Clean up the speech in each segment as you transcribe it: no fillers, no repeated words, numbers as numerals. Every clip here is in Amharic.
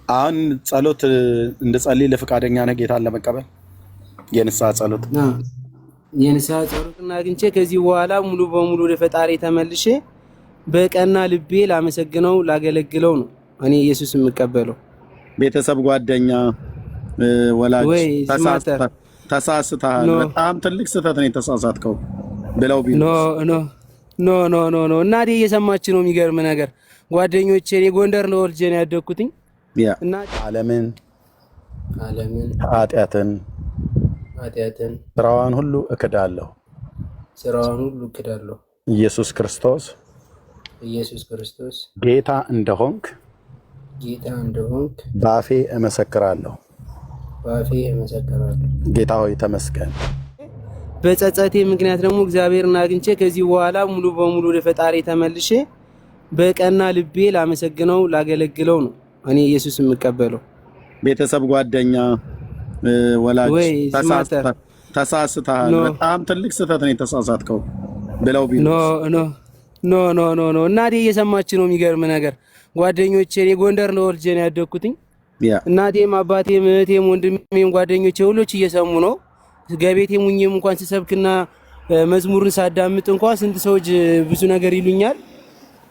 አሁን ጸሎት እንድጸልይ ለፍቃደኛ ነህ ጌታን ለመቀበል? የንስሐ ጸሎት የንስሐ ጸሎትና አግኝቼ ከዚህ በኋላ ሙሉ በሙሉ ለፈጣሪ ተመልሼ በቀና ልቤ ላመሰግነው ላገለግለው ነው እኔ ኢየሱስ የምቀበለው። ቤተሰብ፣ ጓደኛ፣ ወላጅ ተሳስተሃል፣ በጣም ትልቅ ስህተት ነው የተሳሳትከው ብለው ቢሉ ኖ እናቴ እየሰማች ነው። የሚገርም ነገር ጓደኞቼ፣ እኔ ጎንደር ነው ወልጄ ነው ያደግኩትኝ እና ዓለምን ኃጢአትን ስራዋን ሁሉ እክዳለሁ ኢየሱስ ክርስቶስ ጌታ እንደሆንክ በአፌ እመሰክራለሁ። ጌታ ሆይ ተመስገን። በጸጸቴ ምክንያት ደግሞ እግዚአብሔርን አግኝቼ ከዚህ በኋላ ሙሉ በሙሉ ለፈጣሪ ተመልሼ በቀና ልቤ ላመሰግነው ላገለግለው ነው እኔ ኢየሱስ የምቀበለው። ቤተሰብ፣ ጓደኛ፣ ወላጅ ተሳስተሃል፣ በጣም ትልቅ ስህተት ነው የተሳሳትከው ብለው ቢሉ ኖ እናቴ እየሰማች ነው። የሚገርም ነገር ጓደኞቼ፣ እኔ ጎንደር ነው ወልጄ ነው ያደግኩትኝ እናቴም አባቴም እህቴም ወንድሜም ጓደኞቼ ሁሎች እየሰሙ ነው። ገቤቴም ሙኝም እንኳን ስሰብክና መዝሙርን ሳዳምጥ እንኳን ስንት ሰዎች ብዙ ነገር ይሉኛል።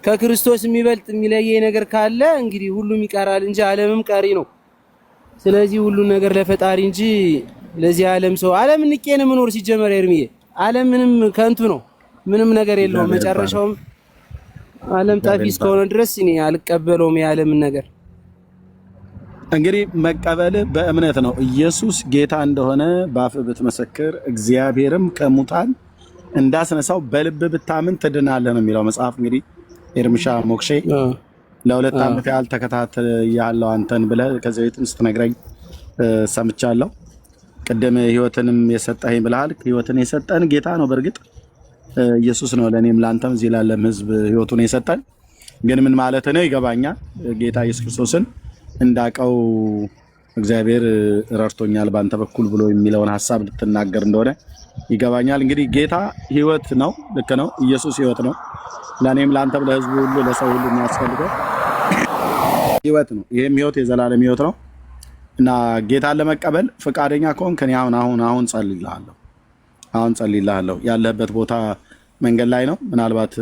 ከክርስቶስ የሚበልጥ የሚለየኝ ነገር ካለ እንግዲህ ሁሉም ይቀራል እንጂ ዓለምም ቀሪ ነው። ስለዚህ ሁሉ ነገር ለፈጣሪ እንጂ ለዚህ ዓለም ሰው ዓለም ንቄን ምኖር ሲጀመር ኤርሚዬ ዓለም ምንም ከንቱ ነው፣ ምንም ነገር የለውም። መጨረሻውም ዓለም ጠፊ እስከሆነ ድረስ እኔ አልቀበለውም የዓለምን ነገር። እንግዲህ መቀበል በእምነት ነው። ኢየሱስ ጌታ እንደሆነ በአፍ ብትመሰክር እግዚአብሔርም ከሙታን እንዳስነሳው በልብ ብታምን ትድናለህ ነው የሚለው መጽሐፍ። እንግዲህ ኤርምሻ ሞክሼ ለሁለት ዓመት ያህል ተከታትያለሁ አንተን ብለህ ከዚህ በፊትም ስትነግረኝ ሰምቻለሁ። ቅድም ህይወትንም የሰጠኸኝ ብለሃል። ህይወትን የሰጠን ጌታ ነው። በእርግጥ ኢየሱስ ነው ለእኔም ለአንተም እዚህ ላለም ህዝብ ህይወቱን የሰጠን። ግን ምን ማለት ነው ይገባኛል። ጌታ ኢየሱስ ክርስቶስን እንዳቀው እግዚአብሔር ረድቶኛል ባንተ በኩል ብሎ የሚለውን ሐሳብ ልትናገር እንደሆነ ይገባኛል። እንግዲህ ጌታ ህይወት ነው። ልክ ነው። ኢየሱስ ህይወት ነው። ለኔም ለአንተም ለህዝቡ ሁሉ ለሰው ሁሉ የሚያስፈልገው ህይወት ነው። ይሄም ህይወት የዘላለም ህይወት ነው እና ጌታን ለመቀበል ፈቃደኛ ከሆንክ እኔ አሁን ጸልይልሃለሁ። ያለህበት ቦታ መንገድ ላይ ነው። ምናልባት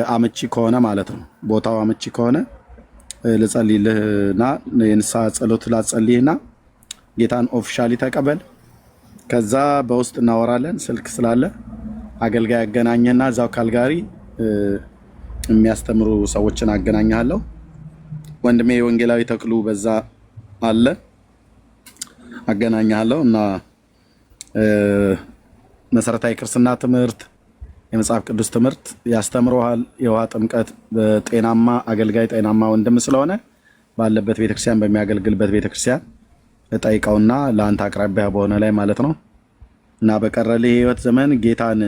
አመቺ ከሆነ ማለት ነው ቦታው አመቺ ከሆነ ልጸልይልህና የንስሐ ጸሎት ላጸልይና ጌታን ኦፊሻሊ ተቀበል። ከዛ በውስጥ እናወራለን። ስልክ ስላለ አገልጋይ ያገናኘና እዛው ካልጋሪ የሚያስተምሩ ሰዎችን አገናኛለሁ። ወንድሜ ወንጌላዊ ተክሉ በዛ አለ አገናኛለሁ እና መሰረታዊ ክርስትና ትምህርት፣ የመጽሐፍ ቅዱስ ትምህርት ያስተምረዋል። የውሃ ጥምቀት በጤናማ አገልጋይ ጤናማ ወንድም ስለሆነ ባለበት ቤተክርስቲያን በሚያገልግልበት ቤተክርስቲያን እጠይቀውና ለአንተ አቅራቢያ በሆነ ላይ ማለት ነው እና በቀረልህ የህይወት ዘመን ጌታን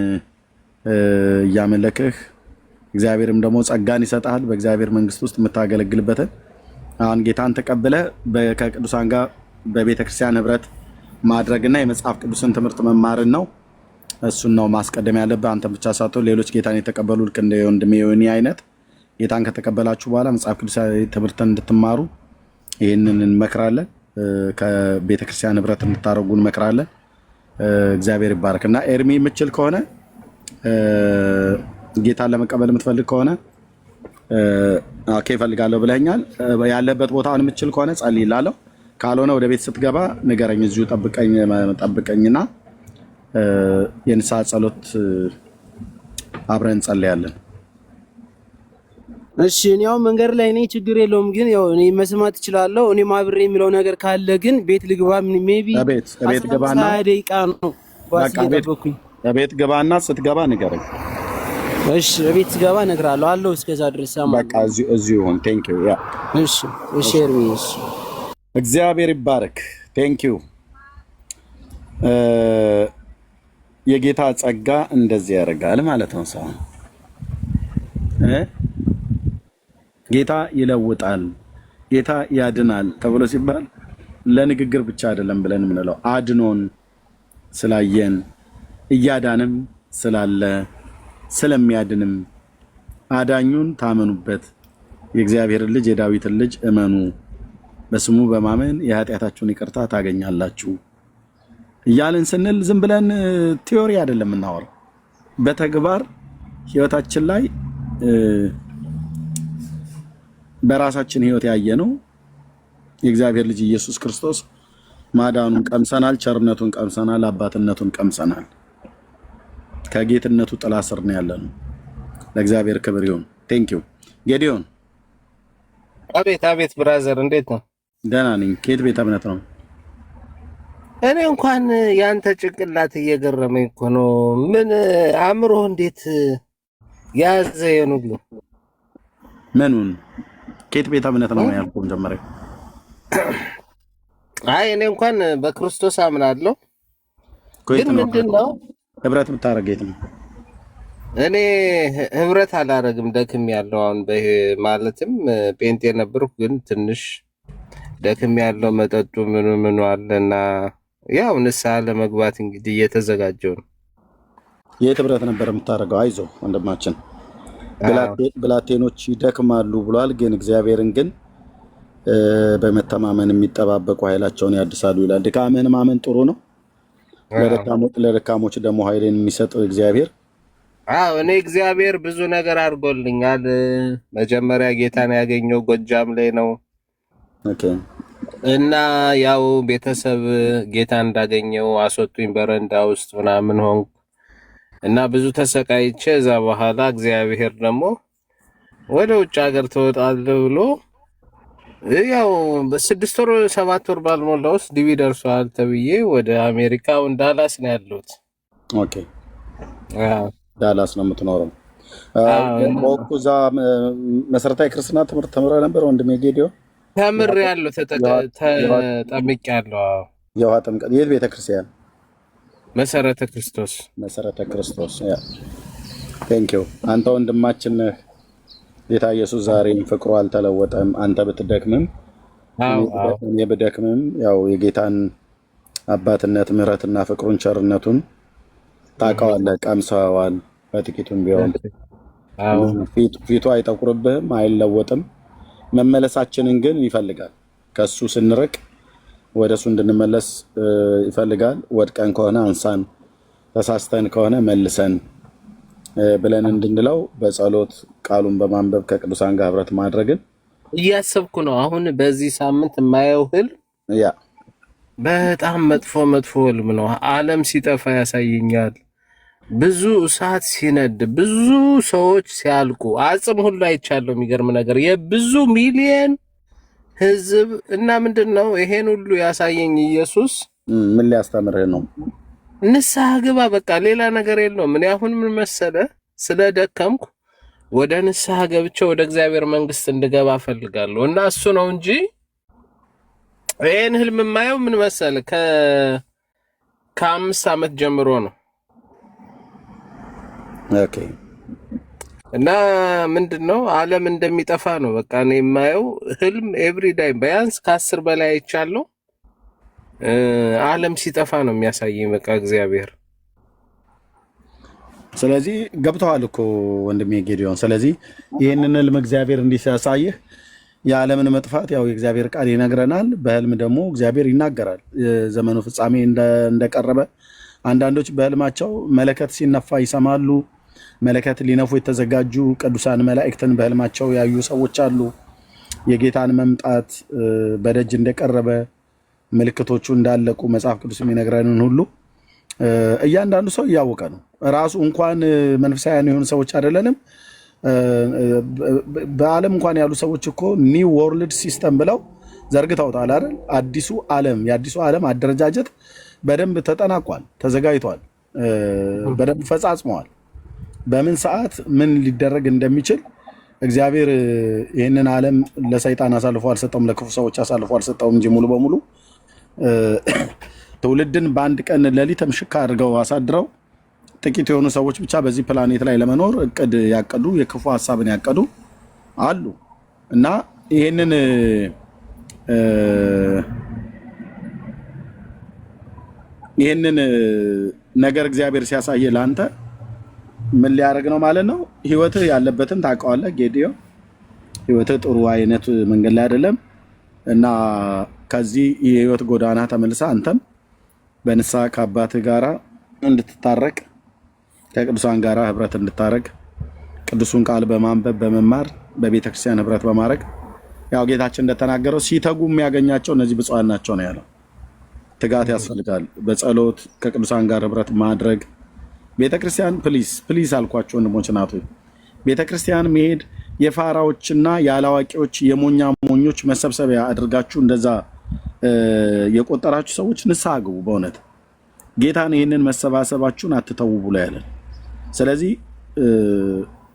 እያመለክህ እግዚአብሔርም ደግሞ ጸጋን ይሰጣል በእግዚአብሔር መንግስት ውስጥ የምታገለግልበትን አሁን ጌታን ተቀብለህ ከቅዱሳን ጋር በቤተክርስቲያን ህብረት ማድረግና የመጽሐፍ ቅዱስን ትምህርት መማርን ነው። እሱን ነው ማስቀደም ያለብህ። አንተ ብቻ ሳትሆን ሌሎች ጌታን የተቀበሉ ልክ እንደ ወንድሜ ዮኒ አይነት ጌታን ከተቀበላችሁ በኋላ መጽሐፍ ቅዱሳዊ ትምህርትን እንድትማሩ ይህንን እንመክራለን። ከቤተክርስቲያን ህብረት እንድታረጉ እንመክራለን። እግዚአብሔር ይባረክ እና ኤርሚ የምችል ከሆነ ጌታን ለመቀበል የምትፈልግ ከሆነ ኦኬ እፈልጋለሁ ብለኛል። ያለበት ቦታውን የምችል ከሆነ ጸልይላለሁ። ካልሆነ ወደ ቤት ስትገባ ንገረኝ። እዚሁ ጠብቀኝና የንስሐ ጸሎት አብረን እንጸልያለን። እሺ እኔው መንገድ ላይ ነኝ፣ ችግር የለውም። ግን ያው እኔ መስማት እችላለሁ። እኔ ማብሬ የሚለው ነገር ካለ ግን ቤት ልግባ። ሜቢ ቤት ገባና ደቂቃ ነው ባስየጠበኩኝ። ቤት ገባና ስትገባ ንገረኝ። እሺ ቤት ስገባ እነግርሃለሁ አለው። እስከዛ ድረስ በቃ እዚሁ ሆን። ቴንክ ዩ ያ እሺ ኤርሚስ እግዚአብሔር ይባረክ። ቴንክ ዩ። የጌታ ጸጋ እንደዚህ ያደርጋል ማለት ነው። ሰው ጌታ ይለውጣል፣ ጌታ ያድናል ተብሎ ሲባል ለንግግር ብቻ አይደለም ብለን የምንለው አድኖን ስላየን እያዳንም ስላለ ስለሚያድንም አዳኙን ታመኑበት፣ የእግዚአብሔርን ልጅ የዳዊትን ልጅ እመኑ በስሙ በማመን የኃጢአታችሁን ይቅርታ ታገኛላችሁ እያልን ስንል ዝም ብለን ቲዮሪ አይደለም የምናወራው። በተግባር ህይወታችን ላይ በራሳችን ህይወት ያየነው የእግዚአብሔር ልጅ ኢየሱስ ክርስቶስ ማዳኑን ቀምሰናል፣ ቸርነቱን ቀምሰናል፣ አባትነቱን ቀምሰናል። ከጌትነቱ ጥላ ስር ነው ያለነው። ለእግዚአብሔር ክብር ይሁን። ቴንክ ዩ ጌዲዮን። አቤት አቤት ብራዘር እንዴት ነው? ደህና ነኝ። ከየት ቤተ እምነት ነው? እኔ እንኳን ያንተ ጭንቅላት እየገረመኝ እኮ ነው። ምን አእምሮ እንዴት ያዘ የኑሉ ምኑን? ከየት ቤተ እምነት ነው ያልኩህ ጀመረ? አይ እኔ እንኳን በክርስቶስ አምናለሁ። ግን ምንድነው ህብረት የምታደርገው የት ነው? እኔ ህብረት አላረግም፣ ደክም ያለው አሁን ማለትም ጴንጤ ነበርኩ፣ ግን ትንሽ ደክም ያለው መጠጡ ምኑ አለና ያው ንስሐ ለመግባት እንግዲህ እየተዘጋጀው ነው። የት ህብረት ነበር የምታደርገው? አይዞ ወንድማችን፣ ብላቴኖች ይደክማሉ ብሏል፣ ግን እግዚአብሔርን ግን በመተማመን የሚጠባበቁ ኃይላቸውን ያድሳሉ ይላል። ድካምህን ማመን ጥሩ ነው። ለደካሞች ደግሞ ኃይልን የሚሰጥ እግዚአብሔር። አዎ እኔ እግዚአብሔር ብዙ ነገር አድርጎልኛል። መጀመሪያ ጌታን ያገኘው ጎጃም ላይ ነው እና ያው ቤተሰብ ጌታ እንዳገኘው አስወጡኝ በረንዳ ውስጥ ምናምን ሆንኩ እና ብዙ ተሰቃይቼ እዛ በኋላ እግዚአብሔር ደግሞ ወደ ውጭ ሀገር ትወጣለህ ብሎ ያው በ6 ወር 7 ወር ባልሞላ ውስጥ ዲቪ ደርሷል ተብዬ ወደ አሜሪካው ዳላስ ነው ያለሁት። ኦኬ ዳላስ ነው የምትኖረው? በወቅቱ እዛ መሰረታዊ ክርስትና ትምህርት ተምረህ ነበር ወንድሜ ጌዲዮ? ተምሬያለሁ፣ ተጠምቄያለሁ። የውሃ ጥምቀት የት ቤተክርስቲያን? መሰረተ ክርስቶስ። መሰረተ ክርስቶስ። ያ ቴንክ ዩ። አንተ ወንድማችን ነህ። ጌታ ኢየሱስ ዛሬም ፍቅሩ አልተለወጠም። አንተ ብትደክምም እኔ ብደክምም ያው የጌታን አባትነት ምሕረትና ፍቅሩን ቸርነቱን ታውቀዋለህ፣ ቀምሰዋል። በጥቂቱም ቢሆን ፊቱ አይጠቁርብህም፣ አይለወጥም። መመለሳችንን ግን ይፈልጋል። ከሱ ስንርቅ ወደ እሱ እንድንመለስ ይፈልጋል። ወድቀን ከሆነ አንሳን፣ ተሳስተን ከሆነ መልሰን ብለን እንድንለው በጸሎት ቃሉን በማንበብ ከቅዱሳን ጋር ህብረት ማድረግን እያሰብኩ ነው። አሁን በዚህ ሳምንት የማየው ህልም በጣም መጥፎ ህልም ነው። ዓለም ሲጠፋ ያሳየኛል። ብዙ እሳት ሲነድ፣ ብዙ ሰዎች ሲያልቁ፣ አጽም ሁሉ አይቻለሁ። የሚገርም ነገር የብዙ ሚሊየን ህዝብ እና ምንድነው ይሄን ሁሉ ያሳየኝ ኢየሱስ ምን ሊያስተምርህ ነው? ንስሐ ግባ፣ በቃ ሌላ ነገር የለውም። እኔ አሁን ምን መሰለ ስለደከምኩ ወደ ንስሐ ገብቼ ወደ እግዚአብሔር መንግስት እንድገባ ፈልጋለሁ እና እሱ ነው እንጂ ይሄን ህልም የማየው ምን መሰለ ከ5 ዓመት ጀምሮ ነው። ኦኬ እና ምንድነው ዓለም እንደሚጠፋ ነው በቃ እኔ የማየው ህልም ኤቭሪ ዳይ ቢያንስ ከ10 በላይ አይቻለሁ። ዓለም ሲጠፋ ነው የሚያሳየኝ በቃ እግዚአብሔር። ስለዚህ ገብተዋል እኮ ወንድሜ ጌዲዮን። ስለዚህ ይህንን ህልም እግዚአብሔር እንዲያሳይህ የዓለምን መጥፋት ያው የእግዚአብሔር ቃል ይነግረናል። በህልም ደግሞ እግዚአብሔር ይናገራል ዘመኑ ፍጻሜ እንደቀረበ። አንዳንዶች በህልማቸው መለከት ሲነፋ ይሰማሉ። መለከት ሊነፉ የተዘጋጁ ቅዱሳን መላእክትን በህልማቸው ያዩ ሰዎች አሉ። የጌታን መምጣት በደጅ እንደቀረበ ምልክቶቹ እንዳለቁ መጽሐፍ ቅዱስ የሚነግረንን ሁሉ እያንዳንዱ ሰው እያወቀ ነው። ራሱ እንኳን መንፈሳውያን የሆኑ ሰዎች አይደለንም፣ በዓለም እንኳን ያሉ ሰዎች እኮ ኒው ወርልድ ሲስተም ብለው ዘርግተውታል አይደል? አዲሱ ዓለም የአዲሱ ዓለም አደረጃጀት በደንብ ተጠናቋል፣ ተዘጋጅቷል፣ በደንብ ፈጻጽመዋል። በምን ሰዓት ምን ሊደረግ እንደሚችል እግዚአብሔር ይህንን ዓለም ለሰይጣን አሳልፎ አልሰጠውም፣ ለክፉ ሰዎች አሳልፎ አልሰጠውም እንጂ ሙሉ በሙሉ ትውልድን በአንድ ቀን ሌሊት ምሽካ አድርገው አሳድረው ጥቂት የሆኑ ሰዎች ብቻ በዚህ ፕላኔት ላይ ለመኖር እቅድ ያቀዱ የክፉ ሀሳብን ያቀዱ አሉ እና ይህንን ነገር እግዚአብሔር ሲያሳየ ለአንተ ምን ሊያደርግ ነው ማለት ነው? ህይወትህ ያለበትን ታውቀዋለህ ጌዲዮ። ህይወትህ ጥሩ አይነት መንገድ ላይ አይደለም። እና ከዚህ የህይወት ጎዳና ተመልሳ አንተም በንስሐ ከአባትህ ጋራ እንድትታረቅ ከቅዱሳን ጋራ ህብረት እንድታረግ ቅዱሱን ቃል በማንበብ በመማር በቤተክርስቲያን ህብረት በማድረግ ያው ጌታችን እንደተናገረው ሲተጉ የሚያገኛቸው እነዚህ ብፁዓን ናቸው ነው ያለው። ትጋት ያስፈልጋል። በጸሎት ከቅዱሳን ጋር ህብረት ማድረግ ቤተክርስቲያን ፕሊስ አልኳቸው ወንድሞች ናቶች፣ ቤተክርስቲያን መሄድ የፋራዎችና የአላዋቂዎች የሞኛ ሞኞች መሰብሰቢያ አድርጋችሁ እንደዛ የቆጠራችሁ ሰዎች ንስሐ ግቡ። በእውነት ጌታን ይህንን መሰባሰባችሁን አትተው ብሎ ያለን። ስለዚህ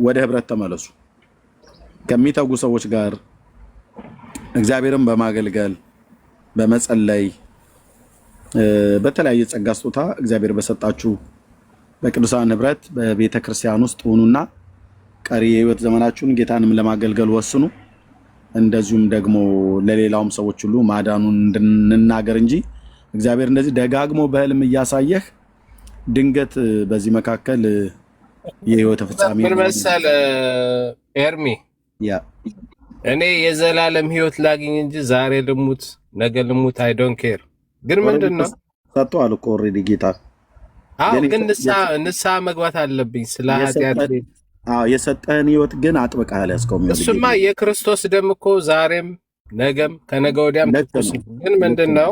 ወደ ህብረት ተመለሱ ከሚተጉ ሰዎች ጋር እግዚአብሔርን በማገልገል በመጸለይ በተለያየ ጸጋ ስጦታ እግዚአብሔር በሰጣችሁ በቅዱሳን ህብረት በቤተ ክርስቲያን ውስጥ ሆኑና ቀሪ የህይወት ዘመናችሁን ጌታንም ለማገልገል ወስኑ። እንደዚሁም ደግሞ ለሌላውም ሰዎች ሁሉ ማዳኑን እንድንናገር እንጂ እግዚአብሔር እንደዚህ ደጋግሞ በህልም እያሳየህ ድንገት በዚህ መካከል የህይወት ፍጻሜ ምን መሰለ ኤርሚ፣ እኔ የዘላለም ህይወት ላግኝ እንጂ ዛሬ ልሙት ነገ ልሙት አይ ዶንት ኬር። ግን ምንድነው ሰጥቷል እኮ ኦልሬዲ ጌታ። ግን ንስሐ መግባት አለብኝ ስለ ኃጢአት። የሰጠህን ህይወት ግን አጥብቀሃል ያስቆም። እሱማ የክርስቶስ ደም እኮ ዛሬም ነገም ከነገ ወዲያም ትኩስ። ግን ምንድነው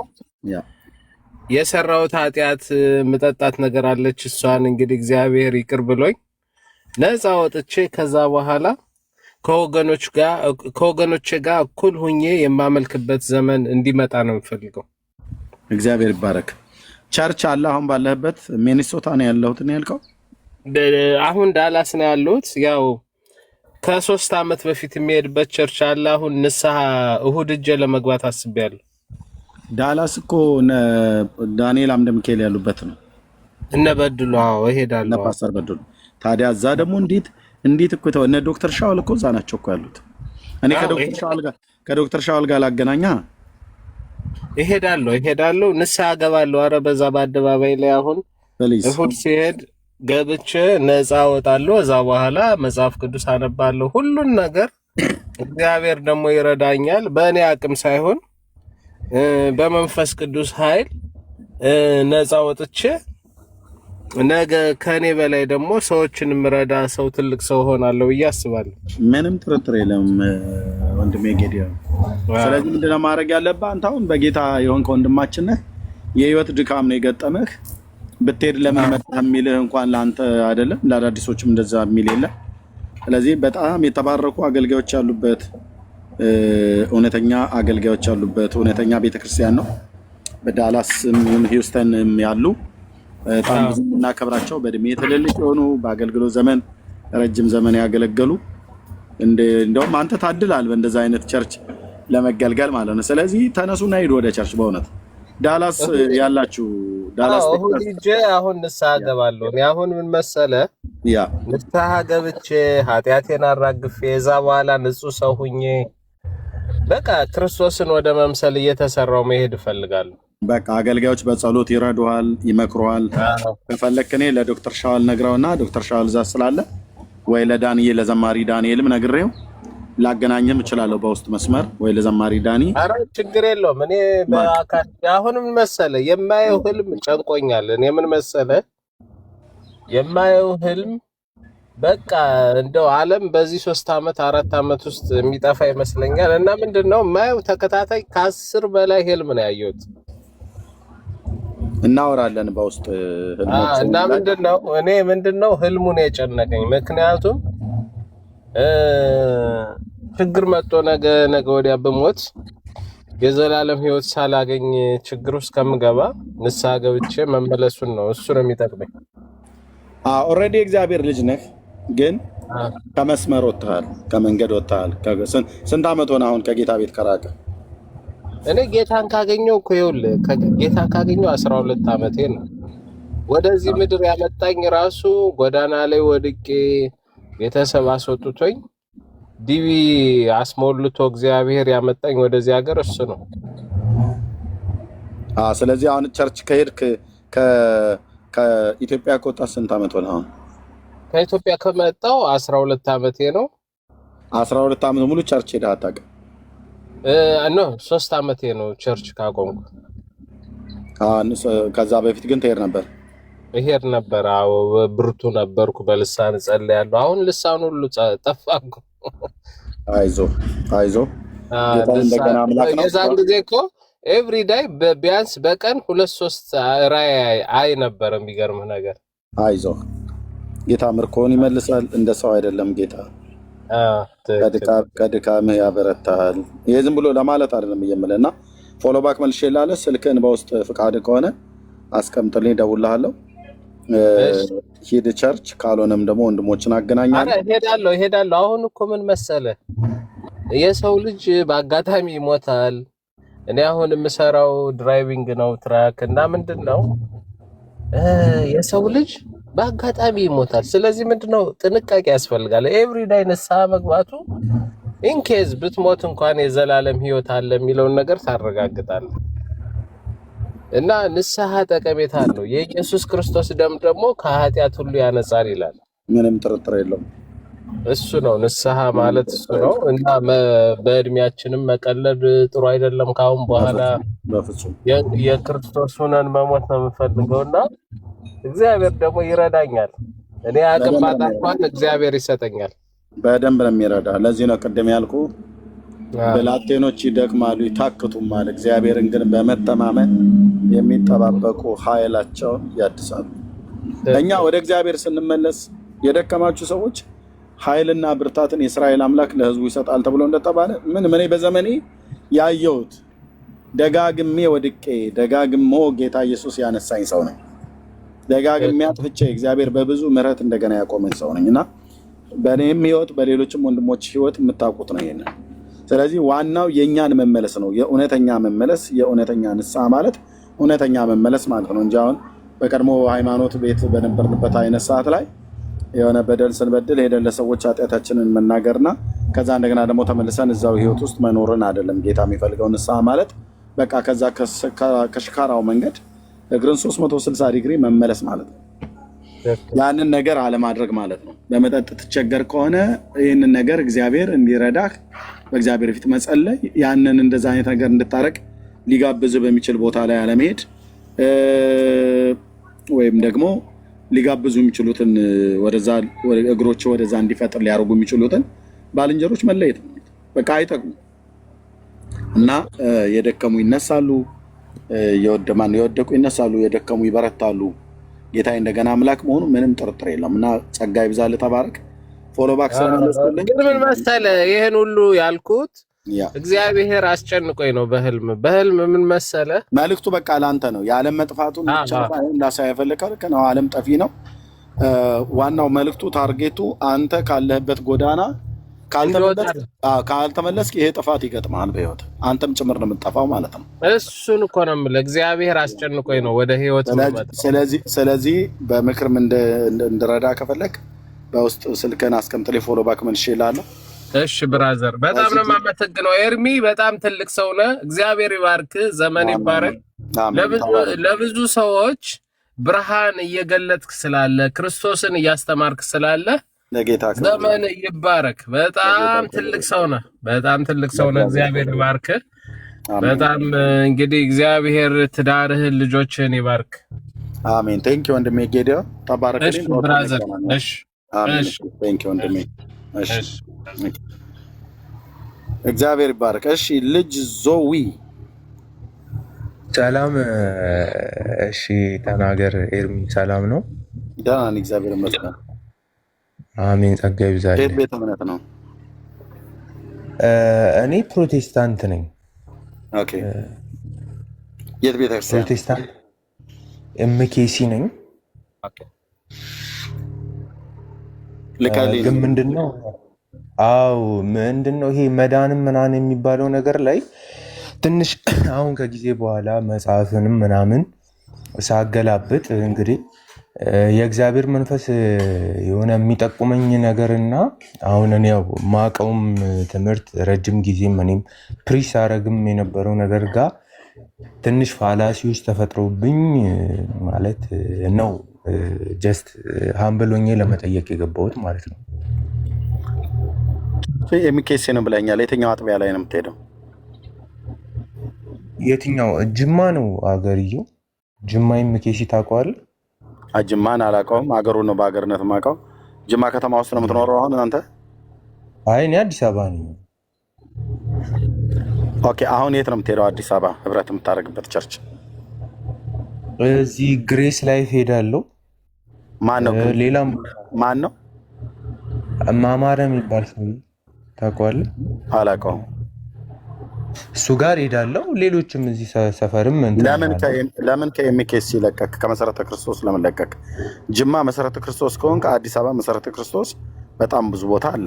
የሰራሁት ኃጢአት ምጠጣት ነገር አለች። እሷን እንግዲህ እግዚአብሔር ይቅር ብሎኝ ነፃ ወጥቼ ከዛ በኋላ ከወገኖቼ ጋር እኩል ሁኜ የማመልክበት ዘመን እንዲመጣ ነው የምፈልገው። እግዚአብሔር ይባረክ። ቸርች አለ አሁን ባለህበት? ሚኒሶታ ነው ያለሁት ነው ያልከው? አሁን ዳላስ ነው ያለሁት። ያው ከ3 ዓመት በፊት የሚሄድበት ቸርች አለ። አሁን ንስሐ እሁድ እጄ ለመግባት አስቤያለሁ። ዳላስ እኮ ዳንኤል አምደ ሚካኤል ያሉበት ነው። እነ በድሉ እሄዳለሁ። ፓስተር በድሉ ታዲያ እዛ ደግሞ እንዴት እኮ እነ ዶክተር ሻውል እኮ እዛ ናቸው እኮ ያሉት። እኔ ከዶክተር ሻውል ጋር ላገናኛ እሄዳለሁ ንስሐ ገባለሁ። አረ በዛ በአደባባይ ላይ አሁን እሁድ ሲሄድ ገብቼ ነፃ ወጣለሁ። እዛ በኋላ መጽሐፍ ቅዱስ አነባለሁ። ሁሉን ነገር እግዚአብሔር ደግሞ ይረዳኛል። በእኔ አቅም ሳይሆን በመንፈስ ቅዱስ ኃይል ነፃ ወጥቼ ነገ ከኔ በላይ ደግሞ ሰዎችን ምረዳ ሰው ትልቅ ሰው ሆናለሁ ብዬ አስባለሁ። ምንም ጥርጥር የለም ወንድሜ ጌዲዮን። ስለዚህ ምንድነው ማድረግ ያለብህ? አንተ አሁን በጌታ የሆንከ ወንድማችን ነህ። የህይወት ድካም ነው የገጠመህ። ብትሄድ ለምን መጣህ የሚልህ እንኳን ለአንተ አይደለም ለአዳዲሶችም እንደዛ የሚል የለም። ስለዚህ በጣም የተባረኩ አገልጋዮች ያሉበት እውነተኛ አገልጋዮች ያሉበት እውነተኛ ቤተክርስቲያን ነው። በዳላስም ሂውስተንም ያሉ በጣም ብዙ እናከብራቸው በእድሜ ትልልቅ የሆኑ በአገልግሎት ዘመን ረጅም ዘመን ያገለገሉ እንደውም አንተ ታድላል በእንደዛ አይነት ቸርች ለመገልገል ማለት ነው። ስለዚህ ተነሱና ሂዱ ወደ ቸርች። በእውነት ዳላስ ያላችሁ ዳላስ አሁን ንስሐ ገባለሁ። እኔ አሁን ምን መሰለ ንስሐ ገብቼ ኃጢአቴን አራግፌ እዛ በኋላ ንጹህ ሰው ሁኜ በቃ ክርስቶስን ወደ መምሰል እየተሰራው መሄድ እፈልጋለሁ። በቃ አገልጋዮች በጸሎት ይረዱሃል፣ ይመክሩሃል። ከፈለክ እኔ ለዶክተር ሻዋል ነግረውና ዶክተር ሻዋል እዛ ስላለ ወይ ለዳንኤል ለዘማሪ ዳንኤልም ነግሬው ላገናኝም እችላለሁ በውስጥ መስመር ወይ ለዘማሪ ዳኒ። ኧረ ችግር የለውም። እኔ በአካል አሁንም መሰለ የማየው ህልም ጨንቆኛል። እኔ ምን መሰለ የማየው ህልም በቃ እንደው ዓለም በዚህ 3 ዓመት 4 ዓመት ውስጥ የሚጠፋ ይመስለኛል። እና ምንድነው የማየው ተከታታይ ከ10 በላይ ህልም ነው ያየሁት። እናወራለን በውስጥ ህልሞች እና ምንድነው ህልሙን የጨነቀኝ ምክንያቱም ችግር መጥቶ ነገ ወዲያ ብሞት የዘላለም ህይወት ሳላገኝ ችግር ውስጥ ከምገባ ንስሐ ገብቼ መመለሱን ነው እሱ ነው የሚጠቅመኝ። ኦልሬዲ እግዚአብሔር ልጅ ነህ፣ ግን ከመስመር ወጥተሃል፣ ከመንገድ ወጥተሃል። ስንት ዓመት ሆነ አሁን ከጌታ ቤት ከራቀ? እኔ ጌታን ካገኘው እኮ ይኸውልህ ጌታን ካገኘው 12 ዓመቴ ነው። ወደዚህ ምድር ያመጣኝ ራሱ ጎዳና ላይ ወድቄ ቤተሰብ አስወጥቶኝ ዲቪ አስሞልቶ እግዚአብሔር ያመጣኝ ወደዚህ ሀገር እሱ ነው። ስለዚህ አሁን ቸርች ከሄድክ ከኢትዮጵያ ከወጣ ስንት ዓመት ሆነ አሁን? ከኢትዮጵያ ከመጣው 12 ዓመቴ ነው። 12 ዓመት ሙሉ ቸርች ሄደህ አታውቅም? ኖ 3 ዓመቴ ነው ቸርች ካቆምኩ። ከዛ በፊት ግን ትሄድ ነበር? እሄድ ነበር። አዎ ብርቱ ነበርኩ። በልሳን ጸልያለሁ። አሁን ልሳን ሁሉ ጠፋኩ። አይዞ እንደገና አምላክ ነው። የዛን ጊዜ እኮ ኤቭሪ ዳይ ቢያንስ በቀን 2-3 ራእይ አይ ነበር። የሚገርምህ ነገር አይዞ ጌታ ምርኮን ይመልሳል። እንደ ሰው አይደለም ጌታ። ከድካምህ ያበረታሃል። ይሄ ዝም ብሎ ለማለት አይደለም እየምልህ እና ፎሎ ባክ መልሼ ላለ ስልክህን በውስጥ ፍቃድ ከሆነ አስቀምጥልኝ፣ እደውልልሃለሁ። ሂድ ቸርች፣ ካልሆነም ደግሞ ወንድሞችን አገናኛለሁ። እሄዳለሁ። አሁን እኮ ምን መሰለህ የሰው ልጅ በአጋጣሚ ይሞታል። እኔ አሁን የምሰራው ድራይቪንግ ነው ትራክ እና ምንድነው የሰው ልጅ በአጋጣሚ ይሞታል። ስለዚህ ምንድነው ጥንቃቄ ያስፈልጋል። ኤቭሪዳይ ንስሐ መግባቱ ኢንኬዝ ብትሞት እንኳን የዘላለም ህይወት አለ የሚለውን ነገር ታረጋግጣለህ። እና ንስሐ ጠቀሜታ አለው። የኢየሱስ ክርስቶስ ደም ደግሞ ከኃጢአት ሁሉ ያነጻል ይላል። ምንም ጥርጥር የለውም። እሱ ነው ንስሐ ማለት እሱ ነው። እና በእድሜያችንም መቀለድ ጥሩ አይደለም። ካሁን በኋላ በፍጹም የክርስቶስ ሆነን መሞት ነው የምፈልገውና እግዚአብሔር ደግሞ ይረዳኛል። እኔ አቅም ባጣኳት እግዚአብሔር ይሰጠኛል። በደንብ ነው የሚረዳ። ለዚህ ነው ቅድም ያልኩ ብላቴኖች ይደክማሉ ይታክቱማል፣ እግዚአብሔርን ግን በመተማመን የሚጠባበቁ ኃይላቸውን ያድሳሉ። እኛ ወደ እግዚአብሔር ስንመለስ የደከማችሁ ሰዎች ኃይልና ብርታትን የእስራኤል አምላክ ለሕዝቡ ይሰጣል ተብሎ እንደተባለ እኔ በዘመኔ ያየሁት ደጋግሜ ወድቄ ደጋግሞ ጌታ ኢየሱስ ያነሳኝ ሰው ነኝ። ደጋግሜ አጥፍቼ እግዚአብሔር በብዙ ምሕረት እንደገና ያቆመኝ ሰው ነኝ እና በእኔም ህይወት በሌሎችም ወንድሞች ህይወት የምታውቁት ነው ይሄንን። ስለዚህ ዋናው የእኛን መመለስ ነው። የእውነተኛ መመለስ፣ የእውነተኛ ንስሐ ማለት እውነተኛ መመለስ ማለት ነው እንጂ አሁን በቀድሞ ሃይማኖት ቤት በነበርንበት አይነት ሰዓት ላይ የሆነ በደል ስንበድል ሄደን ለሰዎች ኃጢአታችንን መናገርና ከዛ እንደገና ደግሞ ተመልሰን እዛው ህይወት ውስጥ መኖርን አይደለም ጌታ የሚፈልገው። ንስሐ ማለት በቃ ከዛ ከሽካራው መንገድ እግርን 360 ዲግሪ መመለስ ማለት ነው። ያንን ነገር አለማድረግ ማለት ነው። በመጠጥ ትቸገር ከሆነ ይህንን ነገር እግዚአብሔር እንዲረዳህ በእግዚአብሔር ፊት መጸለይ፣ ያንን እንደዛ አይነት ነገር እንድታረቅ ሊጋብዝ በሚችል ቦታ ላይ አለመሄድ፣ ወይም ደግሞ ሊጋብዙ የሚችሉትን እግሮች ወደዛ እንዲፈጥር ሊያደርጉ የሚችሉትን ባልንጀሮች መለየት ነው። በቃ አይጠቅሙ እና የደከሙ ይነሳሉ፣ የወደቁ ይነሳሉ፣ የደከሙ ይበረታሉ። ጌታ እንደገና አምላክ መሆኑ ምንም ጥርጥር የለም እና ጸጋ ይብዛል። ተባረክ። ፎሎ ባክ ስለመለስኩልኝ ግን ምን መሰለህ ይሄን ሁሉ ያልኩት እግዚአብሔር አስጨንቆኝ ነው። በህልም ምን መሰለህ መልእክቱ በቃ ላንተ ነው። የዓለም መጥፋቱን ብቻ ሳይሆን ላሳይ ያፈልካል ከነው ዓለም ጠፊ ነው። ዋናው መልእክቱ ታርጌቱ አንተ ካለህበት ጎዳና ካልተመለስክ ይሄ ጥፋት ይገጥማል በህይወት አንተም ጭምር ነው የምትጠፋው ማለት ነው። እሱን እኮ ነው የምልህ። እግዚአብሔር አስጨንቆኝ ነው ወደ ህይወት መጣ። ስለዚህ በምክርም እንድረዳ ከፈለክ በውስጥ ስልክህን አስቀምጥልኝ፣ ፎሎ ባክ መልሼ እልሃለሁ። እሺ ብራዘር፣ በጣም ነው የማመሰግነው። ኤርሚ በጣም ትልቅ ሰው ነህ። እግዚአብሔር ይባርክ፣ ዘመን ይባረክ። ለብዙ ሰዎች ብርሃን እየገለጥክ ስላለ ክርስቶስን እያስተማርክ ስላለ ዘመን ይባረክ። በጣም ትልቅ ሰው ነህ። እግዚአብሔር ይባርክ። በጣም እንግዲህ እግዚአብሔር ትዳርህን ልጆችህን ይባርክ። አሜን። ቴንክ ዩ ወንድሜ ጌዲዮ ተባረክልኝ ብራዘር። እሺ ቴንክ ዩ ወንድሜ። እሺ እግዚአብሔር ይባርክ። እሺ ልጅ ዞዊ ሰላም። እሺ ተናገር ኤርሚ። ሰላም ነው? ደህና ነኝ እግዚአብሔር ይመስገን። አሜን። ጸጋ ይብዛል። የት ቤተ እምነት ነው? እኔ ፕሮቴስታንት ነኝ። ኦኬ። የት ቤተ ክርስቲያን? ፕሮቴስታንት ኤምኬሲ ነኝ። ኦኬ። ግን ምንድነው ይሄ መዳንም ምናምን የሚባለው ነገር ላይ ትንሽ አሁን ከጊዜ በኋላ መጽሐፍንም ምናምን ሳገላብጥ እንግዲህ የእግዚአብሔር መንፈስ የሆነ የሚጠቁመኝ ነገርና አሁን እኔ ያው ማቀውም ትምህርት ረጅም ጊዜም እኔም ፕሪስ አረግም የነበረው ነገር ጋር ትንሽ ፋላሲዎች ተፈጥሮብኝ ማለት ነው። ጀስት ሃምብል ሆኜ ለመጠየቅ የገባሁት ማለት ነው። ኤምኬሲ ነው ብለኛል። የትኛው አጥቢያ ላይ ነው የምትሄደው? የትኛው ጅማ ነው አገርየው? ጅማ ኤምኬሲ ታውቀዋለህ? ጅማን አላውቀውም። አገሩን ነው በአገርነት የማውቀው። ጅማ ከተማ ውስጥ ነው የምትኖረው አሁን አንተ? አይ እኔ አዲስ አበባ ነኝ። ኦኬ። አሁን የት ነው የምትሄደው? አዲስ አበባ ህብረት የምታደርግበት ቸርች? እዚህ ግሬስ ላይፍ ሄዳለሁ። ማን ነው? ሌላም ማን ነው? ማማረ የሚባል ሰው ታውቀዋለህ? አላውቀውም። እሱ ጋር ሄዳለሁ። ሌሎችም እዚህ ሰፈርም ለምን ከኤምኬሲ ለቀቅ? ከመሰረተ ክርስቶስ ለምን ለቀቅ? ጅማ መሰረተ ክርስቶስ ከሆንክ አዲስ አበባ መሰረተ ክርስቶስ በጣም ብዙ ቦታ አለ።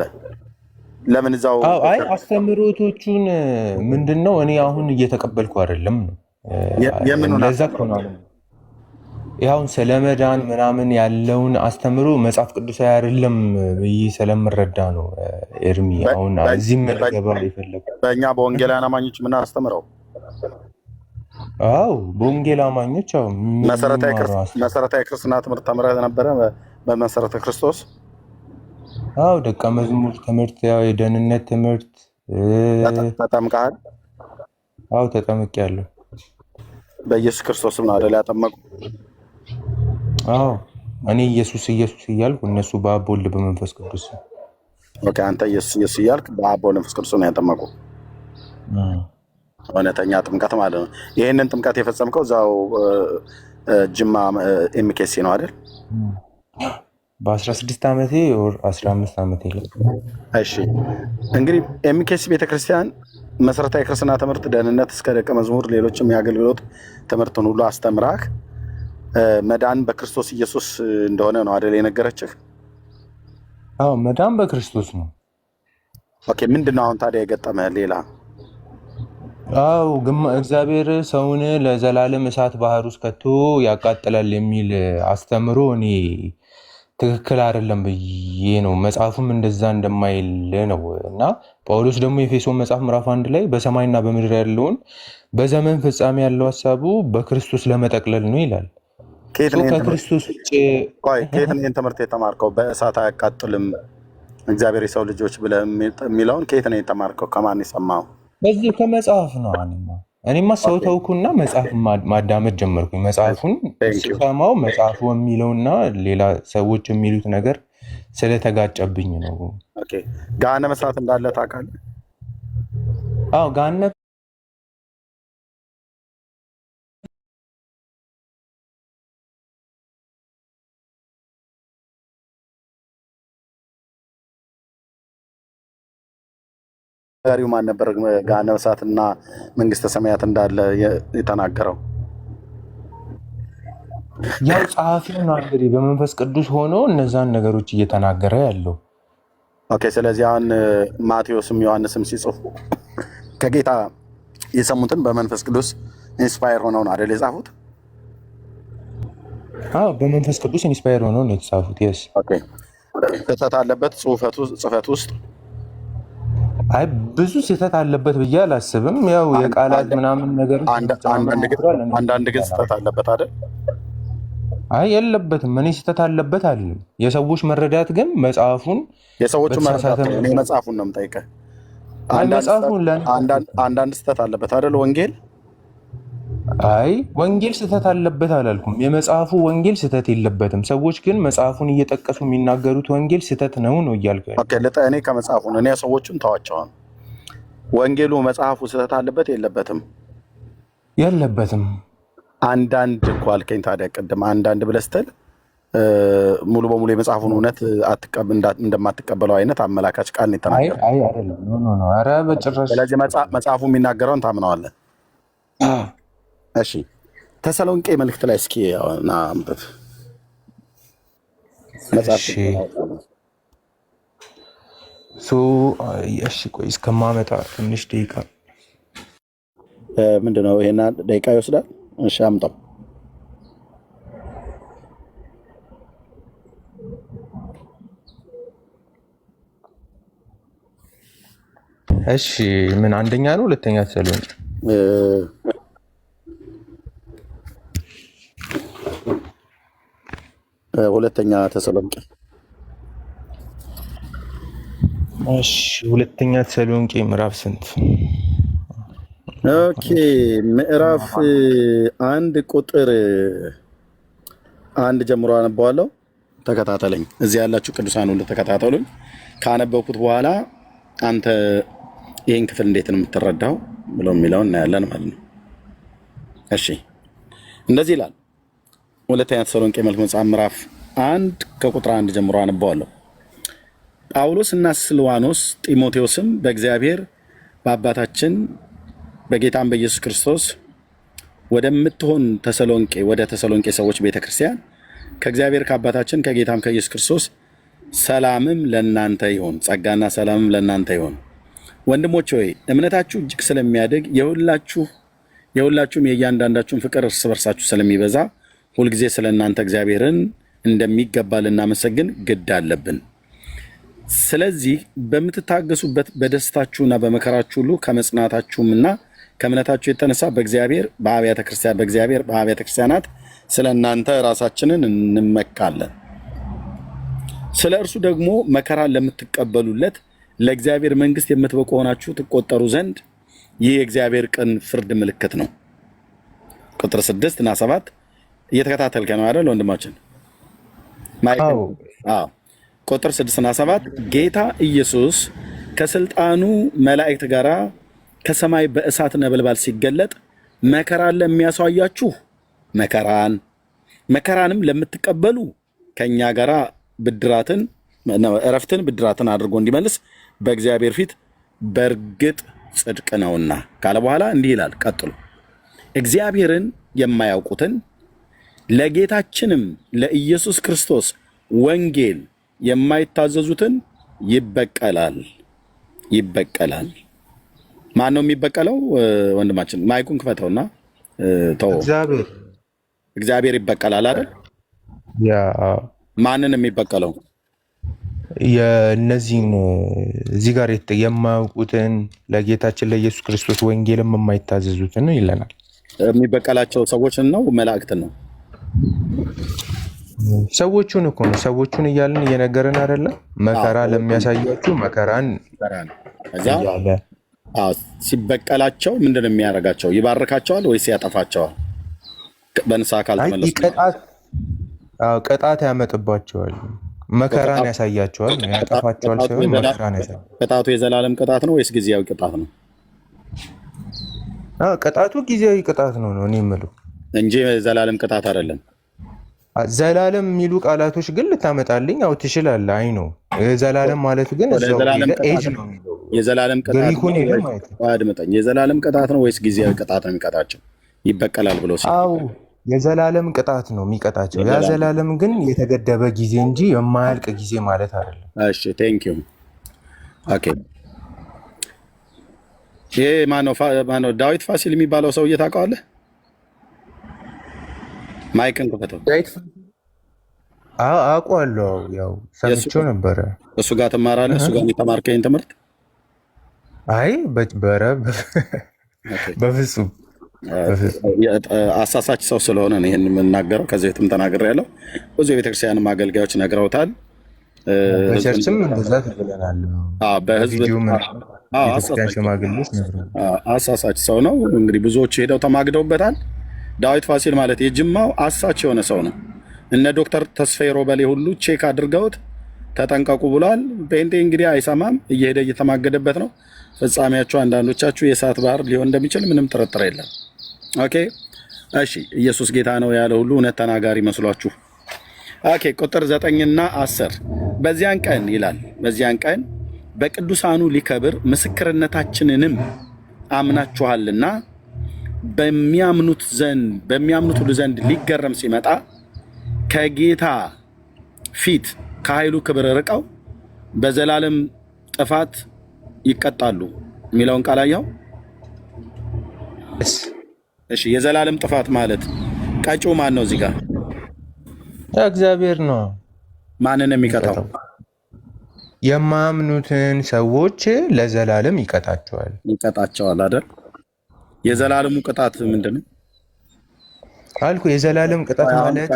ለምን እዛው? አይ አስተምህሮቶቹን ምንድነው እኔ አሁን እየተቀበልኩ አይደለም ነው። ለዛ ከሆነ ያውን ስለመዳን ምናምን ያለውን አስተምሮ መጽሐፍ ቅዱሳዊ አይደለም ብዬ ስለምረዳ ነው። ኤርሚ አሁን እዚህ መገባ ይፈልጋል። በእኛ በወንጌላውያን አማኞች ምን አስተምረው? አዎ በወንጌል አማኞች አዎ መሰረታዊ ክርስትና ትምህርት ተምረህ ነበረ በመሰረተ ክርስቶስ? አዎ ደቀ መዝሙር ትምህርት፣ ያው የደህንነት ትምህርት። ተጠምቀሃል? አዎ ተጠምቄያለሁ። በኢየሱስ ክርስቶስም ነው አይደል ያጠመቁ? አዎ እኔ ኢየሱስ ኢየሱስ እያልኩ እነሱ በአብ ወልድ በመንፈስ ቅዱስ። ኦኬ። አንተ ኢየሱስ ኢየሱስ እያልክ በአብ ወልድ በመንፈስ ቅዱስ ነው ያጠመቁ። እውነተኛ ጥምቀት ማለት ነው። ይህንን ጥምቀት የፈጸምከው እዛው ጅማ ኤምኬሲ ነው አይደል? በ16 ዓመቴ ወር 15 ዓመቴ ላይ። እሺ እንግዲህ ኤምኬሲ ቤተክርስቲያን መሰረታዊ ክርስትና ትምህርት፣ ደህንነት እስከ ደቀ መዝሙር፣ ሌሎችም የአገልግሎት ትምህርትን ሁሉ አስተምራክ መዳን በክርስቶስ ኢየሱስ እንደሆነ ነው አይደል የነገረችህ? አዎ መዳን በክርስቶስ ነው። ኦኬ። ምንድነው አሁን ታዲያ የገጠመህ ሌላ? አዎ እግዚአብሔር ሰውን ለዘላለም እሳት ባህር ውስጥ ከቶ ያቃጥላል የሚል አስተምሮ እኔ ትክክል አይደለም ብዬ ነው። መጽሐፉም እንደዛ እንደማይል ነው። እና ጳውሎስ ደግሞ የኤፌሶን መጽሐፍ ምዕራፍ 1 ላይ በሰማይና በምድር ያለውን በዘመን ፍጻሜ ያለው ሀሳቡ በክርስቶስ ለመጠቅለል ነው ይላል። ከክርስቶስ ውጭ ከየት ነው ይህን ትምህርት የተማርከው? በእሳት አያቃጥልም እግዚአብሔር የሰው ልጆች ብለህ የሚለውን ከየት ነው የተማርከው? ከማን የሰማኸው? በዚህ ከመጽሐፍ ነው። እኔማ ሰው ተውኩና መጽሐፍ ማዳመጥ ጀመርኩኝ። መጽሐፉን ስሰማው መጽሐፉ የሚለውና ሌላ ሰዎች የሚሉት ነገር ስለተጋጨብኝ ነው። ገሃነመ እሳት እንዳለ ታውቃለህ? አዎ ገሃነመ ጋሪው ማን ነበር? ገሃነመ እሳትና መንግስተ ሰማያት እንዳለ የተናገረው ያው ጸሐፊው ነው እንግዲህ በመንፈስ ቅዱስ ሆኖ እነዛን ነገሮች እየተናገረ ያለው። ኦኬ። ስለዚህ አሁን ማቴዎስም ዮሐንስም ሲጽፉ ከጌታ የሰሙትን በመንፈስ ቅዱስ ኢንስፓየር ሆነው ነው አይደል የጻፉት? አዎ በመንፈስ ቅዱስ ኢንስፓየር ሆነው ነው የተጻፉት። yes ኦኬ። ስህተት አለበት ጽፈት ውስጥ? አይ ብዙ ስህተት አለበት ብዬ አላስብም። ያው የቃላት ምናምን ነገር አንዳንድ ግን ስህተት አለበት አይደል? አይ የለበትም። እኔ ስህተት አለበት አይደለም። የሰዎች መረዳት ግን መጽሐፉን የሰዎቹ መረዳት እኔ መጽሐፉን ነው የምጠይቀህ። አንዳንድ ስህተት አለበት አይደል ወንጌል? አይ ወንጌል ስህተት አለበት አላልኩም። የመጽሐፉ ወንጌል ስህተት የለበትም። ሰዎች ግን መጽሐፉን እየጠቀሱ የሚናገሩት ወንጌል ስህተት ነው እያልኩ እኔ ከመጽሐፉ እኔ ሰዎቹን ተዋቸዋል። ወንጌሉ መጽሐፉ ስህተት አለበት የለበትም? የለበትም። አንዳንድ እኮ አልከኝ። ታዲያ ቅድም አንዳንድ ብለህ ስትል ሙሉ በሙሉ የመጽሐፉን እውነት እንደማትቀበለው አይነት አመላካች ቃል ነው የተናገረው። አይ አይደለም። ኖ ኧረ በጭራሽ። ስለዚህ መጽሐፉ የሚናገረውን ታምነዋለህ? እሺ ተሰሎንቄ መልእክት ላይ እስኪ ና አንብብ። እሺ ቆይ እስከማመጣ ትንሽ ደቂቃ። ምንድነው ይሄን ደቂቃ ይወስዳል? እሺ አምጣው። እሺ ምን አንደኛ ነው ሁለተኛ ተሰሎንቄ? ሁለተኛ ተሰሎንቄ። እሺ ሁለተኛ ተሰሎንቄ ምዕራፍ ስንት? ኦኬ ምዕራፍ 1 ጀምሮ አነባዋለሁ። ተከታተለኝ። እዚህ ያላችሁ ቅዱሳን ሁሉ ተከታተሉኝ። ካነበብኩት በኋላ አንተ ይህን ክፍል እንዴት ነው የምትረዳው ብሎ የሚለውን እናያለን ማለት ነው። እሺ እንደዚህ ይላል። ሁለተኛ ተሰሎንቄ መልእክት መጽሐፍ ምዕራፍ 1 ከቁጥር 1 ጀምሮ አነባዋለሁ። ጳውሎስ እና ስልዋኖስ ጢሞቴዎስም በእግዚአብሔር በአባታችን በጌታም በኢየሱስ ክርስቶስ ወደምትሆን ተሰሎንቄ ወደ ተሰሎንቄ ሰዎች ቤተክርስቲያን ከእግዚአብሔር ከአባታችን ከጌታም ከኢየሱስ ክርስቶስ ሰላምም ለእናንተ ይሁን፣ ጸጋና ሰላምም ለእናንተ ይሁን። ወንድሞች ሆይ እምነታችሁ እጅግ ስለሚያድግ የሁላችሁም የእያንዳንዳችሁን ፍቅር እርስ በርሳችሁ ስለሚበዛ ሁልጊዜ ስለ እናንተ እግዚአብሔርን እንደሚገባ ልናመሰግን ግድ አለብን። ስለዚህ በምትታገሱበት በደስታችሁና በመከራችሁ ሁሉ ከመጽናታችሁምና ከእምነታችሁ የተነሳ በእግዚአብሔር በአብያተ ክርስቲያናት ስለ እናንተ ራሳችንን እንመካለን። ስለ እርሱ ደግሞ መከራን ለምትቀበሉለት ለእግዚአብሔር መንግሥት የምትበቁ ሆናችሁ ትቆጠሩ ዘንድ ይህ የእግዚአብሔር ቅን ፍርድ ምልክት ነው። ቁጥር 6 እና 7 እየተከታተልከ ነው አይደል ወንድማችን? ቁጥር 6 እና 7 ጌታ ኢየሱስ ከስልጣኑ መላእክት ጋር ከሰማይ በእሳት ነበልባል ሲገለጥ መከራን ለሚያሳያችሁ መከራንም ለምትቀበሉ ከእኛ ጋር እረፍትን ብድራትን አድርጎ እንዲመልስ በእግዚአብሔር ፊት በእርግጥ ጽድቅ ነውና ካለ በኋላ እንዲህ ይላል። ቀጥሎ እግዚአብሔርን የማያውቁትን ለጌታችንም ለኢየሱስ ክርስቶስ ወንጌል የማይታዘዙትን ይበቀላል። ማን ነው የሚበቀለው? ወንድማችን ማይኩን ክፈተውና ተው። እግዚአብሔር ይበቀላል አይደል? ማንን የሚበቀለው? የእነዚህን እዚህ ጋር የማያውቁትን ለጌታችን ለኢየሱስ ክርስቶስ ወንጌልም የማይታዘዙትን ይለናል። የሚበቀላቸው ሰዎችን ነው መላእክትን ነው? ሰዎቹን እኮ ነው። ሰዎቹን እያልን እየነገርን አይደለ? መከራ ለሚያሳያችሁ መከራን እያለ ሲበቀላቸው ምንድን ነው የሚያደርጋቸው? ይባርካቸዋል ወይስ ያጠፋቸዋል? በንስሐ ካልተመለሱ ቅጣት ያመጥባቸዋል። መከራን ያሳያቸዋል። ያጠፋቸዋል ሳይሆን መከራን ያሳያቸዋል። ቅጣቱ የዘላለም ቅጣት ነው ወይስ ጊዜያዊ ቅጣት ነው? ቅጣቱ ጊዜያዊ ቅጣት ነው እኔ የምለው እንጂ የዘላለም ቅጣት አይደለም። ዘላለም የሚሉ ቃላቶች ግን ልታመጣልኝ አው ትችላለህ። አይ ነው ዘላለም ማለት ግን ኤጅ ነው የሚለው የዘላለም ቅጣት አድምጠኝ። የዘላለም ቅጣት ነው ወይስ ጊዜያዊ ቅጣት ነው የሚቀጣቸው? ይበቀላል ብሎ የዘላለም ቅጣት ነው የሚቀጣቸው። ያ ዘላለም ግን የተገደበ ጊዜ እንጂ የማያልቅ ጊዜ ማለት አይደለም። እሺ ቴንክ ዩ። ኦኬ ይሄ ማነው? ዳዊት ፋሲል የሚባለው ሰውዬ ታውቀዋለህ? ማይክን ክፈተው። አውቀዋለሁ። ያው ሰምቼው ነበረ። እሱ ጋር ትማራለህ? እሱ ጋር የተማርከኝ ትምህርት? አይ በፍጹም አሳሳች ሰው ስለሆነ ነው ይህን የምናገረው። ከዚህ በፊትም ተናግሬያለሁ። ብዙ የቤተክርስቲያንም አገልጋዮች ነግረውታል። በቸርችም እንደዛ ተብለናል። በህዝብ አሳሳች ሰው ነው። እንግዲህ ብዙዎች ሄደው ተማግደውበታል። ዳዊት ፋሲል ማለት የጅማው አሳች የሆነ ሰው ነው። እነ ዶክተር ተስፋዬ ሮበሌ ሁሉ ቼክ አድርገውት ተጠንቀቁ ብሏል። ጴንጤ እንግዲህ አይሰማም፣ እየሄደ እየተማገደበት ነው። ፍጻሜያቸው አንዳንዶቻችሁ የእሳት ባህር ሊሆን እንደሚችል ምንም ጥርጥር የለም። ኦኬ እሺ፣ ኢየሱስ ጌታ ነው ያለ ሁሉ እውነት ተናጋሪ መስሏችሁ? ኦኬ ቁጥር 9 እና 10 በዚያን ቀን ይላል፣ በዚያን ቀን በቅዱሳኑ ሊከብር ምስክርነታችንንም አምናችኋልና በሚያምኑት ሁሉ ዘንድ ሊገረም ሲመጣ ከጌታ ፊት ከኃይሉ ክብር ርቀው በዘላለም ጥፋት ይቀጣሉ የሚለውን ቃል አየኸው? እሺ የዘላለም ጥፋት ማለት ቀጪው ማን ነው? እዚህ ጋር እግዚአብሔር ነው። ማንን የሚቀጣው? የማያምኑትን ሰዎች ለዘላለም ይቀጣቸዋል አይደል? የዘላለሙ ቅጣት ምንድን ነው አልኩ? የዘላለም ቅጣት ማለት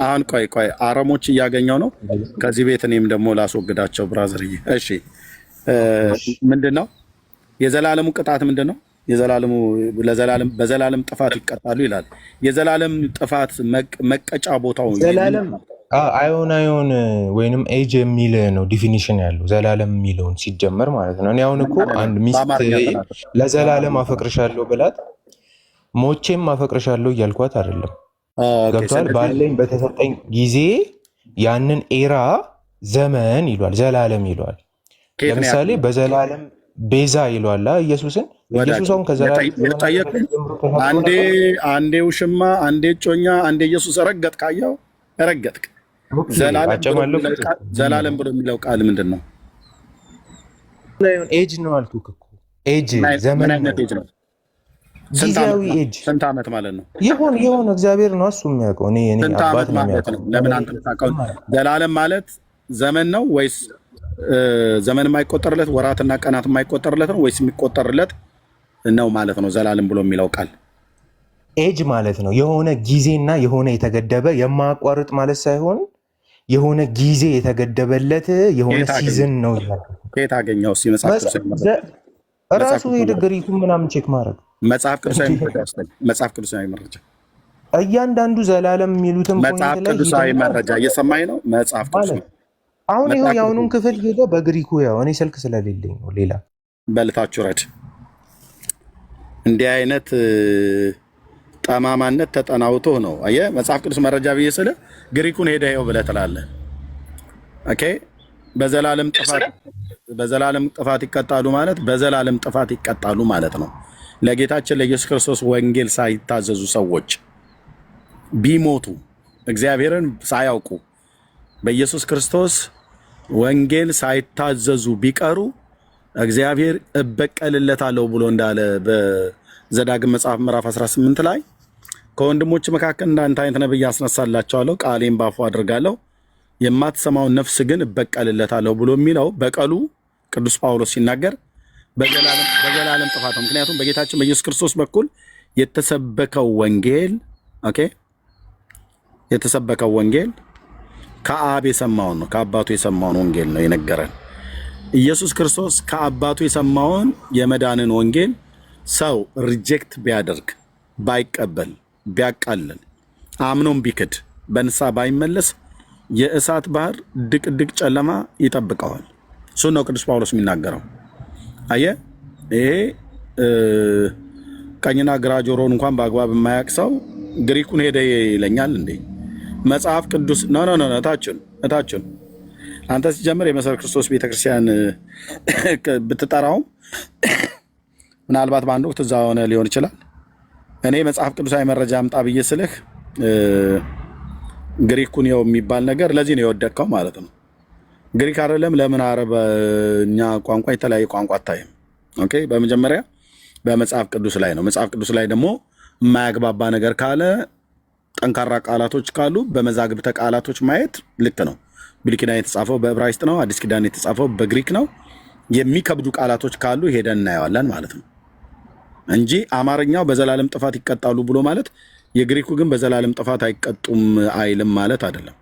አሁን ቆይ አረሞች እያገኘው ነው ከዚህ ቤት፣ እኔም ደግሞ ላስወግዳቸው ብራዘርዬ። እሺ ምንድን ነው የዘላለሙ ቅጣት? ምንድን ነው? የዘላለሙ በዘላለም ጥፋት ይቀጣሉ ይላል። የዘላለም ጥፋት መቀጫ ቦታው ዘላለም አዮን ወይንም ኤጅ የሚል ነው ዲፊኒሽን ያለው ዘላለም የሚለውን ሲጀመር ማለት ነው። እኔ አሁን እኮ አንድ ሚስት ለዘላለም አፈቅርሻለሁ ብላት ሞቼም አፈቅርሻለሁ እያልኳት አይደለም። ገብቷል? ባለኝ በተሰጠኝ ጊዜ ያንን ኤራ ዘመን ይሏል፣ ዘላለም ይሏል። ለምሳሌ በዘላለም ቤዛ ይሏል ኢየሱስን። ኢየሱስ አሁን ከዘላለም አንዴ ውሽማ፣ አንዴ ጮኛ፣ አንዴ ኢየሱስ ረገጥ ካየው ረገጥክ። ዘላለም ብሎ የሚለው ቃል ምንድን ነው? ኤጅ ነው አልኩህ እኮ ኤጅ ዘመን ነው። ጊዜያዊ ኤጅ ስንት ዓመት ማለት ነው? ይሆን እግዚአብሔር ነው እሱ የሚያውቀው። እኔ አባት ነው የሚያውቀው። ለምን አንተ ታውቀው? ዘላለም ማለት ዘመን ነው ወይስ ዘመን የማይቆጠርለት ወራትና ቀናት የማይቆጠርለት ነው ወይስ የሚቆጠርለት ነው ማለት ነው? ዘላለም ብሎ የሚለው ቃል ኤጅ ማለት ነው የሆነ ጊዜና የሆነ የተገደበ የማያቋርጥ ማለት ሳይሆን የሆነ ጊዜ የተገደበለት የሆነ ሲዝን ነው ይላል። ከየት አገኘው? ራሱ የድግሪቱ ምናምን ቼክ ማድረግ መጽሐፍ ቅዱሳዊ መረጃ እያንዳንዱ ዘላለም የሚሉትም መጽሐፍ ቅዱሳዊ መረጃ እየሰማኝ ነው። መጽሐፍ ቅዱስ አሁን ይኸው የአሁኑን ክፍል ሄደ በግሪኩ ያው እኔ ስልክ ስለሌለኝ ነው። ሌላ በልታችሁ ረድ እንዲህ አይነት ጠማማነት ተጠናውቶ ነው። አየህ መጽሐፍ ቅዱስ መረጃ ብዬ ስለ ግሪኩን ሄደ ይኸው ብለህ ትላለህ። ኦኬ በዘላለም ጥፋት ይቀጣሉ ማለት በዘላለም ጥፋት ይቀጣሉ ማለት ነው። ለጌታችን ለኢየሱስ ክርስቶስ ወንጌል ሳይታዘዙ ሰዎች ቢሞቱ እግዚአብሔርን ሳያውቁ በኢየሱስ ክርስቶስ ወንጌል ሳይታዘዙ ቢቀሩ እግዚአብሔር እበቀልለታለሁ ብሎ እንዳለ በዘዳግም መጽሐፍ ምዕራፍ 18 ላይ ከወንድሞች መካከል እንዳንተ አይነት ነብይ አስነሳላቸዋለሁ፣ ቃሌን ባፉ አድርጋለሁ፣ የማትሰማውን ነፍስ ግን እበቀልለታለሁ ብሎ የሚለው በቀሉ ቅዱስ ጳውሎስ ሲናገር በዘላለም ጥፋት ነው። ምክንያቱም በጌታችን በኢየሱስ ክርስቶስ በኩል የተሰበከው ወንጌል የተሰበከው ወንጌል ከአብ የሰማውን ነው፣ ከአባቱ የሰማውን ወንጌል ነው የነገረን። ኢየሱስ ክርስቶስ ከአባቱ የሰማውን የመዳንን ወንጌል ሰው ሪጀክት ቢያደርግ፣ ባይቀበል፣ ቢያቃልል፣ አምኖም ቢክድ፣ በንስሐ ባይመለስ የእሳት ባህር ድቅድቅ ጨለማ ይጠብቀዋል። እሱን ነው ቅዱስ ጳውሎስ የሚናገረው። አየህ ይሄ ቀኝና ግራ ጆሮን እንኳን በአግባብ የማያውቅ ሰው ግሪኩን ሄደ ይለኛል እንዴ? መጽሐፍ ቅዱስ ነው እታችን አንተ ሲጀምር የመሰረት ክርስቶስ ቤተክርስቲያን ብትጠራውም ምናልባት በአንድ ወቅት እዛ ሆነ ሊሆን ይችላል። እኔ መጽሐፍ ቅዱሳዊ መረጃ አምጣ ብዬ ስልህ ግሪኩን የው የሚባል ነገር ለዚህ ነው የወደቅከው ማለት ነው። ግሪክ አይደለም ለምን አረበኛ ቋንቋ የተለያየ ቋንቋ አታይም? ኦኬ በመጀመሪያ በመጽሐፍ ቅዱስ ላይ ነው። መጽሐፍ ቅዱስ ላይ ደግሞ የማያግባባ ነገር ካለ ጠንካራ ቃላቶች ካሉ በመዛግብተ ቃላቶች ማየት ልክ ነው። ብሉይ ኪዳን የተጻፈው በዕብራይስጥ ነው። አዲስ ኪዳን የተጻፈው በግሪክ ነው። የሚከብዱ ቃላቶች ካሉ ሄደን እናየዋለን ማለት ነው እንጂ አማርኛው በዘላለም ጥፋት ይቀጣሉ ብሎ ማለት የግሪኩ ግን በዘላለም ጥፋት አይቀጡም አይልም ማለት አይደለም።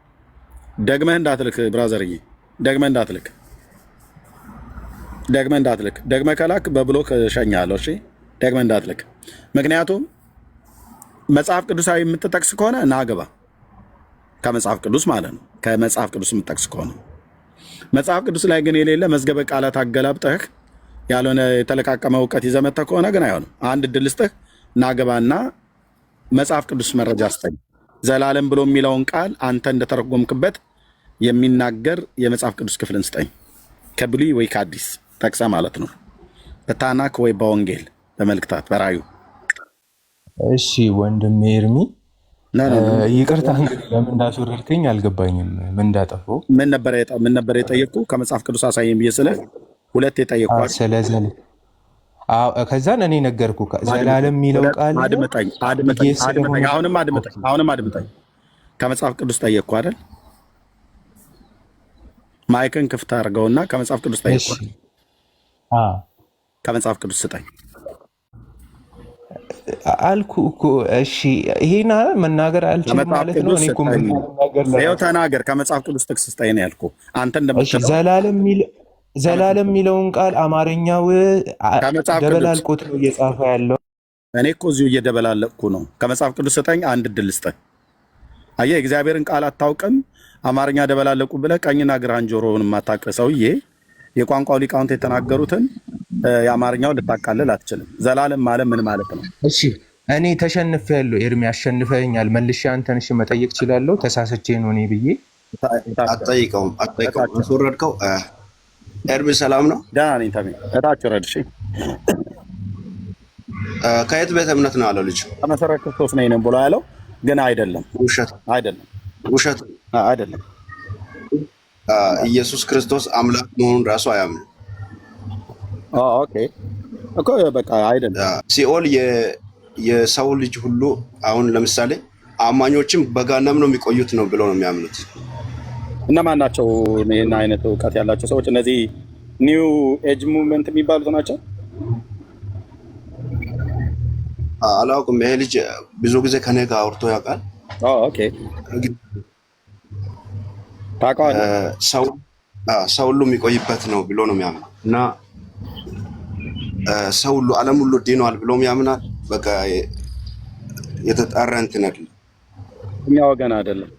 ደግመህ እንዳትልክ ብራዘርዬ፣ ደግመህ እንዳትልክ። ደግመህ ከላክ በብሎክ እሸኛለሁ። እሺ ደግመህ እንዳትልክ። ምክንያቱም መጽሐፍ ቅዱሳዊ የምትጠቅስ ከሆነ ናግባ ከመጽሐፍ ቅዱስ ማለት ነው። ከመጽሐፍ ቅዱስ የምትጠቅስ ከሆነ መጽሐፍ ቅዱስ ላይ ግን የሌለ መዝገበ ቃላት አገላብጠህ ያልሆነ የተለቃቀመ እውቀት ይዘህ መጥተህ ከሆነ ግን አይሆንም። አንድ እድል ስጥህ፣ ናግባና መጽሐፍ ቅዱስ መረጃ ስጠኝ። ዘላለም ብሎ የሚለውን ቃል አንተ እንደተረጎምክበት የሚናገር የመጽሐፍ ቅዱስ ክፍልን ስጠኝ። ከብሉይ ወይ ከአዲስ ጠቅሰህ ማለት ነው። በታናክ ወይ በወንጌል በመልእክታት በራዩ። እሺ ወንድሜ ኤርሚ ይቅርታ እንግዲህ ለምን እንዳስወረድከኝ አልገባኝም። ምን እንዳጠፋው ምን ነበር የጠየቅኩ? ከመጽሐፍ ቅዱስ አሳየኝ ብዬ ስለ ሁለት የጠየቅኩ ስለዘለ ከዛን እኔ ነገርኩ ዘላለም የሚለው ቃል አድምጠኝ። አሁንም አድምጠኝ። ከመጽሐፍ ቅዱስ ጠየቅኩ አይደል? ማይክን ክፍት አድርገውና ከመጽሐፍ ቅዱስ ጠየቅኩ። ከመጽሐፍ ቅዱስ ስጠኝ አልኩ እኮ። እሺ ይሄን መናገር አልችልም ማለት ነው። እኔ እኮ ተናገር። ከመጽሐፍ ቅዱስ ጥቅስ ስጠኝ ነው ያልኩ። አንተ እንደምትለው ዘላለም የሚል ዘላለም የሚለውን ቃል አማርኛው ደበላልቆት ነው እየጻፈ ያለው። እኔ እኮ እዚሁ እየደበላለቅኩ ነው። ከመጽሐፍ ቅዱስ ስጠኝ፣ አንድ እድል ስጠኝ። አየህ፣ እግዚአብሔርን ቃል አታውቅም፣ አማርኛ ደበላለቁ ብለህ ቀኝና ግራህን ጆሮውን የማታውቅ ሰውዬ የቋንቋው ሊቃውንት የተናገሩትን የአማርኛው ልታቃልል አትችልም። ዘላለም ማለት ምን ማለት ነው? እሺ እኔ ተሸንፌያለሁ። ኤርሚ አሸንፈኛል። መልሼ አንተን እሺ መጠየቅ እችላለሁ? ተሳስቼ ነው እኔ ብዬ አትጠይቀውም። አስወረድከው። ኤርሚ ሰላም ነው? ደህና ነኝ። ተሜ እታች ረድ። እሺ ከየት ቤተ እምነት ነው ያለው ልጅ? ከመሰረተ ክርስቶስ ነኝ ብሎ ያለው ግን አይደለም። ውሸት አይደለም። ውሸት አይደለም። ኢየሱስ ክርስቶስ አምላክ መሆኑን ራሱ አያምንም። ኦኬ እኮ በቃ አይደለም። ሲኦል የሰው ልጅ ሁሉ አሁን ለምሳሌ አማኞችም በገሃነም ነው የሚቆዩት ነው ብለው ነው የሚያምኑት። እነማን ናቸው ይህን አይነት እውቀት ያላቸው ሰዎች? እነዚህ ኒው ኤጅ ሙቭመንት የሚባሉት ናቸው። አላውቅም። ይሄ ልጅ ብዙ ጊዜ ከኔ ጋር አውርቶ ያውቃል። ኦኬ ታውቀዋለህ። ሰው ሁሉ የሚቆይበት ነው ብሎ ነው የሚያምነው እና ሰው ሁሉ ዓለም ሁሉ ድኗል ብሎም ያምናል። በቃ የተጣራ እንትን አይደለም፣ እኛ ወገን አይደለም።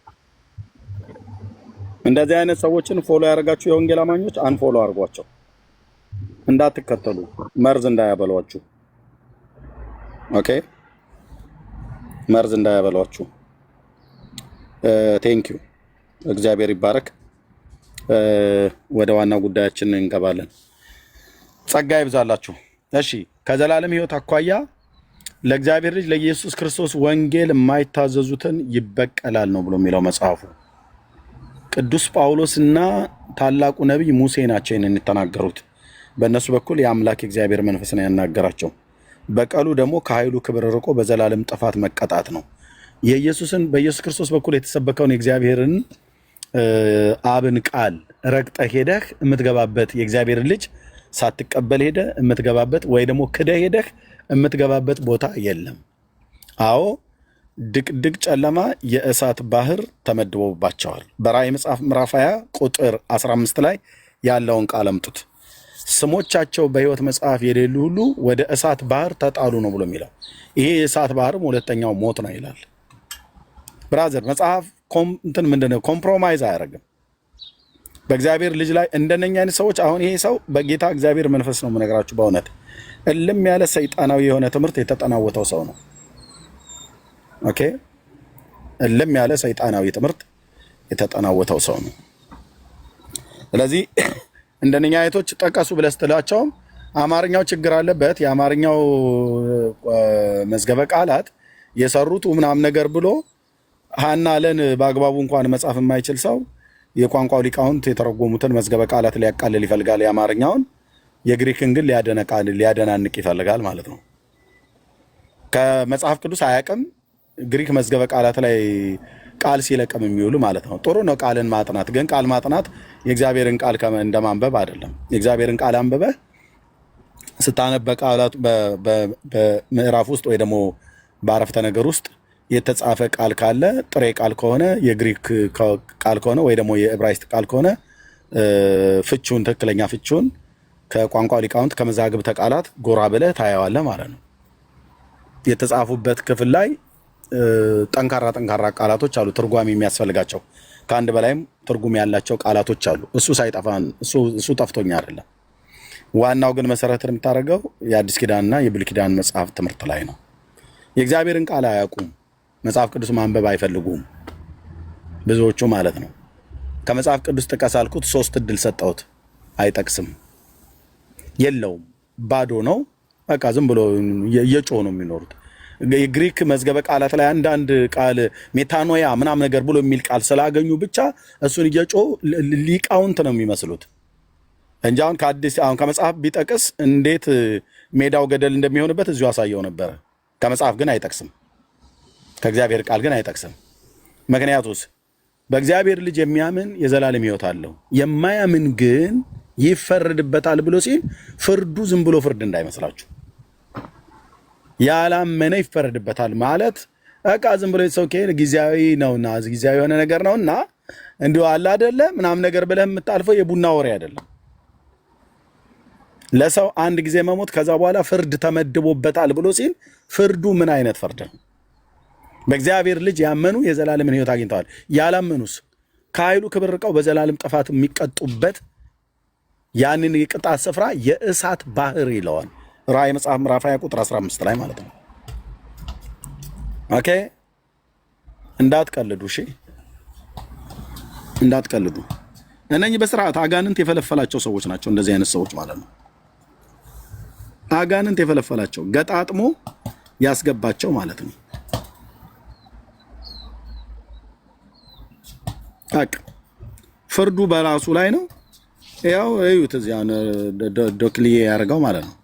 እንደዚህ አይነት ሰዎችን ፎሎ ያደርጋችሁ የወንጌል አማኞች አንፎሎ አድርጓቸው፣ እንዳትከተሉ፣ መርዝ እንዳያበሏችሁ። ኦኬ መርዝ እንዳያበሏችሁ። ቴንክ ዩ። እግዚአብሔር ይባረክ። ወደ ዋናው ጉዳያችን እንገባለን። ጸጋ ይብዛላችሁ። እሺ ከዘላለም ሕይወት አኳያ ለእግዚአብሔር ልጅ ለኢየሱስ ክርስቶስ ወንጌል የማይታዘዙትን ይበቀላል ነው ብሎ የሚለው መጽሐፉ። ቅዱስ ጳውሎስና ታላቁ ነቢይ ሙሴ ናቸው ይህንን የተናገሩት። በእነሱ በኩል የአምላክ እግዚአብሔር መንፈስ ነው ያናገራቸው። በቀሉ ደግሞ ከኃይሉ ክብር ርቆ በዘላለም ጥፋት መቀጣት ነው። በኢየሱስ ክርስቶስ በኩል የተሰበከውን የእግዚአብሔርን አብን ቃል ረግጠ ሄደህ የምትገባበት የእግዚአብሔርን ልጅ ሳትቀበል ሄደ የምትገባበት ወይ ደግሞ ክደ ሄደህ የምትገባበት ቦታ የለም። አዎ ድቅድቅ ጨለማ የእሳት ባህር ተመድቦባቸዋል። በራእይ መጽሐፍ ምዕራፍ 20 ቁጥር 15 ላይ ያለውን ቃል አምጡት። ስሞቻቸው በሕይወት መጽሐፍ የሌሉ ሁሉ ወደ እሳት ባህር ተጣሉ ነው ብሎ የሚለው። ይሄ የእሳት ባህርም ሁለተኛው ሞት ነው ይላል። ብራዘር መጽሐፍ እንትን ምንድነው ኮምፕሮማይዝ አያደርግም በእግዚአብሔር ልጅ ላይ። እንደነኛ አይነት ሰዎች አሁን ይሄ ሰው በጌታ እግዚአብሔር መንፈስ ነው የምነግራችሁ። በእውነት እልም ያለ ሰይጣናዊ የሆነ ትምህርት የተጠናወተው ሰው ነው። ኦኬ እልም ያለ ሰይጣናዊ ትምህርት የተጠናወተው ሰው ነው። ስለዚህ እንደነኛ አይነቶች ጠቀሱ ብለህ ስትላቸውም አማርኛው ችግር አለበት፣ የአማርኛው መዝገበ ቃላት የሰሩት ምናምን ነገር ብሎ ሀና ለን በአግባቡ እንኳን መጻፍ የማይችል ሰው የቋንቋው ሊቃውንት የተረጎሙትን መዝገበ ቃላት ሊያቃልል ይፈልጋል የአማርኛውን፣ የግሪክን ግን ሊያደናንቅ ይፈልጋል ማለት ነው። ከመጽሐፍ ቅዱስ አያቅም ግሪክ መዝገበ ቃላት ላይ ቃል ሲለቅም የሚውሉ ማለት ነው። ጥሩ ነው ቃልን ማጥናት፣ ግን ቃል ማጥናት የእግዚአብሔርን ቃል እንደማንበብ አይደለም። የእግዚአብሔርን ቃል አንብበህ ስታነብ ቃላት በምዕራፍ ውስጥ ወይ ደግሞ በአረፍተ ነገር ውስጥ የተጻፈ ቃል ካለ ጥሬ ቃል ከሆነ የግሪክ ቃል ከሆነ ወይ ደግሞ የዕብራይስጥ ቃል ከሆነ ፍቹን ትክክለኛ ፍቹን ከቋንቋ ሊቃውንት ከመዛግብተ ቃላት ጎራ ብለህ ታየዋለህ ማለት ነው። የተጻፉበት ክፍል ላይ ጠንካራ ቃላቶች አሉ፣ ትርጓሜ የሚያስፈልጋቸው ከአንድ በላይም ትርጉም ያላቸው ቃላቶች አሉ። እሱ ሳይጠፋን እሱ ጠፍቶኛ አይደለም። ዋናው ግን መሰረት የምታደርገው የአዲስ ኪዳንና የብሉይ ኪዳን መጽሐፍ ትምህርት ላይ ነው። የእግዚአብሔርን ቃል አያውቁም። መጽሐፍ ቅዱስ ማንበብ አይፈልጉም ብዙዎቹ ማለት ነው። ከመጽሐፍ ቅዱስ ጥቀስ አልኩት፣ 3 እድል ሰጠሁት፣ አይጠቅስም፣ የለውም፣ ባዶ ነው። በቃ ዝም ብሎ እየጮሁ ነው የሚኖሩት። የግሪክ መዝገበ ቃላት ላይ አንዳንድ ቃል ሜታኖያ ምናምን ነገር ብሎ የሚል ቃል ስላገኙ ብቻ እሱን እየጮሁ ሊቃውንት ነው የሚመስሉት እንጂ አሁን ከመጽሐፍ ቢጠቅስ እንዴት ሜዳው ገደል እንደሚሆንበት እዚሁ አሳየው ነበረ። ከመጽሐፍ ግን አይጠቅስም፣ ከእግዚአብሔር ቃል ግን አይጠቅስም። ምክንያቱስ በእግዚአብሔር ልጅ የሚያምን የዘላለም ሕይወት አለው፣ የማያምን ግን ይፈረድበታል ብሎ ሲል ፍርዱ ዝም ብሎ ፍርድ እንዳይመስላችሁ። ያላመነ ይፈረድበታል ማለት በቃ ዝም ብሎ ሰው ጊዜያዊ ነውና ጊዜያዊ የሆነ ነገር ነውና እንዲሁ አለ አይደለ ምናምን ነገር ብለህ የምታልፈው የቡና ወሬ አይደለም። ለሰው አንድ ጊዜ መሞት ከዛ በኋላ ፍርድ ተመድቦበታል ብሎ ሲል ፍርዱ ምን አይነት ፍርድ ነው? በእግዚአብሔር ልጅ ያመኑ የዘላለምን ሕይወት አግኝተዋል። ያላመኑስ ከኃይሉ ክብር ርቀው በዘላለም ጥፋት የሚቀጡበት ያንን የቅጣት ስፍራ የእሳት ባህር ይለዋል። ራእይ መጽሐፍ ምዕራፍ 20 ቁጥር 15 ላይ ማለት ነው። ኦኬ እንዳትቀልዱ፣ እሺ እንዳትቀልዱ። እነኚህ በስርዓት አጋንንት የፈለፈላቸው ሰዎች ናቸው። እንደዚህ አይነት ሰዎች ማለት ነው። አጋንንት የፈለፈላቸው ገጣጥሞ ያስገባቸው ማለት ነው። ታቅ ፍርዱ በራሱ ላይ ነው። ያው እዩት እዚያ ዶክሊዬ ያደርገው ማለት ነው።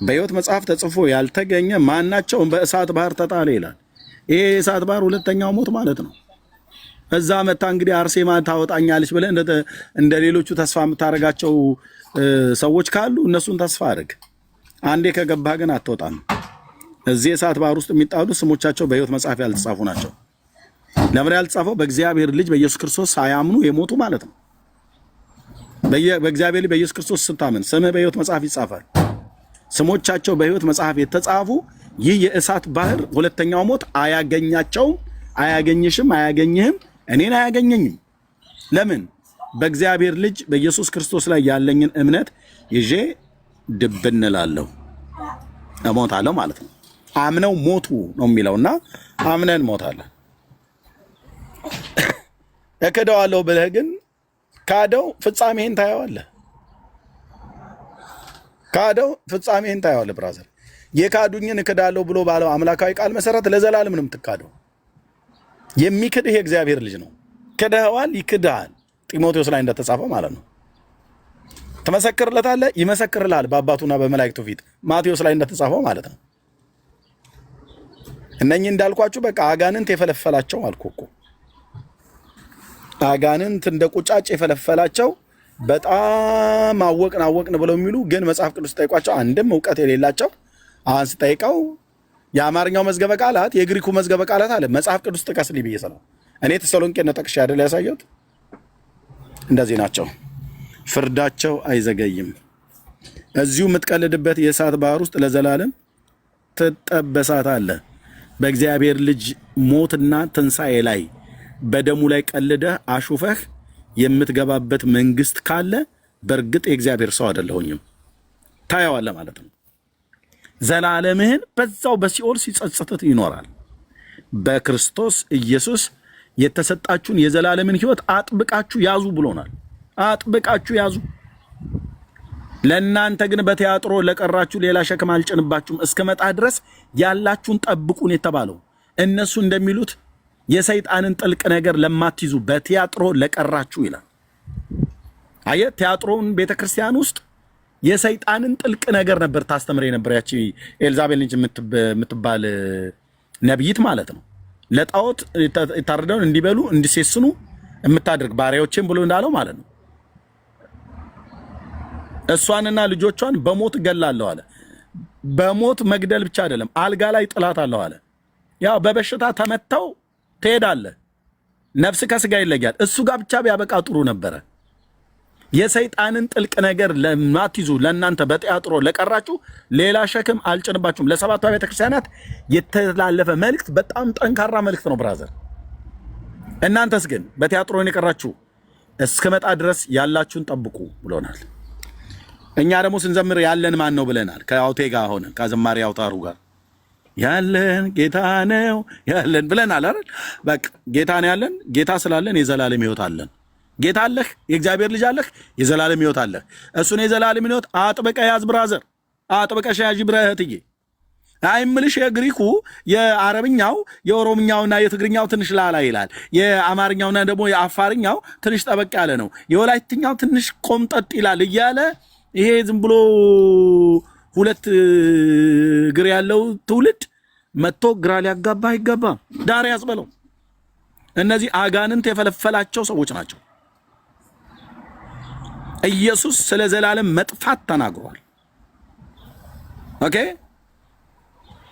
በሕይወት መጽሐፍ ተጽፎ ያልተገኘ ማናቸውም በእሳት ባህር ተጣለ ይላል። ይሄ የእሳት ባህር ሁለተኛው ሞት ማለት ነው። እዛ መታ እንግዲህ አርሴማ ታወጣኛለች ብለህ እንደ ሌሎቹ ተስፋ የምታደርጋቸው ሰዎች ካሉ እነሱን ተስፋ አድርግ። አንዴ ከገባህ ግን አትወጣም። እዚህ የእሳት ባህር ውስጥ የሚጣሉ ስሞቻቸው በሕይወት መጽሐፍ ያልተጻፉ ናቸው። ለምን ያልተጻፈው? በእግዚአብሔር ልጅ በኢየሱስ ክርስቶስ ሳያምኑ የሞቱ ማለት ነው። በእግዚአብሔር ልጅ በኢየሱስ ክርስቶስ ስታምን ስምህ በሕይወት መጽሐፍ ይጻፋል። ስሞቻቸው በሕይወት መጽሐፍ የተጻፉ ይህ የእሳት ባህር ሁለተኛው ሞት አያገኛቸውም። አያገኝሽም፣ አያገኝህም፣ እኔን አያገኘኝም። ለምን? በእግዚአብሔር ልጅ በኢየሱስ ክርስቶስ ላይ ያለኝን እምነት ይዤ ድብን እላለሁ፣ እሞታለሁ ማለት ነው። አምነው ሞቱ ነው የሚለውና አምነን ሞታለን። እክደዋለሁ ብለህ ግን ካደው ፍጻሜህን ታየዋለህ። ካደው ፍጻሜህን ታየዋለህ። ብራዘር የካዱኝን እክዳለሁ ብሎ ባለው አምላካዊ ቃል መሰረት ለዘላለም ነው የምትካደው። የሚክድህ የእግዚአብሔር ልጅ ነው። ክደኸዋል፣ ይክድሃል። ጢሞቴዎስ ላይ እንደተጻፈው ማለት ነው። ትመሰክርለታለህ፣ ይመሰክርልሃል በአባቱና በመላእክቱ ፊት። ማቴዎስ ላይ እንደተጻፈው ማለት ነው። እነኚህ እንዳልኳችሁ በቃ አጋንንት የፈለፈላቸው አልኩ እኮ። አጋንንት እንደ ቁጫጭ የፈለፈላቸው በጣም አወቅን ብለው የሚሉ ግን መጽሐፍ ቅዱስ ጠይቋቸው አንድም እውቀት የሌላቸው። አሁን ስጠይቀው የአማርኛው መዝገበ ቃላት የግሪኩ መዝገበ ቃላት አለ። መጽሐፍ ቅዱስ ጥቀስልኝ ብዬ ስለው እኔ ተሰሎንቄን ጠቅሼ አይደል ያሳየሁት። እንደዚህ ናቸው። ፍርዳቸው አይዘገይም። እዚሁ የምትቀልድበት የእሳት ባህር ውስጥ ለዘላለም ትጠበሳታለህ። በእግዚአብሔር ልጅ ሞትና ትንሣኤ ላይ በደሙ ላይ ቀልደህ አሹፈህ የምትገባበት መንግስት ካለ በእርግጥ የእግዚአብሔር ሰው አይደለሁኝም ታየዋለህ ማለት ነው። ዘላለምህን በዛው በሲኦል ሲጸጽትት ይኖራል። በክርስቶስ ኢየሱስ የተሰጣችሁን የዘላለምን ሕይወት አጥብቃችሁ ያዙ ብሎናል። አጥብቃችሁ ያዙ። ለእናንተ ግን በቲያጥሮ ለቀራችሁ ሌላ ሸክም አልጭንባችሁም፣ እስከመጣ ድረስ ያላችሁን ጠብቁን የተባለው እነሱ እንደሚሉት የሰይጣንን ጥልቅ ነገር ለማትይዙ በቲያጥሮ ለቀራችሁ ይላል። አየህ፣ ቲያጥሮን ቤተክርስቲያን ውስጥ የሰይጣንን ጥልቅ ነገር ነበር ታስተምር የነበር ያቺ ኤልዛቤል ልጅ የምትባል ነብይት ማለት ነው። ለጣዖት የታረደውን እንዲበሉ እንዲሴስኑ የምታደርግ ባሪያዎችን ብሎ እንዳለው ማለት ነው። እሷንና ልጆቿን በሞት እገላለሁ አለ። በሞት መግደል ብቻ አይደለም አልጋ ላይ ጥላት አለው አለ። ያው በበሽታ ተመተው ትሄዳለህ፣ ነፍስ ከስጋ ይለያል። እሱ ጋር ብቻ ቢያበቃ ጥሩ ነበረ። የሰይጣንን ጥልቅ ነገር ለማትይዙ ለእናንተ በቲያጥሮ ለቀራችሁ ሌላ ሸክም አልጭንባችሁም። ለሰባቱ ቤተ ክርስቲያናት የተላለፈ መልእክት በጣም ጠንካራ መልእክት ነው ብራዘር። እናንተስ ግን በቲያጥሮን የቀራችሁ እስከመጣ ድረስ ያላችሁን ጠብቁ ብሎናል። እኛ ደግሞ ስንዘምር ያለን ማን ነው ብለናል። ከአውቴ ጋር ሆነ ከዘማሪ አውታሩ ጋር ያለን ጌታ ነው ያለን ብለናል አይደል? በቃ ጌታ ነው ያለን። ጌታ ስላለን የዘላለም ሕይወት አለን። ጌታ አለህ፣ የእግዚአብሔር ልጅ አለህ፣ የዘላለም ሕይወት አለህ። እሱን የዘላለም ሕይወት አጥብቀ ያዝ ብራዘር፣ አጥብቀ ያዥ ብረህትዬ። አይምልሽ የግሪኩ የአረብኛው የኦሮምኛውና የትግርኛው ትንሽ ላላ ይላል። የአማርኛውና ደግሞ የአፋርኛው ትንሽ ጠበቅ ያለ ነው። የወላይትኛው ትንሽ ቆምጠጥ ይላል እያለ ይሄ ዝም ብሎ ሁለት እግር ያለው ትውልድ መጥቶ ግራ ሊያጋባ አይገባም። ዳር ያስበለው። እነዚህ አጋንንት የፈለፈላቸው ሰዎች ናቸው። ኢየሱስ ስለ ዘላለም መጥፋት ተናግሯል። ኦኬ፣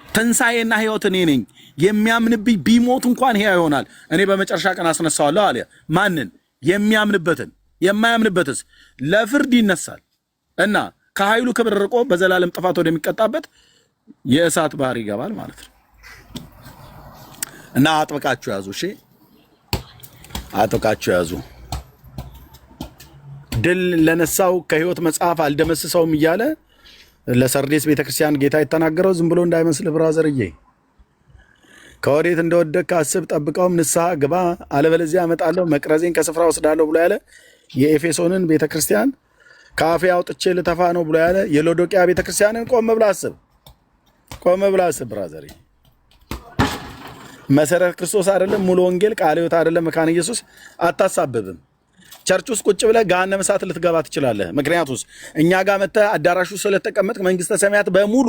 ትንሣኤና ሕይወት እኔ ነኝ፣ የሚያምንብኝ ቢሞት እንኳን ሕያው ይሆናል፣ እኔ በመጨረሻ ቀን አስነሳዋለሁ አለ። ማንን? የሚያምንበትን። የማያምንበትስ ለፍርድ ይነሳል እና ከኃይሉ ክብር ርቆ በዘላለም ጥፋት ወደሚቀጣበት የእሳት ባህር ይገባል ማለት ነው። እና አጥብቃችሁ ያዙ። እሺ አጥብቃችሁ ያዙ። ድል ለነሳው ከሕይወት መጽሐፍ አልደመስሰውም እያለ ለሰርዴስ ቤተክርስቲያን ጌታ የተናገረው ዝም ብሎ እንዳይመስል ብራዘርዬ። ከወዴት እንደወደቅክ አስብ፣ ጠብቀውም ንስሐ ግባ፣ አለበለዚያ አመጣለሁ መቅረዜን ከስፍራ ወስዳለሁ ብሎ ያለ የኤፌሶንን ቤተክርስቲያን ከአፌ አውጥቼ ልተፋ ነው ብሎ ያለ የሎዶቅያ ቤተክርስቲያንን ቆም ብለህ አስብ። ቆም ብለህ አስብ ብራዘር። መሰረት ክርስቶስ አይደለም፣ ሙሉ ወንጌል ቃለ ሕይወት አይደለም፣ መካነ ኢየሱስ አታሳብብም። ቸርች ውስጥ ቁጭ ብለህ ገሃነመ እሳት ልትገባ ትችላለህ። ምክንያቱስ እኛ ጋር መተህ አዳራሹ ስለተቀመጥክ መንግስተ ሰማያት በሙሉ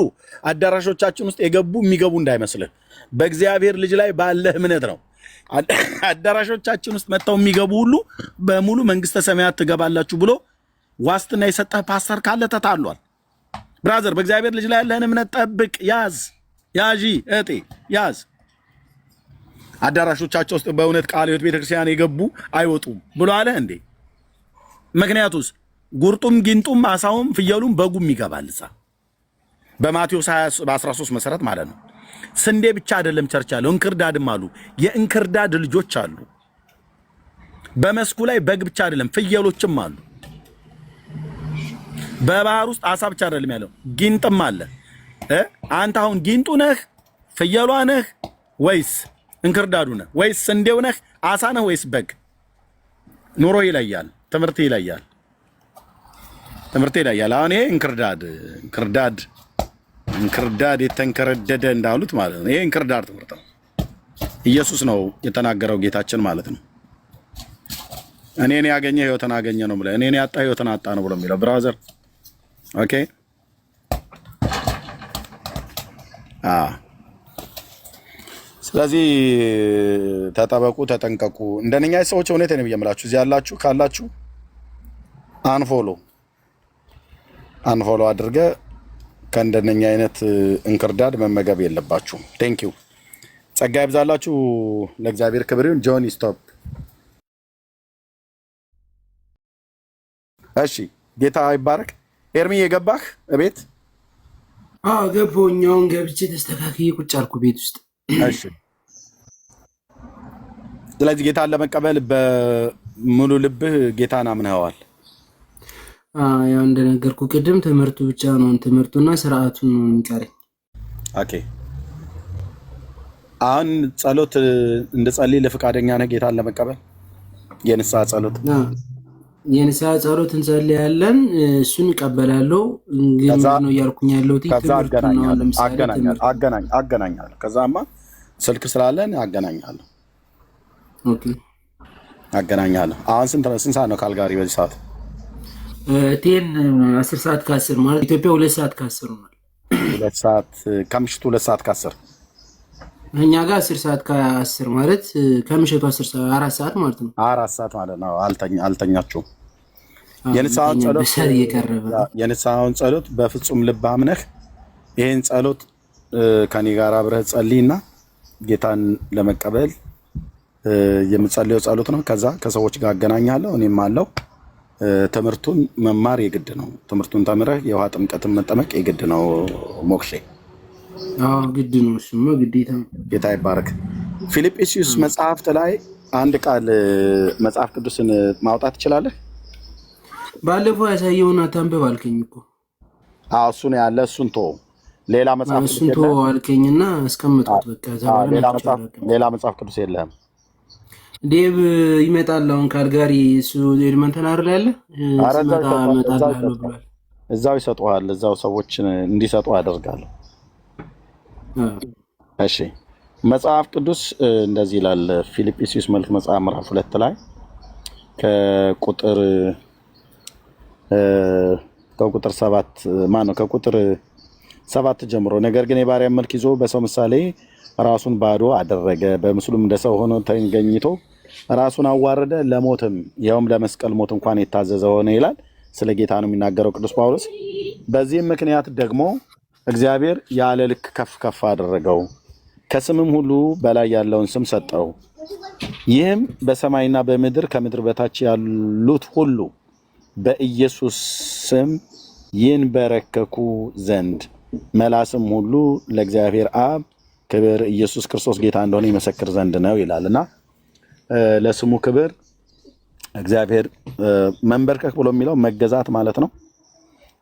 አዳራሾቻችን ውስጥ የገቡ የሚገቡ እንዳይመስልህ። በእግዚአብሔር ልጅ ላይ ባለህ እምነት ነው። አዳራሾቻችን ውስጥ መተው የሚገቡ ሁሉ በሙሉ መንግስተ ሰማያት ትገባላችሁ ብሎ ዋስትና የሰጠህ ፓስተር ካለ ተታሏል። ብራዘር በእግዚአብሔር ልጅ ላይ ያለህን እምነት ጠብቅ፣ ያዝ፣ ያዢ እህቴ ያዝ። አዳራሾቻቸው ውስጥ በእውነት ቃለ ሕይወት ቤተክርስቲያን የገቡ አይወጡም ብሎ አለ እንዴ? ምክንያቱስ ጉርጡም ጊንጡም አሳውም ፍየሉም በጉም ይገባል እዛ በማቴዎስ 13 መሰረት ማለት ነው። ስንዴ ብቻ አይደለም ቸርች አለው፣ እንክርዳድም አሉ። የእንክርዳድ ልጆች አሉ። በመስኩ ላይ በግ ብቻ አይደለም ፍየሎችም አሉ። በባህር ውስጥ አሳ ብቻ አይደለም ያለው፣ ጊንጥም አለ። አንተ አሁን ጊንጡ ነህ፣ ፍየሏ ነህ ወይስ እንክርዳዱ ነህ? ወይስ ስንዴው ነህ? አሳ ነህ ወይስ በግ? ኑሮ ይለያል፣ ትምህርት ይለያል፣ ትምህርት ይለያል። አሁን ይሄ እንክርዳድ የተንከረደደ እንዳሉት ማለት ነው። ይሄ እንክርዳድ ትምህርት ነው። ኢየሱስ ነው የተናገረው ጌታችን ማለት ነው። እኔን ያገኘ ሕይወትን አገኘ ነው ብለ፣ እኔን ያጣ ሕይወትን አጣ ነው ብሎ የሚለው ብራዘር። ኦኬ ስለዚህ ተጠበቁ፣ ተጠንቀቁ። እንደነኛ ሰዎች እውነት ነው የምላችሁ። እዚህ ያላችሁ ካላችሁ አንፎሎ አድርገ ከእንደነኛ አይነት እንክርዳድ መመገብ የለባችሁ። ቴንክ ዩ። ጸጋ ይብዛላችሁ። ለእግዚአብሔር ክብር ይሁን። ጆኒ ስቶፕ። እሺ ጌታ ይባረክ። ኤርሚ የገባህ እቤት? አዎ ገባሁኝ። አሁን ገብቼ ተስተካክዬ ቁጭ አልኩ ቤት ውስጥ። እሺ ስለዚህ ጌታን ለመቀበል በሙሉ ልብህ ጌታን አምነኸዋል? ያው እንደነገርኩ ቅድም ትምህርቱ ብቻ ነው፣ ትምህርቱና ስርዓቱን ነው የሚቀረኝ። ኦኬ አሁን ጸሎት እንድጸልይ ለፍቃደኛ ነህ ጌታን ለመቀበል? የንስሐ ጸሎት የንስሐ ጸሎት እንጸልያለን፣ እሱን እቀበላለሁ። ግን ነው እያልኩኝ ያለሁት አገናኛለሁ። ከዛማ ስልክ ስላለን አገናኛለሁ። ኦኬ አገናኛለሁ። አሁን ስንት ሰዓት ነው ካልጋሪ በዚህ ሰዓት? 10 ሰዓት ከ10 ማለት ኢትዮጵያ 2 ሰዓት ከ10 ነው። 2 ሰዓት ከምሽቱ 2 ሰዓት ከ10 እኛ ጋር 10 ሰዓት ከ10 ማለት ከምሽቱ 10 ሰዓት 4 ሰዓት ማለት ነው። 4 ሰዓት ማለት ነው። አልተኛችሁም። የንስሐውን ጸሎት በፍጹም ልብ አምነህ ይሄን ጸሎት ከኔ ጋር አብረህ ጸልይና ጌታን ለመቀበል የምጸልየው ጸሎት ነው። ከዛ ከሰዎች ጋር አገናኛለሁ። እኔም አለው ትምህርቱን መማር የግድ ነው። ትምህርቱን ተምረህ የውሃ ጥምቀትን መጠመቅ የግድ ነው። ሞክሼ ግድ ነው። እሱማ ግዴታ ነው። ጌታ ይባረክ። ፊልጵስዩስ መጽሐፍት ላይ አንድ ቃል መጽሐፍ ቅዱስን ማውጣት ትችላለህ? ባለፈው ያሳየውና ታንበብ አልከኝ እኮ። እሱን ያለ እሱን ቶ ሌላ መጽሐፍ እሱን ቶ አልከኝና አስቀምጡት በቃ። ሌላ መጽሐፍ ቅዱስ የለህም? ዴቭ ይመጣል አሁን ካልጋሪ። እሱ ኤድመንተን አይደል ያለ? እመጣለሁ ብሏል። እዛው ይሰጡሃል። እዛው ሰዎች እንዲሰጡ አደርጋለሁ። እሺ መጽሐፍ ቅዱስ እንደዚህ ይላል። ፊልጵስዩስ መልእክት መጽሐፍ ምዕራፍ 2 ላይ ከቁጥር 7 ጀምሮ ነገር ግን የባሪያ መልክ ይዞ በሰው ምሳሌ ራሱን ባዶ አደረገ፣ በምስሉም እንደ ሰው ሆኖ ተገኝቶ ራሱን አዋረደ፣ ለሞትም ይኸውም ለመስቀል ሞት እንኳን የታዘዘ ሆነ ይላል። ስለ ጌታ ነው የሚናገረው ቅዱስ ጳውሎስ። በዚህም ምክንያት ደግሞ እግዚአብሔር ያለ ልክ ከፍ ከፍ አደረገው፣ ከስምም ሁሉ በላይ ያለውን ስም ሰጠው። ይህም በሰማይና በምድር ከምድር በታች ያሉት ሁሉ በኢየሱስ ስም ይንበረከኩ ዘንድ መላስም ሁሉ ለእግዚአብሔር አብ ክብር ኢየሱስ ክርስቶስ ጌታ እንደሆነ ይመሰክር ዘንድ ነው ይላልና ለስሙ ክብር እግዚአብሔር መንበርከክ ብሎ የሚለው መገዛት ማለት ነው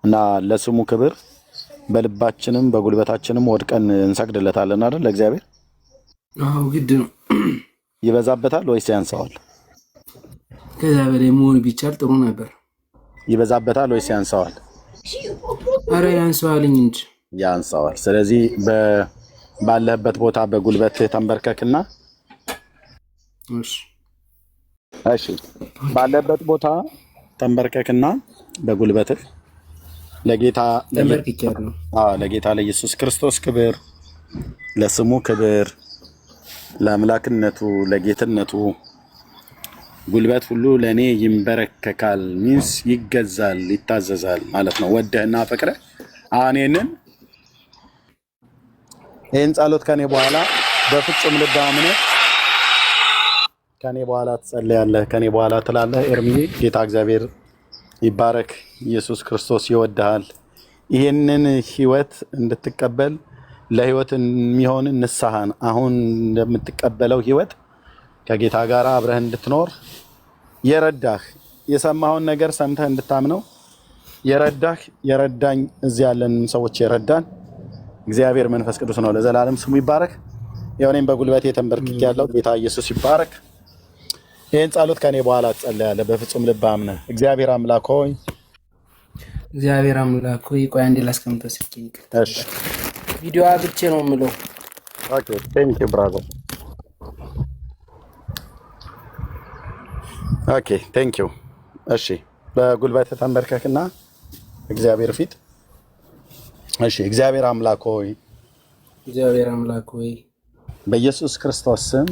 እና ለስሙ ክብር በልባችንም በጉልበታችንም ወድቀን እንሰግድለታለን አይደል ለእግዚአብሔር። አዎ ግድ ነው። ይበዛበታል ወይስ ያንሰዋል? ከዛ በላይ መሆን ቢቻል ጥሩ ነበር። ይበዛበታል ወይስ ያንሰዋል? አረ ያንሰዋልኝ እንጂ ያንሰዋል። ስለዚህ ባለህበት ቦታ በጉልበትህ ተንበርከክና እሺ ባለህበት ቦታ ተንበርከክና በጉልበትህ ለጌታ ለኢየሱስ ክርስቶስ ክብር፣ ለስሙ ክብር፣ ለአምላክነቱ ለጌትነቱ ጉልበት ሁሉ ለኔ ይንበረከካል ሚንስ ይገዛል ይታዘዛል ማለት ነው። ወደህና ፈቅረህ ይህን ጸሎት ከኔ በኋላ በፍጹም ልብ አምነህ ከኔ በኋላ ትጸልያለህ፣ ከኔ በኋላ ትላለህ። ኤርምዬ ጌታ እግዚአብሔር ይባረክ። ኢየሱስ ክርስቶስ ይወድሃል። ይህንን ህይወት እንድትቀበል ለህይወት የሚሆን ንስሐን አሁን እንደምትቀበለው ህይወት ከጌታ ጋር አብረህ እንድትኖር የረዳህ የሰማኸውን ነገር ሰምተህ እንድታምነው የረዳኝ እዚህ ያለን ሰዎች የረዳን እግዚአብሔር መንፈስ ቅዱስ ነው። ለዘላለም ስሙ ይባረክ። የሆነም በጉልበት የተንበርክክ ያለው ጌታ ኢየሱስ ይባረክ። ይህን ጸሎት ከኔ በኋላ ትጸልያለህ በፍጹም ልብ አምነህ። እግዚአብሔር አምላክ ሆይ ቆይ አንዴ ላስቀምጠው ስልኬን። እሺ ቪዲዮ አብቼ ነው የምለው። ኦኬ ቴንክ ዩ ብራዘር። ኦኬ ቴንክ ዩ። እሺ በጉልበት ተንበርከክና እግዚአብሔር ፊት። እሺ እግዚአብሔር አምላክ ሆይ በኢየሱስ ክርስቶስ ስም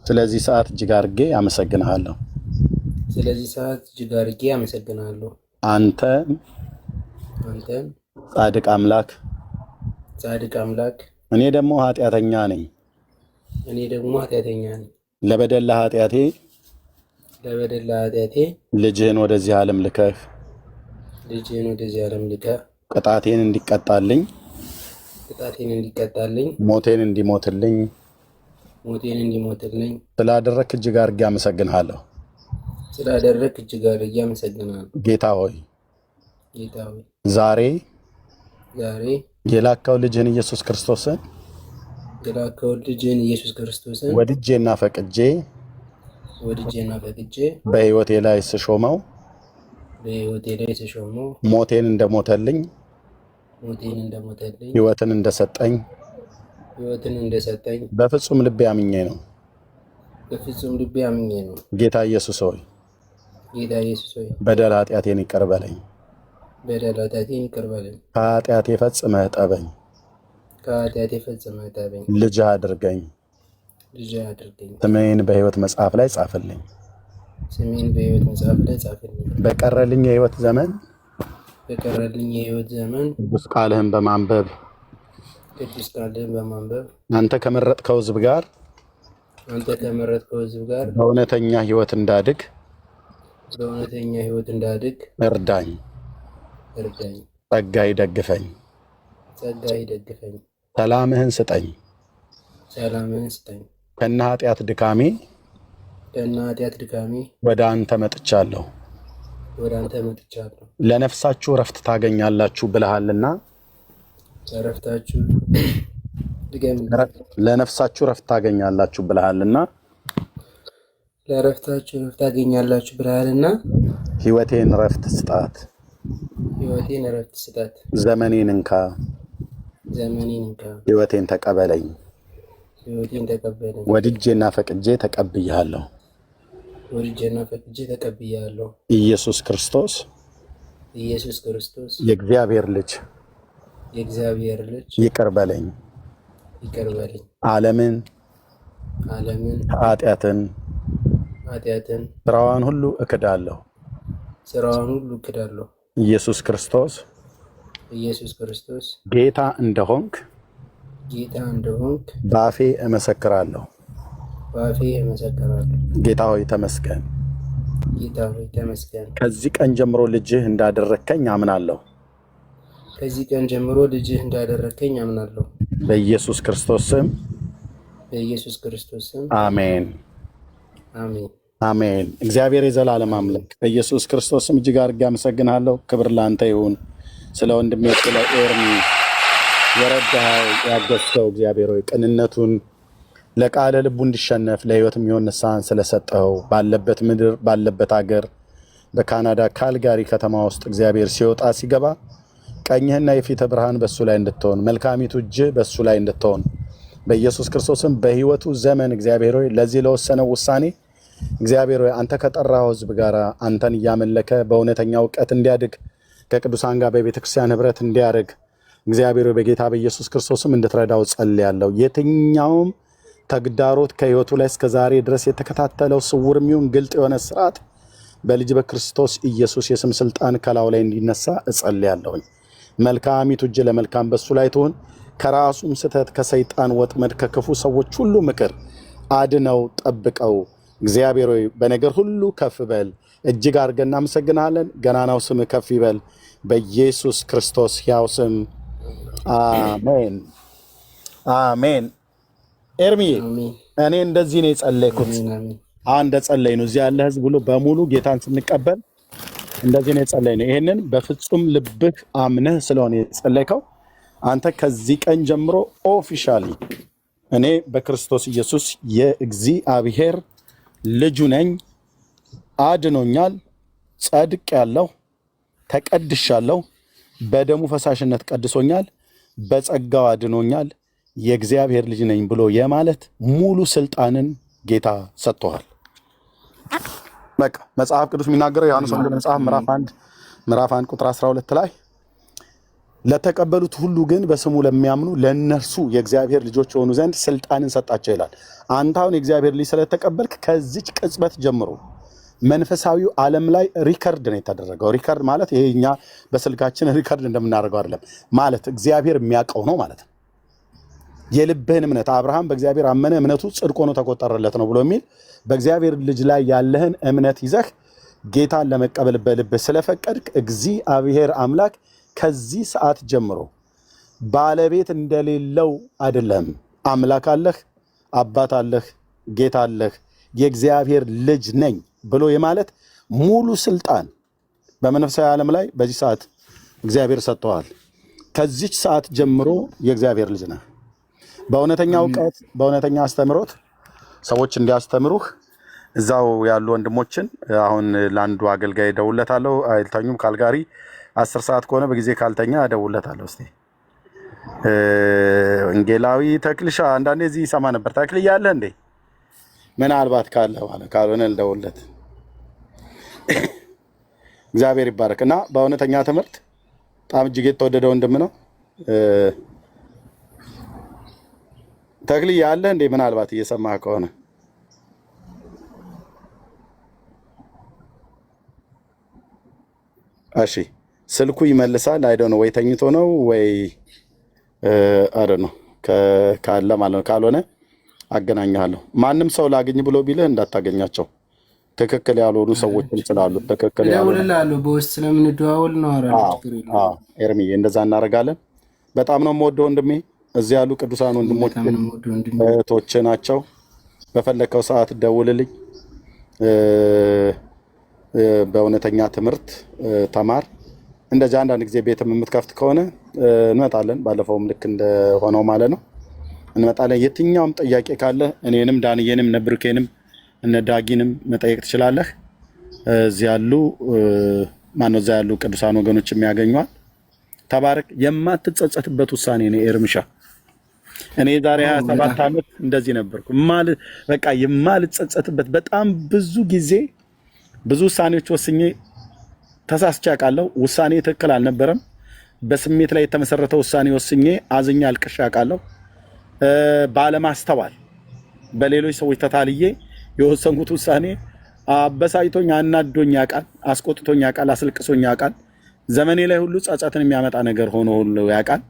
ስለዚህ ሰዓት እጅግ አድርጌ አመሰግንሃለሁ። አንተን ጻድቅ አምላክ እኔ ደግሞ ኃጢአተኛ ነኝ። ለበደል ኃጢአቴ ልጅህን ወደዚህ ዓለም ልከህ ቅጣቴን እንዲቀጣልኝ ሞቴን እንዲሞትልኝ ስላደረክ እጅግ አድርጌ አመሰግንሃለሁ። ጌታ ሆይ ዛሬ የላከው ልጅህን ኢየሱስ ክርስቶስን ወድጄና ፈቅጄ በሕይወቴ ላይ ስሾመው ሞቴን እንደሞተልኝ ሕይወትን እንደሰጠኝ በፍጹም ልቤ አምኜ ነው። ጌታ ኢየሱስ ሆይ በደል ኃጢአቴን ይቅር በለኝ። ከኃጢአቴ ፈጽመህ እጠበኝ። ልጅህ አድርገኝ። ስሜን በሕይወት መጽሐፍ ላይ ጻፍልኝ። በቀረልኝ የሕይወት ዘመን ቅዱስ ቃልህን በማንበብ አንተ ከመረጥከው ሕዝብ ጋር በእውነተኛ ሕይወት እንዳድግ እርዳኝ። ጸጋ ይደግፈኝ። ሰላምህን ስጠኝ። ከነ ኃጢአት ድካሜ ወደ አንተ መጥቻለሁ። ለነፍሳችሁ ረፍት ታገኛላችሁ ብለሃልና ለነፍሳችሁ ረፍት ታገኛላችሁ ብለሃልና ሕይወቴን ረፍት ስጣት። ዘመኔን እንካ። ሕይወቴን ተቀበለኝ። ወድጄና ፈቅጄ ተቀብያለሁ። ኢየሱስ ክርስቶስ የእግዚአብሔር ልጅ ይቅር በለኝ። ዓለምን ኃጢአትን ስራዋን ሁሉ እክዳለሁ። ኢየሱስ ክርስቶስ ጌታ እንደሆንክ በአፌ እመሰክራለሁ። ጌታ ሆይ ተመስገን። ጌታ ሆይ ተመስገን። ከዚህ ቀን ጀምሮ ልጅህ እንዳደረከኝ አምናለሁ። ከዚህ ቀን ጀምሮ ልጅህ እንዳደረከኝ አምናለሁ። በኢየሱስ ክርስቶስ ስም በኢየሱስ ክርስቶስ ስም አሜን፣ አሜን፣ አሜን። እግዚአብሔር የዘላለም አምላክ በኢየሱስ ክርስቶስ ስም እጅግ አድርጌ አመሰግናለሁ። ክብር ለአንተ ይሁን። ስለ ወንድሜ ስለ ኤርሚ የረዳኸው ያገዝከው እግዚአብሔር ሆይ ቅንነቱን ለቃለ ልቡ እንዲሸነፍ ለህይወት የሚሆን ንስሐን ስለሰጠው ባለበት ምድር ባለበት ሀገር በካናዳ ካልጋሪ ከተማ ውስጥ እግዚአብሔር ሲወጣ ሲገባ ቀኝህና የፊትህ ብርሃን በሱ ላይ እንድትሆን መልካሚቱ እጅ በሱ ላይ እንድትሆን በኢየሱስ ክርስቶስም በህይወቱ ዘመን እግዚአብሔር ሆይ ለዚህ ለወሰነው ውሳኔ እግዚአብሔር ሆይ አንተ ከጠራው ህዝብ ጋር አንተን እያመለከ በእውነተኛ እውቀት እንዲያድግ ከቅዱሳን ጋር በቤተክርስቲያን ህብረት እንዲያደርግ እግዚአብሔር ሆይ በጌታ በኢየሱስ ክርስቶስም እንድትረዳው ጸልያለሁ። የትኛውም ተግዳሮት ከህይወቱ ላይ እስከ ዛሬ ድረስ የተከታተለው ስውር የሚሆን ግልጥ የሆነ ስርዓት በልጅ በክርስቶስ ኢየሱስ የስም ስልጣን ከላዩ ላይ እንዲነሳ እጸልያለሁ። መልካሚቱ እጅ ለመልካም በሱ ላይ ትሁን። ከራሱም ስተት ከሰይጣን ወጥመድ ከክፉ ሰዎች ሁሉ ምክር አድነው ጠብቀው። እግዚአብሔር ሆይ በነገር ሁሉ ከፍ በል። እጅግ አድርገን እናመሰግናለን። ገናናው ስም ከፍ ይበል በኢየሱስ ክርስቶስ ሕያው ስም አሜን፣ አሜን። ኤርሚ እኔ እንደዚህ ነው የጸለይኩት። አሁን እንደጸለይ ነው እዚህ ያለ ህዝብ ሁሉ በሙሉ ጌታን ስንቀበል እንደዚህ ነው የጸለይ ነው። ይሄንን በፍጹም ልብህ አምነህ ስለሆነ የጸለይከው አንተ ከዚህ ቀን ጀምሮ ኦፊሻሊ እኔ በክርስቶስ ኢየሱስ የእግዚአብሔር ልጁ ነኝ፣ አድኖኛል፣ ጸድቅ ያለው ተቀድሻለሁ፣ በደሙ ፈሳሽነት ቀድሶኛል፣ በጸጋው አድኖኛል፣ የእግዚአብሔር ልጅ ነኝ ብሎ የማለት ሙሉ ስልጣንን ጌታ ሰጥቷል። በቃ መጽሐፍ ቅዱስ የሚናገረው ዮሐንስ ወንጌል መጽሐፍ ምዕራፍ 1 ቁጥር 12 ላይ ለተቀበሉት ሁሉ ግን በስሙ ለሚያምኑ ለነርሱ የእግዚአብሔር ልጆች የሆኑ ዘንድ ስልጣንን ሰጣቸው ይላል። አንተ አሁን የእግዚአብሔር ልጅ ስለተቀበልክ ከዚች ቅጽበት ጀምሮ መንፈሳዊው ዓለም ላይ ሪከርድ ነው የተደረገው። ሪከርድ ማለት ይሄ እኛ በስልካችን ሪከርድ እንደምናደርገው አይደለም፣ ማለት እግዚአብሔር የሚያውቀው ነው ማለት ነው። የልብህን እምነት አብርሃም በእግዚአብሔር አመነ እምነቱ ጽድቅ ሆኖ ተቆጠረለት ነው ብሎ የሚል በእግዚአብሔር ልጅ ላይ ያለህን እምነት ይዘህ ጌታን ለመቀበል በልብህ ስለፈቀድክ እግዚአብሔር አምላክ ከዚህ ሰዓት ጀምሮ ባለቤት እንደሌለው አይደለም። አምላክ አለህ፣ አባት አለህ፣ ጌታ አለህ፣ የእግዚአብሔር ልጅ ነኝ ብሎ የማለት ሙሉ ስልጣን በመንፈሳዊ ዓለም ላይ በዚህ ሰዓት እግዚአብሔር ሰጥቷል። ከዚች ሰዓት ጀምሮ የእግዚአብሔር ልጅ ነህ። በእውነተኛ እውቀት በእውነተኛ አስተምሮት ሰዎች እንዲያስተምሩህ እዛው ያሉ ወንድሞችን አሁን ለአንዱ አገልጋይ ደውለታለሁ። አይልተኙም ካልጋሪ 10 ሰዓት ከሆነ በጊዜ ካልተኛ ደውለታለሁ። እስቲ ወንጌላዊ ተክልሻ አንዳንዴ እዚህ ይሰማ ነበር። ተክል እያለ እንዴ ምናልባት ካለ ማለት ካልሆነ ልደውለት። እግዚአብሔር ይባረክ እና በእውነተኛ ትምህርት በጣም እጅግ የተወደደ ወንድም ነው። ተክል እያለ እንዴ ምናልባት እየሰማ ከሆነ እሺ ስልኩ ይመልሳል። አይዶ ነው ወይ ተኝቶ ነው ወይ አረ ነው ካለ ማለት ነው። ካልሆነ አገናኛለሁ። ማንም ሰው ላግኝ ብሎ ቢልህ እንዳታገኛቸው። ትክክል ያልሆኑ ሰዎችም ስላሉ ትክክል ያልሆኑ በውስጥ ስለምንደዋወል ነው። ኤርሚዬ እንደዛ እናደርጋለን። በጣም ነው የምወደው ወንድሜ። እዚህ ያሉ ቅዱሳን ወንድሞች እህቶች ናቸው። በፈለከው ሰዓት ደውልልኝ። በእውነተኛ ትምህርት ተማር። እንደዚህ አንዳንድ ጊዜ ቤትም የምትከፍት ከሆነ እንመጣለን። ባለፈውም ልክ እንደሆነው ማለት ነው እንመጣለን። የትኛውም ጥያቄ ካለ እኔንም ዳንዬንም እነ ብሩኬንም እነ ዳጊንም መጠየቅ ትችላለህ። እዚህ ያሉ ማነው እዛ ያሉ ቅዱሳን ወገኖች የሚያገኙዋል። ተባረክ። የማትጸጸትበት ውሳኔ ነው ኤርምሻ። እኔ ዛሬ 27 ዓመት እንደዚህ ነበርኩ። በቃ የማልጸጸትበት በጣም ብዙ ጊዜ ብዙ ውሳኔዎች ወስኜ ተሳስቼ አውቃለሁ። ውሳኔ ትክክል አልነበረም። በስሜት ላይ የተመሰረተ ውሳኔ ወስኜ አዝኜ አልቅሼ አውቃለሁ። ባለማስተዋል በሌሎች ሰዎች ተታልዬ የወሰንኩት ውሳኔ አበሳጭቶኝ፣ አናዶኝ ያውቃል፣ አስቆጥቶኝ ያውቃል፣ አስልቅሶኝ ያውቃል። ዘመኔ ላይ ሁሉ ጸጸትን የሚያመጣ ነገር ሆኖ ሁሉ ያውቃል።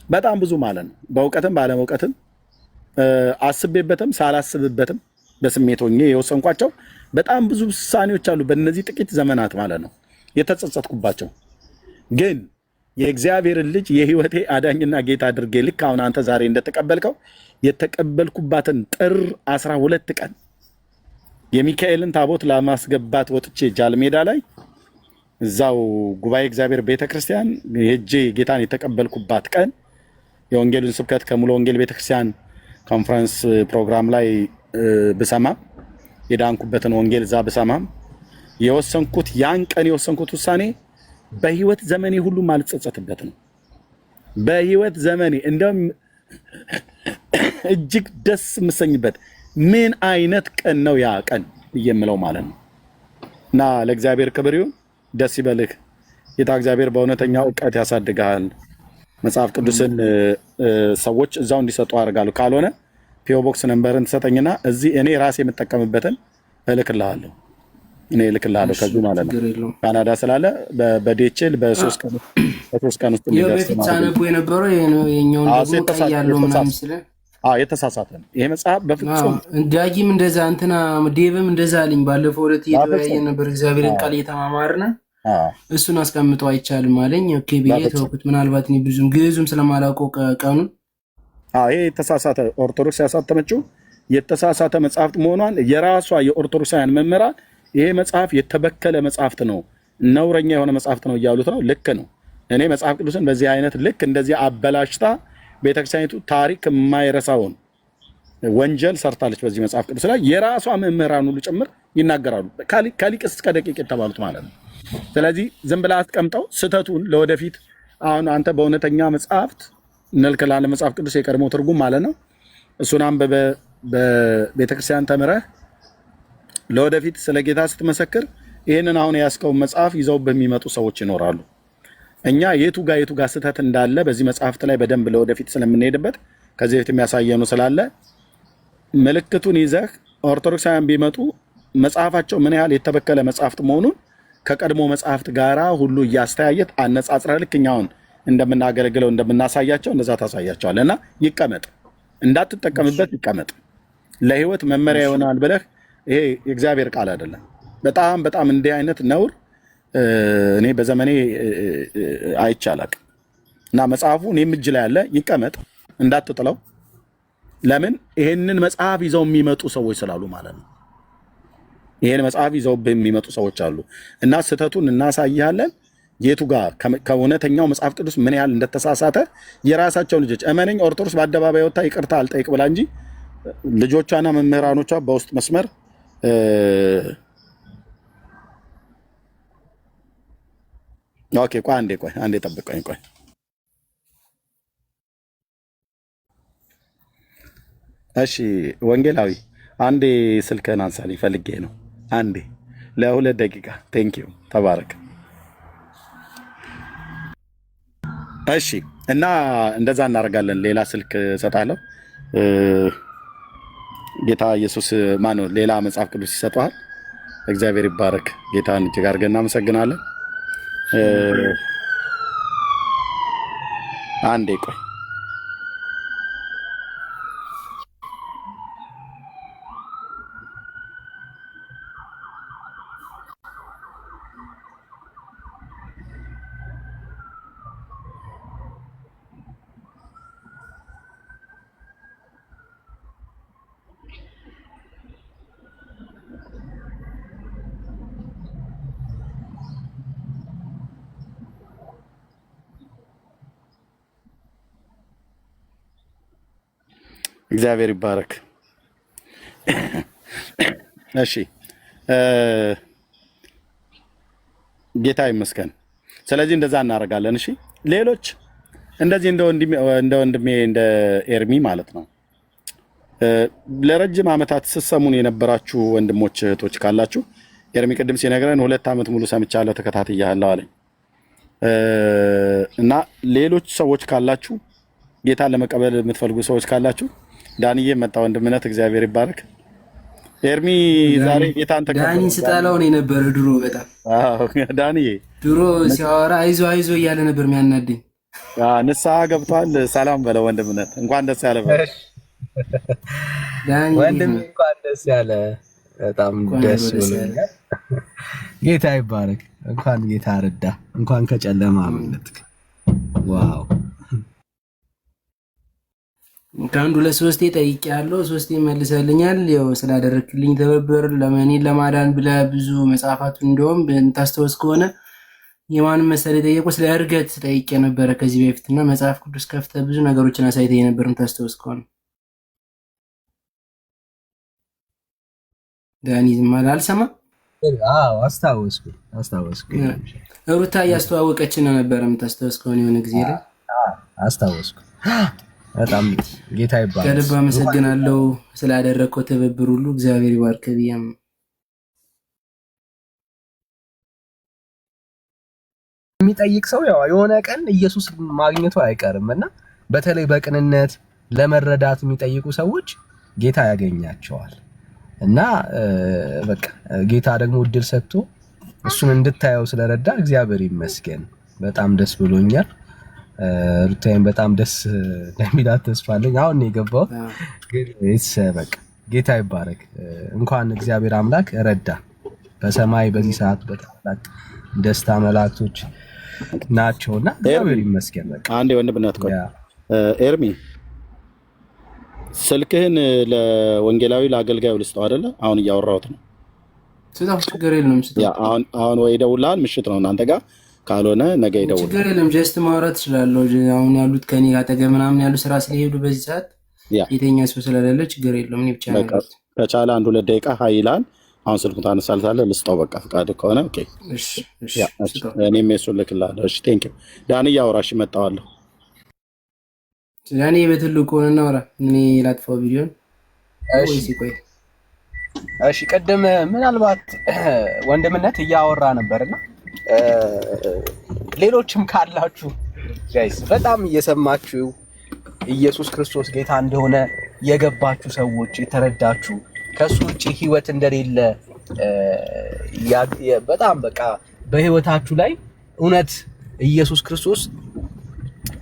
በጣም ብዙ ማለት ነው። በእውቀትም ባለመውቀትም አስቤበትም ሳላስብበትም በስሜት ሆኜ የወሰንኳቸው በጣም ብዙ ውሳኔዎች አሉ፣ በእነዚህ ጥቂት ዘመናት ማለት ነው የተጸጸትኩባቸው። ግን የእግዚአብሔርን ልጅ የህይወቴ አዳኝና ጌታ አድርጌ ልክ አሁን አንተ ዛሬ እንደተቀበልከው የተቀበልኩባትን ጥር 12 ቀን የሚካኤልን ታቦት ለማስገባት ወጥቼ ጃልሜዳ ላይ እዛው ጉባኤ እግዚአብሔር ቤተክርስቲያን ሄጄ ጌታን የተቀበልኩባት ቀን የወንጌሉን ስብከት ከሙሉ ወንጌል ቤተክርስቲያን ኮንፈረንስ ፕሮግራም ላይ ብሰማም የዳንኩበትን ወንጌል እዛ ብሰማም የወሰንኩት ያን ቀን የወሰንኩት ውሳኔ በህይወት ዘመኔ ሁሉ ማልጸጸትበት ነው። በህይወት ዘመኔ እንደም እጅግ ደስ የምሰኝበት ምን አይነት ቀን ነው ያ ቀን የምለው ማለት ነው። እና ለእግዚአብሔር ክብር ይሁን። ደስ ይበልህ። ጌታ እግዚአብሔር በእውነተኛ እውቀት ያሳድጋል። መጽሐፍ ቅዱስን ሰዎች እዛው እንዲሰጡ አደርጋለሁ። ካልሆነ ፒኦ ቦክስ ነምበርን ትሰጠኝና እዚህ እኔ ራሴ የምጠቀምበትን እልክልሃለሁ። እኔ እልክልሃለሁ ከዚህ ማለት ነው። ካናዳ ስላለ በዲኤችኤል በ3 ቀን ውስጥ የሚደርስ ማለት ነው። የበፊት የነበረው የኛውን ደግሞ ቀይ ያለው ምናምን ስለ የተሳሳተ ነው ይሄ መጽሐፍ በፍጹም። ዳጊም እንደዛ እንትና ዴብም እንደዛ አለኝ። ባለፈው ዕለት እየተወያየን ነበር እግዚአብሔርን ቃል እየተማማርነ እሱን አስቀምጠው አይቻልም አለኝ። ኦኬ ብዬ ተውኩት። ምናልባት እኔ ብዙም ግዕዙም ስለማላውቀው ቀኑን ይሄ የተሳሳተ ኦርቶዶክስ ያሳተመችው የተሳሳተ መጽሐፍት መሆኗን የራሷ የኦርቶዶክሳውያን መምህራን ይሄ መጽሐፍ የተበከለ መጽሐፍት ነው፣ ነውረኛ የሆነ መጽሐፍት ነው እያሉት ነው። ልክ ነው። እኔ መጽሐፍ ቅዱስን በዚህ አይነት ልክ እንደዚህ አበላሽታ ቤተክርስቲያኒቱ ታሪክ የማይረሳውን ወንጀል ሰርታለች በዚህ መጽሐፍ ቅዱስ ላይ የራሷ መምህራን ሁሉ ጭምር ይናገራሉ፣ ከሊቅ እስከ ደቂቅ የተባሉት ማለት ነው። ስለዚህ ዝም ብላ አስቀምጠው ስህተቱን ለወደፊት አሁን አንተ በእውነተኛ መጽሐፍት እንልክላለ መጽሐፍ ቅዱስ የቀድሞ ትርጉም ማለት ነው እሱን አንብበ በቤተክርስቲያን ተምረህ ለወደፊት ስለ ጌታ ስትመሰክር ይህንን አሁን ያስከው መጽሐፍ ይዘው በሚመጡ ሰዎች ይኖራሉ። እኛ የቱ ጋር ስህተት እንዳለ በዚህ መጽሐፍት ላይ በደንብ ለወደፊት ስለምንሄድበት ከዚህ በፊት የሚያሳየኑ ስላለ ምልክቱን ይዘህ ኦርቶዶክሳውያን ቢመጡ መጽሐፋቸው ምን ያህል የተበከለ መጽሐፍት መሆኑን ከቀድሞ መጽሐፍት ጋራ ሁሉ እያስተያየት አነጻጽረህ ልክኛውን እንደምናገለግለው እንደምናሳያቸው እንደዛ ታሳያቸዋለህ። እና ይቀመጥ፣ እንዳትጠቀምበት ይቀመጥ። ለህይወት መመሪያ ይሆናል ብለህ ይሄ የእግዚአብሔር ቃል አይደለም። በጣም እንዲህ አይነት ነውር እኔ በዘመኔ አይቻላቅ እና መጽሐፉ እኔም እጅ ላይ ያለ ይቀመጥ፣ እንዳትጥለው። ለምን ይሄንን መጽሐፍ ይዘው የሚመጡ ሰዎች ስላሉ ማለት ነው። ይሄን መጽሐፍ ይዘው የሚመጡ ሰዎች አሉ እና ስህተቱን እናሳያለን። የቱ ጋር ከእውነተኛው መጽሐፍ ቅዱስ ምን ያህል እንደተሳሳተ የራሳቸው ልጆች እመነኝ፣ ኦርቶዶክስ በአደባባይ ወጣ ይቅርታ አልጠይቅ ብላ እንጂ ልጆቿና መምህራኖቿ በውስጥ መስመር ኦኬ፣ ቆይ አንዴ ጠብቀኝ። ቆይ እሺ፣ ወንጌላዊ አንዴ ስልክህን አንሳልኝ ፈልጌ ነው። አንዴ ለ2 ደቂቃ። ቴንኪዩ፣ ተባረክ። እሺ፣ እና እንደዛ እናደርጋለን። ሌላ ስልክ እሰጣለሁ። ጌታ ኢየሱስ ማነው ሌላ መጽሐፍ ቅዱስ ይሰጠዋል። እግዚአብሔር ይባረክ። ጌታን እጅግ አድርገን እናመሰግናለን። አንዴ ቆይ። እግዚአብሔር ይባረክ። እሺ ጌታ ይመስገን። ስለዚህ እንደዛ እናደርጋለን። እሺ ሌሎች እንደዚህ እንደ ወንድሜ እንደ ኤርሚ ማለት ነው ለረጅም ዓመታት ስትሰሙን የነበራችሁ ወንድሞች እህቶች ካላችሁ ኤርሚ ቅድም ሲነግረን 2 ዓመት ሙሉ ሰምቻለሁ ተከታትያለሁ አለኝ እና ሌሎች ሰዎች ካላችሁ ጌታን ለመቀበል የምትፈልጉ ሰዎች ካላችሁ ዳንዬ መጣ ወንድምነት እግዚአብሔር ይባረክ። ኤርሚ ዛሬ ጌታን ተቀበለ። ዳኒ ስጠላው ነው የነበረ ድሮ በጣም ዳንዬ ድሮ ሲያወራ አይዞ እያለ ነበር የሚያናደኝ። ንስሐ ገብቷል። ሰላም በለው ወንድምነት፣ እንኳን ደስ ያለ በለው። ወንድም እንኳን ደስ ያለ። በጣም ደስ ብሎኛል። ጌታ ይባረክ። እንኳን ጌታ ረዳ። እንኳን ከጨለማ አመለጥክ። ዋው ከአንድ ሁለት ሶስቴ ጠይቄያለሁ፣ ሶስቴ መልሰልኛል። ያው ስላደረክልኝ ትብብር ለማኔን ለማዳን ብለህ ብዙ መጽሐፋቱ እንደውም ታስታውስ ከሆነ የማንም መሰለኝ ጠየቁ ስለ እርገት ጠይቄ ነበረ ከዚህ በፊትና መጽሐፍ ቅዱስ ከፍተህ ብዙ ነገሮችን አሳይተኝ ነበር ታስታውስ ከሆነ። ዳኒ ዝም አለ አልሰማም። አዎ አስታወስኩ። ሩታ እያስተዋወቀችን ነበር የምታስታውስ ከሆነ የሆነ ጊዜ ላይ አስታወስኩ። በጣም ጌታ ይባርክ። ከልብ አመሰግናለሁ ስላደረከው ትብብር ሁሉ እግዚአብሔር ይባርክ ብያም የሚጠይቅ ሰው ያው የሆነ ቀን ኢየሱስ ማግኘቱ አይቀርምና በተለይ በቅንነት ለመረዳት የሚጠይቁ ሰዎች ጌታ ያገኛቸዋል። እና በቃ ጌታ ደግሞ እድል ሰጥቶ እሱን እንድታየው ስለረዳ እግዚአብሔር ይመስገን። በጣም ደስ ብሎኛል። ሩታዬን በጣም ደስ እንደሚላት ተስፋ አለኝ። አሁን ነው የገባሁት ግን በቃ ጌታ ይባረክ። እንኳን እግዚአብሔር አምላክ ረዳ። በሰማይ በዚህ ሰዓት በታላቅ ደስታ መላእክቶች ናቸውና እግዚአብሔር ይመስገን። በቃ አንዴ ወንድምነት ቆይ ኤርሚ ስልክህን ለወንጌላዊ ለአገልጋዩ ልስጠው አይደለ? አሁን እያወራሁት ነው። ስታው ችግር የለም። አሁን ወይ ደውላል ምሽት ነው እናንተ ጋር ካልሆነ ነገ ይደውል። ችግር የለም። ጀስት ማውራት እችላለሁ። አሁን ያሉት ከኔ ጋር አጠገብ ምናምን ያሉ ስራ ስለሄዱ በዚህ ሰዓት የተኛ ሰው ስለሌለ ችግር የለም። እኔ ብቻ ነው ከቻለ 1-2 ደቂቃ ሀይላል። አሁን ስልኩን ታነሳልታለህ። ልስጠው በቃ ፈቃድ ከሆነ ኦኬ። እሺ እኔም እሱን ልክልሃለሁ። እሺ ቴንክ ዩ ዳኒ። ያወራሽ መጣዋለሁ። ዳኒ በትልቁ ሆነና አውራ። እኔ ላጥፋው ቪዲዮን። እሺ ቀደም ምናልባት ወንድምነት እያወራ ነበርና ሌሎችም ካላችሁ ጋይስ በጣም እየሰማችሁ ኢየሱስ ክርስቶስ ጌታ እንደሆነ የገባችሁ ሰዎች የተረዳችሁ ከሱ ውጪ ህይወት እንደሌለ በጣም በቃ በህይወታችሁ ላይ እውነት ኢየሱስ ክርስቶስ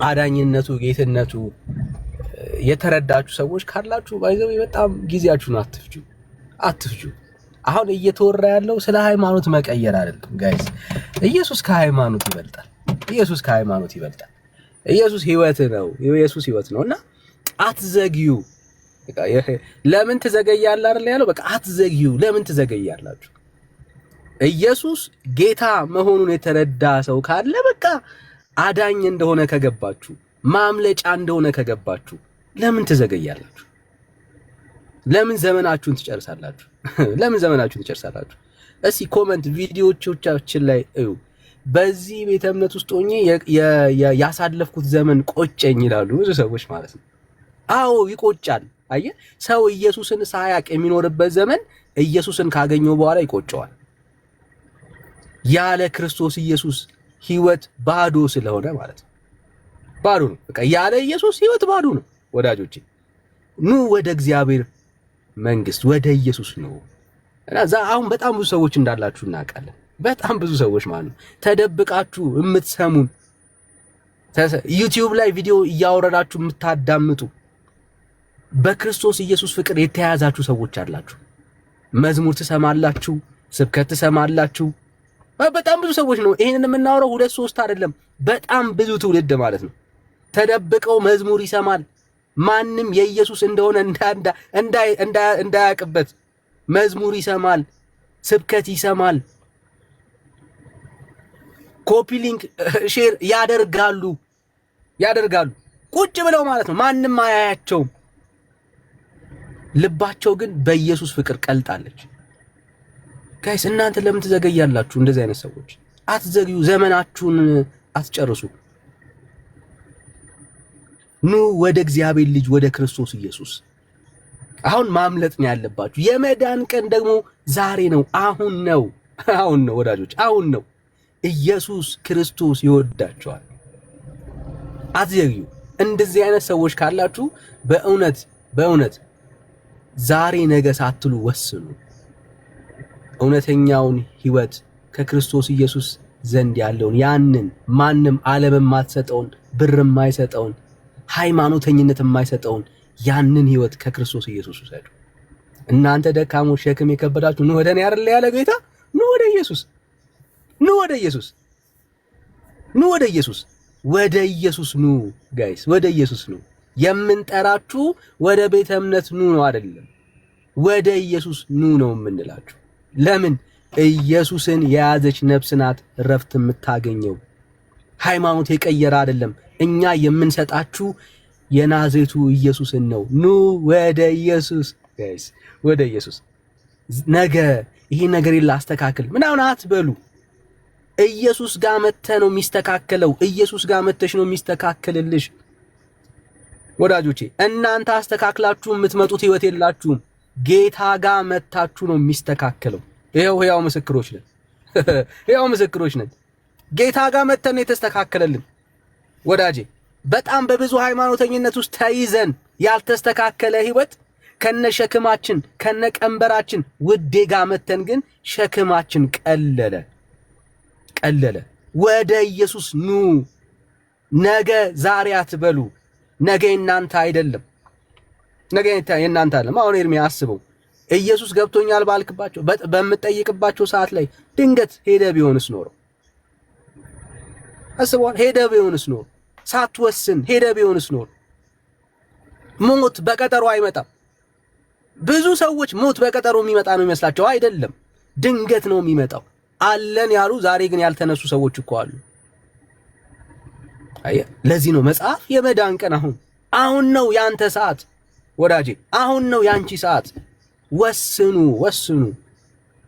አዳኝነቱ ጌትነቱ የተረዳችሁ ሰዎች ካላችሁ ባይዘው በጣም ጊዜያችሁን አትፍጁ። አሁን እየተወራ ያለው ስለ ሃይማኖት መቀየር አይደለም ጋይስ። ኢየሱስ ከሃይማኖት ይበልጣል። ኢየሱስ ህይወት ነው እና አትዘግዩ። ለምን ትዘገያለህ አይደል ያለው? በቃ አትዘግዩ። ለምን ትዘገያላችሁ? ኢየሱስ ጌታ መሆኑን የተረዳ ሰው ካለ በቃ አዳኝ እንደሆነ ከገባችሁ፣ ማምለጫ እንደሆነ ከገባችሁ ለምን ትዘገያላችሁ? ለምን ዘመናችሁን ትጨርሳላችሁ? እስኪ ኮመንት ቪዲዮዎቻችን ላይ እዩ። በዚህ ቤተ እምነት ውስጥ ሆኜ ያሳለፍኩት ዘመን ቆጨኝ ይላሉ ብዙ ሰዎች ማለት ነው። አዎ ይቆጫል። አየህ ሰው ኢየሱስን ሳያቅ የሚኖርበት ዘመን ኢየሱስን ካገኘው በኋላ ይቆጨዋል። ያለ ክርስቶስ ኢየሱስ ህይወት ባዶ ስለሆነ ማለት ነው። ባዶ ነው። በቃ ያለ ኢየሱስ ህይወት ባዶ ነው። ወዳጆቼ ኑ ወደ እግዚአብሔር መንግስት ወደ ኢየሱስ ነው። እና አሁን በጣም ብዙ ሰዎች እንዳላችሁ እናውቃለን። በጣም ብዙ ሰዎች ማለት ነው ተደብቃችሁ የምትሰሙን ዩቲዩብ ላይ ቪዲዮ እያወረዳችሁ የምታዳምጡ በክርስቶስ ኢየሱስ ፍቅር የተያዛችሁ ሰዎች አላችሁ። መዝሙር ትሰማላችሁ፣ ስብከት ትሰማላችሁ። በጣም ብዙ ሰዎች ነው ይሄንን የምናወራው። 2-3 አይደለም፣ በጣም ብዙ ትውልድ ማለት ነው ተደብቀው መዝሙር ይሰማል። ማንም የኢየሱስ እንደሆነ እንዳያቅበት መዝሙር ይሰማል፣ ስብከት ይሰማል፣ ኮፒ ሊንክ ሼር ያደርጋሉ ቁጭ ብለው ማለት ነው። ማንም አያያቸውም። ልባቸው ግን በኢየሱስ ፍቅር ቀልጣለች። ጋይስ እናንተ ለምን ትዘገያላችሁ? እንደዚህ አይነት ሰዎች አትዘግዩ። ዘመናችሁን አትጨርሱ። ኑ ወደ እግዚአብሔር ልጅ ወደ ክርስቶስ ኢየሱስ። አሁን ማምለጥ ነው ያለባችሁ። የመዳን ቀን ደግሞ ዛሬ ነው፣ አሁን ነው ወዳጆች፣ አሁን ነው። ኢየሱስ ክርስቶስ ይወዳቸዋል። አትዘግዩ። እንደዚህ አይነት ሰዎች ካላችሁ በእውነት ዛሬ ነገ ሳትሉ ወስኑ። እውነተኛውን ህይወት ከክርስቶስ ኢየሱስ ዘንድ ያለውን ያንን ማንም ዓለም የማትሰጠውን ብር የማይሰጠውን ሃይማኖተኝነት የማይሰጠውን ያንን ህይወት ከክርስቶስ ኢየሱስ ውሰዱ። እናንተ ደካሞች ሸክም የከበዳችሁ ኑ ወደ እኔ አይደል ያለ ጌታ? ኑ ወደ ኢየሱስ፣ ኑ ወደ ኢየሱስ፣ ኑ ወደ ኢየሱስ፣ ወደ ኢየሱስ ኑ ጋይስ፣ ወደ ኢየሱስ ኑ። የምንጠራችሁ ወደ ቤተ እምነት ኑ ነው አይደለም፣ ወደ ኢየሱስ ኑ ነው የምንላችሁ። ለምን? ኢየሱስን የያዘች ነፍስ ናት እረፍት የምታገኘው። ሃይማኖት የቀየረ አይደለም። እኛ የምንሰጣችሁ የናዝሬቱ ኢየሱስን ነው። ኑ ወደ ኢየሱስ ጋይስ፣ ወደ ኢየሱስ። ነገ ይሄ ነገር ላስተካክል ምናምን አትበሉ። ኢየሱስ ጋር መጥተህ ነው የሚስተካከለው። ኢየሱስ ጋር መጥተሽ ነው የሚስተካከልልሽ። ወዳጆቼ እናንተ አስተካክላችሁ የምትመጡት ህይወት የላችሁም። ጌታ ጋር መጥታችሁ ነው የሚስተካከለው። ይሄው ህያው ምስክሮች ነን፣ ህያው ምስክሮች ነን። ጌታ ጋር መጥተን የተስተካከለልን ወዳጄ። በጣም በብዙ ሃይማኖተኝነት ውስጥ ተይዘን ያልተስተካከለ ህይወት ከነሸክማችን ከነቀንበራችን ውዴ ጋር መጥተን ግን ሸክማችን ቀለለ። ወደ ኢየሱስ ኑ። ነገ ዛሬ አትበሉ። ነገ የእናንተ አይደለም። ነገ የእናንተ አይደለም። አሁን ኤርሚ አስበው፣ ኢየሱስ ገብቶኛል ባልክባቸው በምትጠይቅባቸው ሰዓት ላይ ድንገት ሄደ ቢሆንስ ኖሮ? አስበው፣ ሄደ ቢሆንስ ኖሮ? ሳትወስን ሄደ ቢሆንስ ኖሮ? ሞት በቀጠሮ አይመጣም። ብዙ ሰዎች ሞት በቀጠሮ የሚመጣ ነው የሚመስላቸው። አይደለም፣ ድንገት ነው የሚመጣው። አለን ያሉ ዛሬ ግን ያልተነሱ ሰዎች እኮ አሉ። ለዚህ ነው መጽሐፍ የመዳን ቀን አሁን ነው ያንተ ሰዓት ወዳጄ፣ አሁን ነው ያንቺ ሰዓት። ወስኑ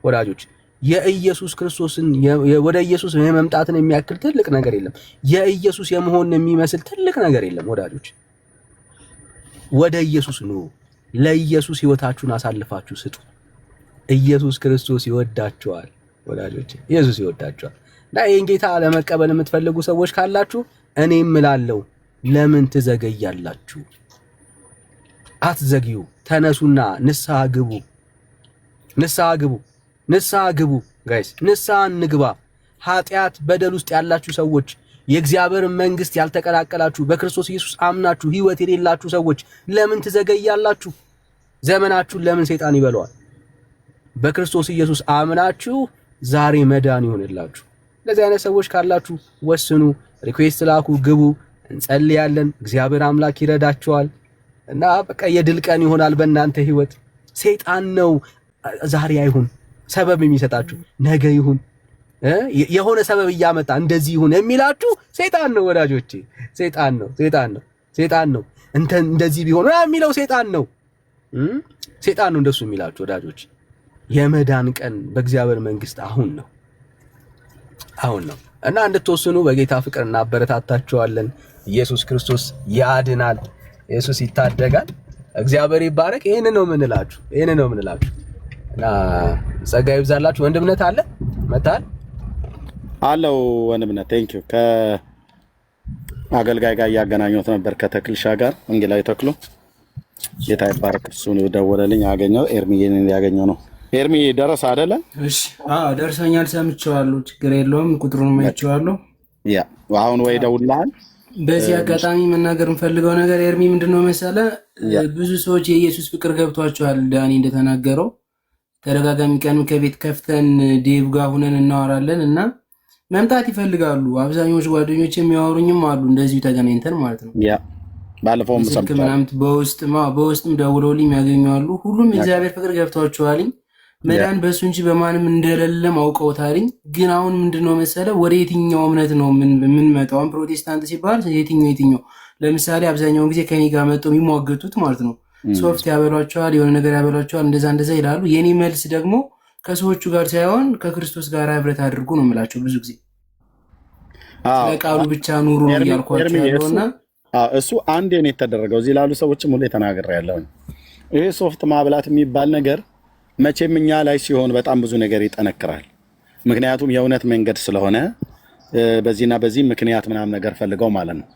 ወዳጆች። የኢየሱስ ክርስቶስን ወደ ኢየሱስ የመምጣትን የሚያክል ትልቅ ነገር የለም። የኢየሱስ የመሆን የሚመስል ትልቅ ነገር የለም ወዳጆች። ወደ ኢየሱስ ኑ። ለኢየሱስ ህይወታችሁን አሳልፋችሁ ስጡ። ኢየሱስ ክርስቶስ ይወዳችኋል ወዳጆች፣ ኢየሱስ ይወዳችኋል። እና ይህን ጌታ ለመቀበል የምትፈልጉ ሰዎች ካላችሁ እኔም እላለሁ ለምን ትዘገያላችሁ? አትዘግዩ። ተነሱና ንስሐ ግቡ ጋይስ፣ ንስሐ እንግባ። ኃጢአት በደል ውስጥ ያላችሁ ሰዎች፣ የእግዚአብሔር መንግስት ያልተቀላቀላችሁ፣ በክርስቶስ ኢየሱስ አምናችሁ ህይወት የሌላችሁ ሰዎች ለምን ትዘገያላችሁ? ዘመናችሁን ለምን ሰይጣን ይበለዋል? በክርስቶስ ኢየሱስ አምናችሁ ዛሬ መዳን ይሆንላችሁ። ለዚህ አይነት ሰዎች ካላችሁ ወስኑ፣ ሪኩዌስት ላኩ፣ ግቡ፣ እንጸልያለን። እግዚአብሔር አምላክ ይረዳችኋል እና በቃ የድል ቀን ይሆናል በእናንተ ህይወት። ሰይጣን ነው ዛሬ አይሁን ሰበብ የሚሰጣችሁ፣ ነገ ይሁን የሆነ ሰበብ እያመጣ እንደዚህ ይሁን የሚላችሁ ሰይጣን ነው ወዳጆቼ። ሰይጣን ነው እንደዚህ ቢሆን የሚለው ሰይጣን ነው እንደሱ የሚላችሁ ወዳጆች። የመዳን ቀን በእግዚአብሔር መንግስት አሁን ነው እና እንድትወስኑ በጌታ ፍቅር እናበረታታችኋለን። ኢየሱስ ክርስቶስ ያድናል። ኢየሱስ ይታደጋል። እግዚአብሔር ይባረክ። ይሄንን ነው የምንላችሁ እና ጸጋ ይብዛላችሁ። ወንድምነት አለ መታል አለው ወንድምነት ቴንክ ዩ። ከአገልጋይ ጋር እያገናኘሁት ነበር ከተክልሻ ጋር ወንጌላዊ ተክሎ ጌታ ይባረክ። እሱ ነው ደወለልኝ። ያገኘው ኤርሚዬን ያገኘው ነው። ኤርሚ ደረሰ አይደለ? እሺ ደርሰኛል። ሰምቼዋለሁ። ችግር የለውም። ቁጥሩን ማይቼዋለሁ። ያ አሁን ወይ ደውልልሃል። በዚህ አጋጣሚ መናገር እንፈልገው ነገር ኤርሚ ምንድነው መሰለ፣ ብዙ ሰዎች የኢየሱስ ፍቅር ገብቷቸዋል። ዳኒ እንደተናገረው ተደጋጋሚ ቀን ከቤት ከፍተን ዴቭ ጋር ሆነን እናወራለን እና መምጣት ይፈልጋሉ። አብዛኞቹ ጓደኞች የሚያወሩኝም አሉ እንደዚሁ ተገናኝተን ማለት ነው። ያ ባለፈውም ሰምተናል። በውስጥም ደውለውልኝ ያገኙአሉ። ሁሉም የእግዚአብሔር ፍቅር ገብቷቸዋል። መዳን በሱ እንጂ በማንም እንደሌለም አውቀውታል። ግን አሁን ምንድነው መሰለ፣ ወደ የትኛው እምነት ነው ምን መጣው? ፕሮቴስታንት ሲባል የትኛው ለምሳሌ አብዛኛውን ጊዜ ከኔ ጋር መጥተው የሚሟገቱት ማለት ነው ሶፍት ያበሏቸዋል፣ የሆነ ነገር ያበሏቸዋል፣ እንደዛ ይላሉ። የኔ መልስ ደግሞ ከሰዎቹ ጋር ሳይሆን ከክርስቶስ ጋር ህብረት አድርጉ ነው የምላቸው። ብዙ ጊዜ ለቃሉ ብቻ ኑሩ ነው ያልኳቸው ያለውና እሱ አንድ የኔ የተደረገው እዚህ ላሉ ሰዎችም ሁሌ ተናግሬያለሁ። ይሄ ሶፍት ማብላት የሚባል ነገር መቼም እኛ ላይ ሲሆን በጣም ብዙ ነገር ይጠነክራል። ምክንያቱም የእውነት መንገድ ስለሆነ በዚህና በዚህ ምክንያት ምናምን ነገር ፈልገው ማለት ነው።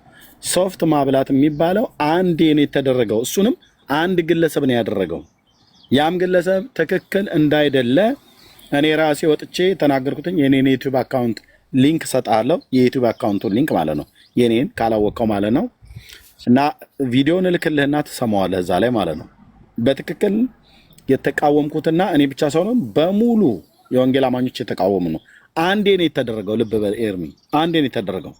ሶፍት ማብላት የሚባለው አንድ የኔ የተደረገው እሱንም አንድ ግለሰብ ነው ያደረገው። ያም ግለሰብ ትክክል እንዳይደለ እኔ ራሴ ወጥቼ ተናገርኩትኝ። የኔን ዩቲዩብ አካውንት ሊንክ ሰጣለሁ። የዩቲዩብ አካውንቱን ሊንክ ማለት ነው የኔን ካላወቀው ማለት ነው። እና ቪዲዮን እልክልህና ትሰማዋለህ እዛ ላይ ማለት ነው። በትክክል የተቃወምኩትና እኔ ብቻ ሳይሆን በሙሉ የወንጌል አማኞች የተቃወሙ ነው። አንዴ ነው የተደረገው። ልብ በል ኤርሚ፣ አንዴ ነው የተደረገው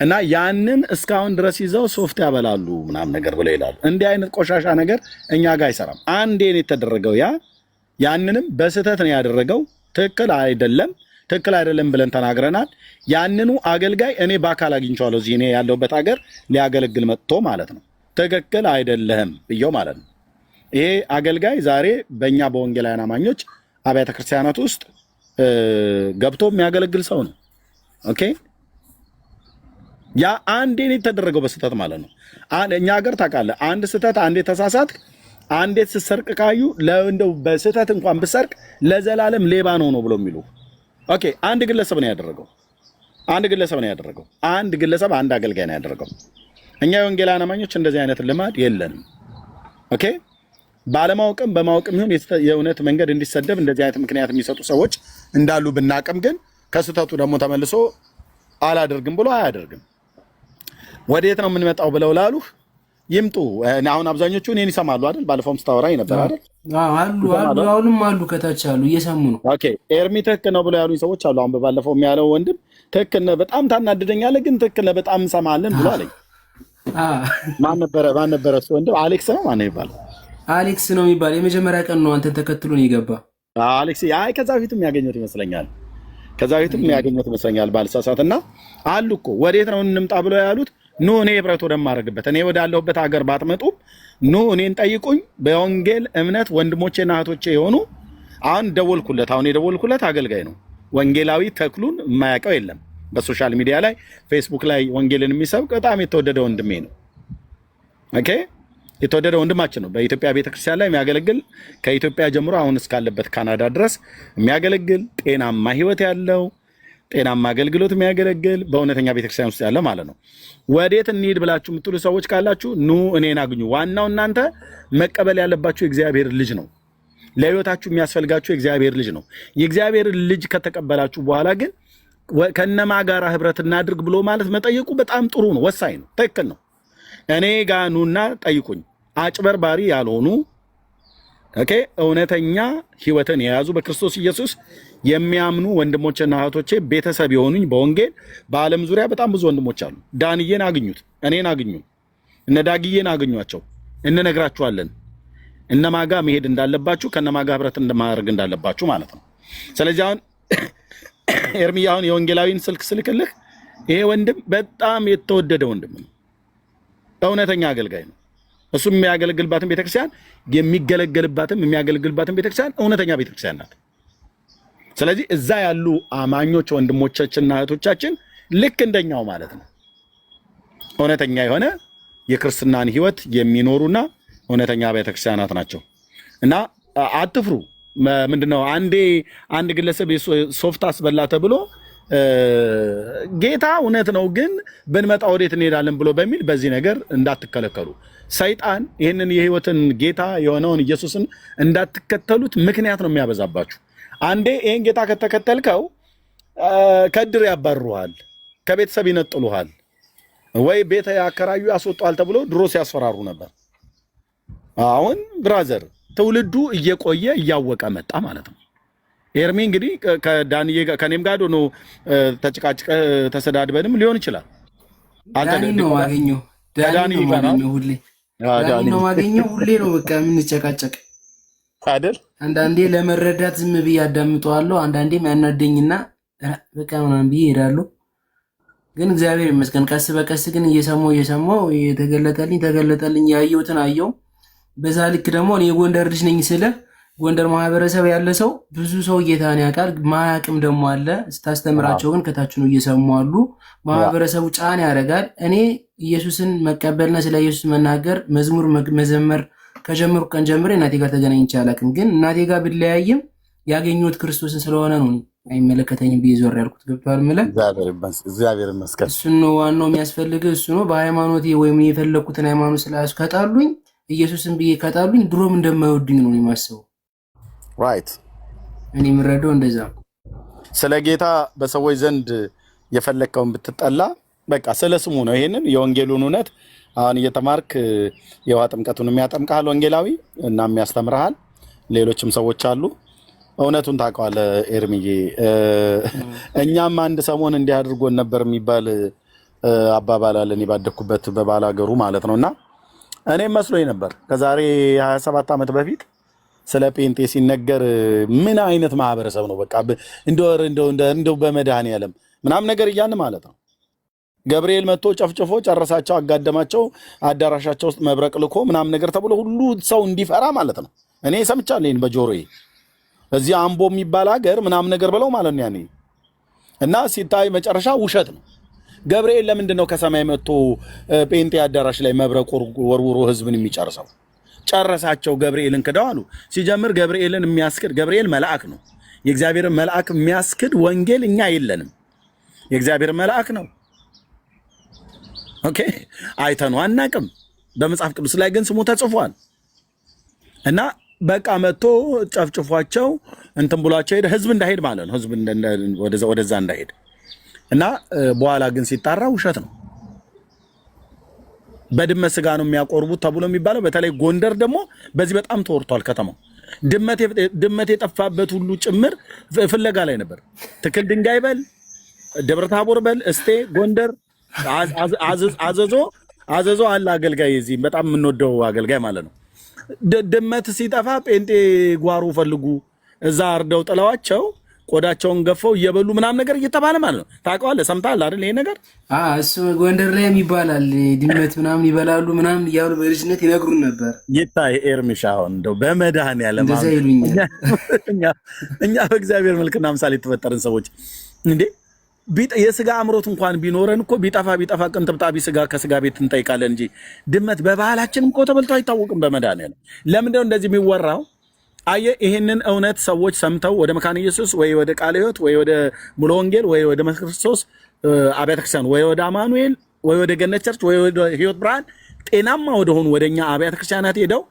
እና ያንን እስካሁን ድረስ ይዘው ሶፍት ያበላሉ ምናምን ነገር ብለው ይላሉ። እንዲህ አይነት ቆሻሻ ነገር እኛ ጋር አይሰራም። አንዴ ነው የተደረገው። ያንንም በስህተት ነው ያደረገው። ትክክል አይደለም ብለን ተናግረናል። ያንኑ አገልጋይ እኔ በአካል አግኝቼዋለሁ። እዚህ እኔ ያለሁበት ሀገር ሊያገለግል መጥቶ ማለት ነው። ትክክል አይደለም ብየው ማለት ነው። ይሄ አገልጋይ ዛሬ በእኛ በወንጌላውያን አማኞች አብያተ ክርስቲያናት ውስጥ ገብቶ የሚያገለግል ሰው ነው። ኦኬ፣ ያ አንዴ ነው የተደረገው በስህተት ማለት ነው። እኛ ሀገር ታውቃለህ፣ አንድ ስህተት፣ አንዴ ተሳሳት፣ አንዴ ስትሰርቅ ካዩ ለእንደው በስህተት እንኳን ብሰርቅ ለዘላለም ሌባ ነው ብሎ የሚሉ ኦኬ። አንድ ግለሰብ ነው ያደረገው። አንድ ግለሰብ አንድ አገልጋይ ነው ያደረገው። እኛ የወንጌላውያን አማኞች እንደዚህ አይነት ልማድ የለንም። ኦኬ፣ ባለማወቅም በማወቅም ይሁን የእውነት መንገድ እንዲሰደብ እንደዚህ አይነት ምክንያት የሚሰጡ ሰዎች እንዳሉ ብናቅም ግን ከስህተቱ ደግሞ ተመልሶ አላደርግም ብሎ አያደርግም። ወዴት ነው የምንመጣው ብለው ላሉህ ይምጡ። አሁን አብዛኞቹ እኔን ይሰማሉ አይደል? ባለፈውም ስታወራኝ ነበር አይደል? አሁንም አሉ፣ ከታች አሉ፣ እየሰሙ ነው። ኦኬ፣ ኤርሚ ትክክል ነው ብለው ያሉኝ ሰዎች አሉ። አሁን ባለፈው የሚያለው ወንድም ትክክል ነህ፣ በጣም ታናድደኛለህ፣ ግን ትክክል ነህ፣ በጣም እንሰማለን ብሎ አለኝ። ማን ነበረ እሱ ወንድም? አሌክስ ነው ማን ይባላል? አሌክስ ነው የሚባል። የመጀመሪያ ቀን ነው አንተን ተከትሎ ነው የገባ አሌክስ። አይ ከዛ በፊትም ያገኘሁት ይመስለኛል ባልሳሳት። እና አሉ እኮ ወዴት ነው እንምጣ ብለው ያሉት። ኑ እኔ ህብረት ወደማረግበት እኔ ወዳለሁበት ሀገር ባትመጡ ኑ እኔን ጠይቁኝ። በወንጌል እምነት ወንድሞቼና እህቶቼ የሆኑ አሁን የደወልኩለት አገልጋይ ነው። ወንጌላዊ ተክሉን የማያውቀው የለም። በሶሻል ሚዲያ ላይ ፌስቡክ ላይ ወንጌልን የሚሰብክ በጣም የተወደደ ወንድሜ ነው። ኦኬ፣ የተወደደ ወንድማችን ነው። በኢትዮጵያ ቤተክርስቲያን ላይ የሚያገለግል ከኢትዮጵያ ጀምሮ አሁን እስካለበት ካናዳ ድረስ የሚያገለግል ጤናማ ህይወት ያለው ጤናማ አገልግሎት የሚያገለግል በእውነተኛ ቤተክርስቲያን ውስጥ ያለ ማለት ነው። ወዴት እንሂድ ብላችሁ የምትሉ ሰዎች ካላችሁ ኑ እኔን አግኙ። ዋናው እናንተ መቀበል ያለባችሁ የእግዚአብሔር ልጅ ነው። ለህይወታችሁ የሚያስፈልጋችሁ የእግዚአብሔር ልጅ ነው። የእግዚአብሔር ልጅ ከተቀበላችሁ በኋላ ግን ከነማ ጋራ ህብረት እናድርግ ብሎ ማለት መጠየቁ በጣም ጥሩ ነው፣ ወሳኝ ነው፣ ትክክል ነው። እኔ ጋ ኑና ጠይቁኝ። አጭበርባሪ ያልሆኑ ኦኬ፣ እውነተኛ ህይወትን የያዙ በክርስቶስ ኢየሱስ የሚያምኑ ወንድሞችና እህቶቼ ቤተሰብ የሆኑኝ በወንጌል በዓለም ዙሪያ በጣም ብዙ ወንድሞች አሉ። ዳንዬን አግኙት፣ እኔን አግኙ፣ እነ ዳግዬን አግኟቸው፣ እንነግራችኋለን እነማጋ መሄድ እንዳለባችሁ ከነማጋ ህብረት እንደማድረግ እንዳለባችሁ ማለት ነው። ስለዚህ አሁን ኤርሚ አሁን የወንጌላዊን ስልክ ስልክልህ ይሄ ወንድም በጣም የተወደደ ወንድም ነው። እውነተኛ አገልጋይ ነው። እሱ የሚያገለግልባትን ቤተክርስቲያን የሚያገለግልባትን ቤተክርስቲያን እውነተኛ ቤተክርስቲያን ናት። ስለዚህ እዛ ያሉ አማኞች ወንድሞቻችንና እህቶቻችን ልክ እንደኛው ማለት ነው እውነተኛ የሆነ የክርስትናን ህይወት የሚኖሩና እውነተኛ ቤተክርስቲያናት ናቸው። እና አትፍሩ። ምንድነው አንድ ግለሰብ ሶፍት አስበላ ተብሎ ጌታ እውነት ነው ግን ብንመጣ ወዴት እንሄዳለን ብሎ በሚል በዚህ ነገር እንዳትከለከሉ። ሰይጣን ይህንን የህይወትን ጌታ የሆነውን ኢየሱስን እንዳትከተሉት ምክንያት ነው የሚያበዛባችሁ። አንዴ ይህን ጌታ ከተከተልከው ከእድር ያባርሩሃል፣ ከቤተሰብ ይነጥሉሃል፣ ወይ ቤተ ያከራዩ ያስወጧል ተብሎ ድሮ ሲያስፈራሩ ነበር። አሁን ብራዘር ትውልዱ እየቆየ እያወቀ መጣ ማለት ነው። ኤርሚ እንግዲህ ከዳንዬ ከኔም ጋር ሆኖ ተጭቃጭቀ ተሰዳድበንም ሊሆን ይችላል። ዳኒ ነው ማገኘው ሁሌ ነው በቃ የምንጨቃጨቅ አይደል? አንዳንዴ ለመረዳት ዝም ብዬ አዳምጠዋለሁ፣ አንዳንዴም ያናደኝና በቃ ምናምን ብዬ እሄዳለሁ። ግን እግዚአብሔር ይመስገን ቀስ በቀስ ግን እየሰማው ተገለጠልኝ፣ ያየሁትን አየው። በዛ ልክ ደግሞ እኔ የጎንደር ልጅ ነኝ ስለ ጎንደር ማህበረሰብ ያለ ሰው ብዙ ሰው ጌታን ያውቃል፣ ማያውቅም ደግሞ አለ። ስታስተምራቸው ግን ከታች ነው እየሰሙ አሉ። ማህበረሰቡ ጫና ያደርጋል። እኔ ኢየሱስን መቀበልና ስለ ኢየሱስ መናገር መዝሙር መዘመር ከጀመሩ ቀን ጀምሬ እናቴ ጋር ተገናኝቼ አላውቅም። ግን እናቴ ጋር ብለያይም ያገኘሁት ክርስቶስን ስለሆነ ነው አይመለከተኝም ብዬ ዞር ያልኩት። ገብቶሃል? እግዚአብሔር ይመስገን። እሱ ነው ዋናው የሚያስፈልግ እሱ ነው። በሃይማኖቴ ወይም የፈለኩትን ሃይማኖት ስላሱ ከጣሉኝ ኢየሱስን ብዬ ከጣሉኝ ድሮም እንደማይወዱኝ ነው የማስበው። ራይት። እኔ የምረዳው እንደዛ ስለ ጌታ በሰዎች ዘንድ የፈለከውን ብትጠላ በቃ ስለ ስሙ ነው። ይሄንን የወንጌሉን እውነት አሁን እየተማርክ የውሃ ጥምቀቱን የሚያጠምቅሃል ወንጌላዊ እና የሚያስተምርሃል። ሌሎችም ሰዎች አሉ። እውነቱን ታውቀዋለህ ኤርሚዬ። እኛም አንድ ሰሞን እንዲህ አድርጎን ነበር የሚባል አባባል አለ፣ እኔ ባደኩበት በባላገሩ ማለት ነው። እና እኔም መስሎኝ ነበር ከዛሬ 27 ዓመት በፊት ስለ ጴንጤ ሲነገር ምን አይነት ማህበረሰብ ነው፣ በቃ እንደው በመድኃኔዓለም ምናምን ነገር እያን ማለት ነው። ገብርኤል መጥቶ ጨፍጭፎ ጨረሳቸው፣ አጋደማቸው፣ አዳራሻቸው ውስጥ መብረቅ ልኮ ምናምን ነገር ተብሎ ሁሉ ሰው እንዲፈራ ማለት ነው። እኔ ሰምቻለሁ ይሄን በጆሮዬ። እዚህ አምቦ የሚባል ሀገር ምናምን ነገር ብለው ማለት ነው ያኔ። እና ሲታይ መጨረሻ ውሸት ነው። ገብርኤል ለምንድን ነው ከሰማይ መጥቶ ጴንጤ አዳራሽ ላይ መብረቅ ወርውሮ ህዝብን የሚጨርሰው? ጨረሳቸው። ገብርኤልን ክደው አሉ። ሲጀምር ገብርኤልን የሚያስክድ ገብርኤል መልአክ ነው። የእግዚአብሔርን መልአክ የሚያስክድ ወንጌል እኛ የለንም። የእግዚአብሔር መልአክ ነው። ኦኬ፣ አይተነው አናቅም። በመጽሐፍ ቅዱስ ላይ ግን ስሙ ተጽፏል። እና በቃ መጥቶ ጨፍጭፏቸው እንትን ብሏቸው ሄደ። ህዝብ እንዳይሄድ ማለት ነው። ህዝብ ወደዛ እንዳይሄድ እና በኋላ ግን ሲጣራ ውሸት ነው። በድመት ስጋ ነው የሚያቆርቡት ተብሎ የሚባለው በተለይ ጎንደር ደግሞ በዚህ በጣም ተወርቷል። ከተማው ድመት የጠፋበት ሁሉ ጭምር ፍለጋ ላይ ነበር። ትክል ድንጋይ በል፣ ደብረ ታቦር በል፣ እስቴ፣ ጎንደር፣ አዘዞ አለ አገልጋይ፣ እዚህ በጣም የምንወደው አገልጋይ ማለት ነው። ድመት ሲጠፋ ጴንጤ ጓሮ ፈልጉ፣ እዛ አርደው ጥለዋቸው ቆዳቸውን ገፈው እየበሉ ምናምን ነገር እየተባለ ማለት ነው። ታውቀዋለህ? ሰምተሃል አይደል? ይሄ ነገር እሱ ጎንደር ላይም ይባላል። ድመት ምናምን ይበላሉ ምናምን እያሉ በልጅነት ይነግሩን ነበር። ይታይ ኤርሚሻ፣ አሁን እንደው በመድኃኔዓለም እንደዛ ይሉኛል። እኛ በእግዚአብሔር መልክና ምሳሌ የተፈጠርን ሰዎች እንዴ! የስጋ አምሮት እንኳን ቢኖረን እኮ ቢጠፋ ቅንጥብጣቢ ስጋ ከስጋ ቤት እንጠይቃለን እንጂ ድመት በባህላችንም እኮ ተበልቶ አይታወቅም። በመድኃኔዓለም ለምንድነው እንደዚህ የሚወራው? አየህ፣ ይሄንን እውነት ሰዎች ሰምተው ወደ መካነ ኢየሱስ ወይ ወደ ቃለ ሕይወት ወይ ወደ ሙሉ ወንጌል ወይ ወደ ክርስቶስ አብያተ ክርስቲያን ወይ ወደ አማኑኤል ወይ ወደ ገነት ቸርች ወይ ወደ ሕይወት ብርሃን ጤናማ ወደሆኑ ወደኛ አብያተ ክርስቲያናት ሄደው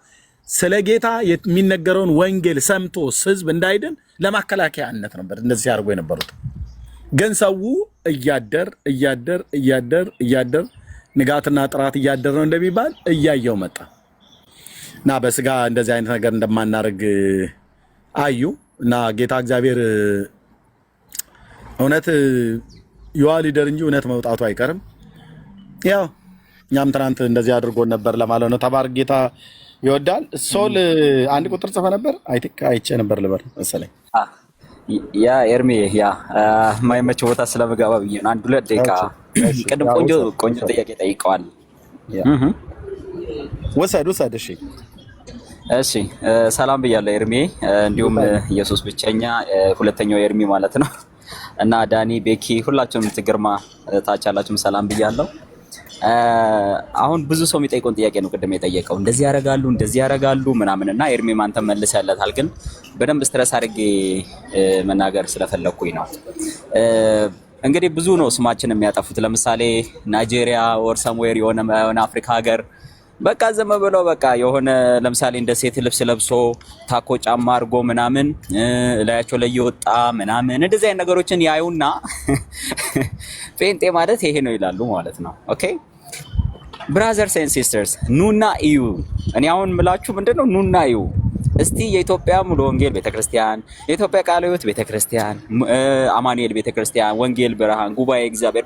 ስለ ጌታ የሚነገረውን ወንጌል ሰምቶ ህዝብ እንዳይድን ለማከላከያነት ነበር እንደዚህ ሲያደርጉ የነበሩት። ግን ሰው እያደር ንጋትና ጥራት እያደር ነው እንደሚባል እያየው መጣ እና በስጋ እንደዚህ አይነት ነገር እንደማናደርግ አዩ እና ጌታ እግዚአብሔር እውነት ይዋ ሊደር እንጂ እውነት መውጣቱ አይቀርም። ያው እኛም ትናንት እንደዚህ አድርጎን ነበር ለማለት ነው። ተባረክ፣ ጌታ ይወዳል። ሶል አንድ ቁጥር ጽፈ ነበር አይ ቲንክ አይቼ ነበር ልበር መሰለኝ። ያ ኤርሚ የማይመች ቦታ ስለምገባ ብዬ ነው። አንድ ሁለት ደቂቃ ቅድም ቆንጆ ጥያቄ ጠይቀዋል። ወሰድ እሺ ሰላም ብያለሁ ኤርሚ፣ እንዲሁም ኢየሱስ ብቸኛ ሁለተኛው ኤርሚ ማለት ነው። እና ዳኒ፣ ቤኪ፣ ሁላችሁም ግርማ ታች ያላችሁም ሰላም ብያለሁ። አሁን ብዙ ሰው የሚጠይቀውን ጥያቄ ነው ቅድም የጠየቀው፣ እንደዚህ ያደርጋሉ ምናምን እና ኤርሚም አንተ መልሰለታል። ግን በደንብ ስትረስ አድርጌ መናገር ስለፈለኩኝ ነው። እንግዲህ ብዙ ነው ስማችን የሚያጠፉት። ለምሳሌ ናይጄሪያ ወር ሰምዌር የሆነ አፍሪካ ሀገር በቃ ዘመ ብለው በቃ የሆነ ለምሳሌ እንደ ሴት ልብስ ለብሶ ታኮ ጫማ አድርጎ ምናምን ላያቸው ላይ የወጣ ምናምን እንደዚህ አይነት ነገሮችን ያዩና ጴንጤ ማለት ይሄ ነው ይላሉ ማለት ነው። ኦኬ ብራዘርስ ኤንድ ሲስተርስ ኑና እዩ። እኔ አሁን ምላችሁ ምንድነው ኑና እዩ እስቲ የኢትዮጵያ ሙሉ ወንጌል ቤተክርስቲያን፣ የኢትዮጵያ ቃለ ሕይወት ቤተክርስቲያን፣ አማኑኤል ቤተክርስቲያን፣ ወንጌል ብርሃን፣ ጉባኤ እግዚአብሔር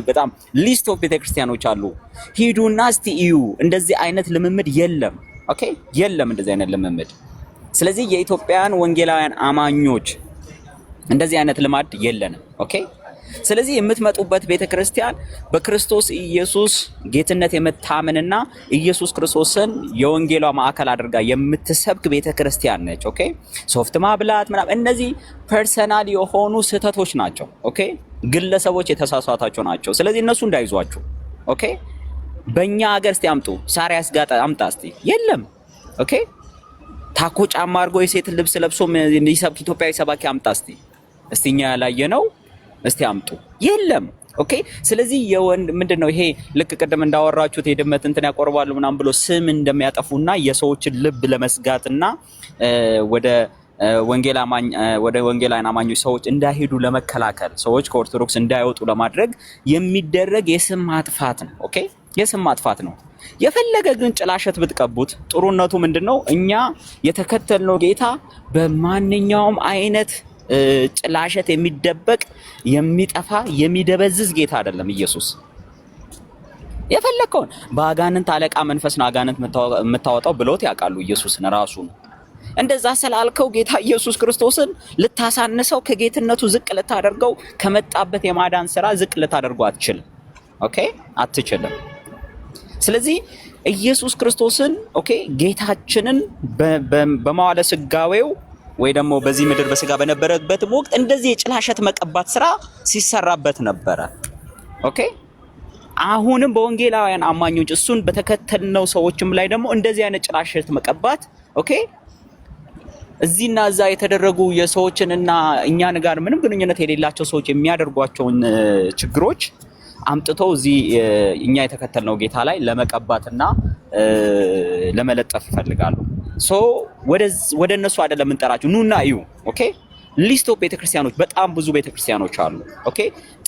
በጣም ሊስት ኦፍ ቤተክርስቲያኖች አሉ። ሂዱና እስቲ እዩ። እንደዚህ አይነት ልምምድ የለም። ኦኬ የለም እንደዚህ አይነት ልምምድ። ስለዚህ የኢትዮጵያን ወንጌላውያን አማኞች እንደዚህ አይነት ልማድ የለንም። ኦኬ ስለዚህ የምትመጡበት ቤተክርስቲያን በክርስቶስ ኢየሱስ ጌትነት የምታምንና ኢየሱስ ክርስቶስን የወንጌሏ ማዕከል አድርጋ የምትሰብክ ቤተክርስቲያን ነች። ኦኬ ሶፍት ማብላት ምናምን እነዚህ ፐርሰናል የሆኑ ስህተቶች ናቸው። ኦኬ ግለሰቦች የተሳሳታቸው ናቸው። ስለዚህ እነሱ እንዳይዟችሁ። ኦኬ በእኛ ሀገር እስቲ አምጡ፣ ሳሪያስ ጋር አምጣ እስቲ። የለም። ኦኬ ታኮ ጫማ አድርጎ የሴት ልብስ ለብሶ እንዲሰብክ ኢትዮጵያዊ ሰባኪ አምጣ እስቲ እኛ ያላየነው እስቲ አምጡ። የለም። ኦኬ ስለዚህ የወንድ ምንድነው ይሄ ልክ ቅድም እንዳወራችሁት የድመት እንትን ያቆርባሉ ምናምን ብሎ ስም እንደሚያጠፉና የሰዎችን ልብ ለመስጋትና ወደ ወንጌላውያን አማኞች ሰዎች እንዳይሄዱ ለመከላከል ሰዎች ከኦርቶዶክስ እንዳይወጡ ለማድረግ የሚደረግ የስም ማጥፋት ነው። ኦኬ የስም ማጥፋት ነው። የፈለገ ግን ጭላሸት ብትቀቡት ጥሩነቱ ምንድነው? እኛ የተከተልነው ጌታ በማንኛውም አይነት ጭላሸት የሚደበቅ የሚጠፋ የሚደበዝዝ ጌታ አይደለም ኢየሱስ። የፈለከውን በአጋንንት አለቃ መንፈስ ነው አጋንንት የምታወጣው ብሎት ያውቃሉ ኢየሱስን ራሱን። እንደዛ ስላልከው ጌታ ኢየሱስ ክርስቶስን ልታሳንሰው፣ ከጌትነቱ ዝቅ ልታደርገው፣ ከመጣበት የማዳን ስራ ዝቅ ልታደርገው አትችልም። ኦኬ አትችልም። ስለዚህ ኢየሱስ ክርስቶስን ኦኬ ጌታችንን በመዋዕለ ሥጋዌው ወይ ደግሞ በዚህ ምድር በስጋ በነበረበት ወቅት እንደዚህ የጭላሸት መቀባት ስራ ሲሰራበት ነበረ። ኦኬ አሁንም በወንጌላውያን አማኞች እሱን በተከተልነው ሰዎችም ላይ ደግሞ እንደዚህ አይነት ጭላሸት መቀባት ኦኬ እዚህና እዛ የተደረጉ የሰዎችንና እኛን ጋር ምንም ግንኙነት የሌላቸው ሰዎች የሚያደርጓቸውን ችግሮች አምጥተው እዚህ እኛ የተከተልነው ጌታ ላይ ለመቀባትና ለመለጠፍ ይፈልጋሉ። ወደ እነሱ አይደለም እንጠራችሁ፣ ኑና እዩ። ኦኬ ሊስት ኦፍ ቤተክርስቲያኖች በጣም ብዙ ቤተክርስቲያኖች አሉ። ኦኬ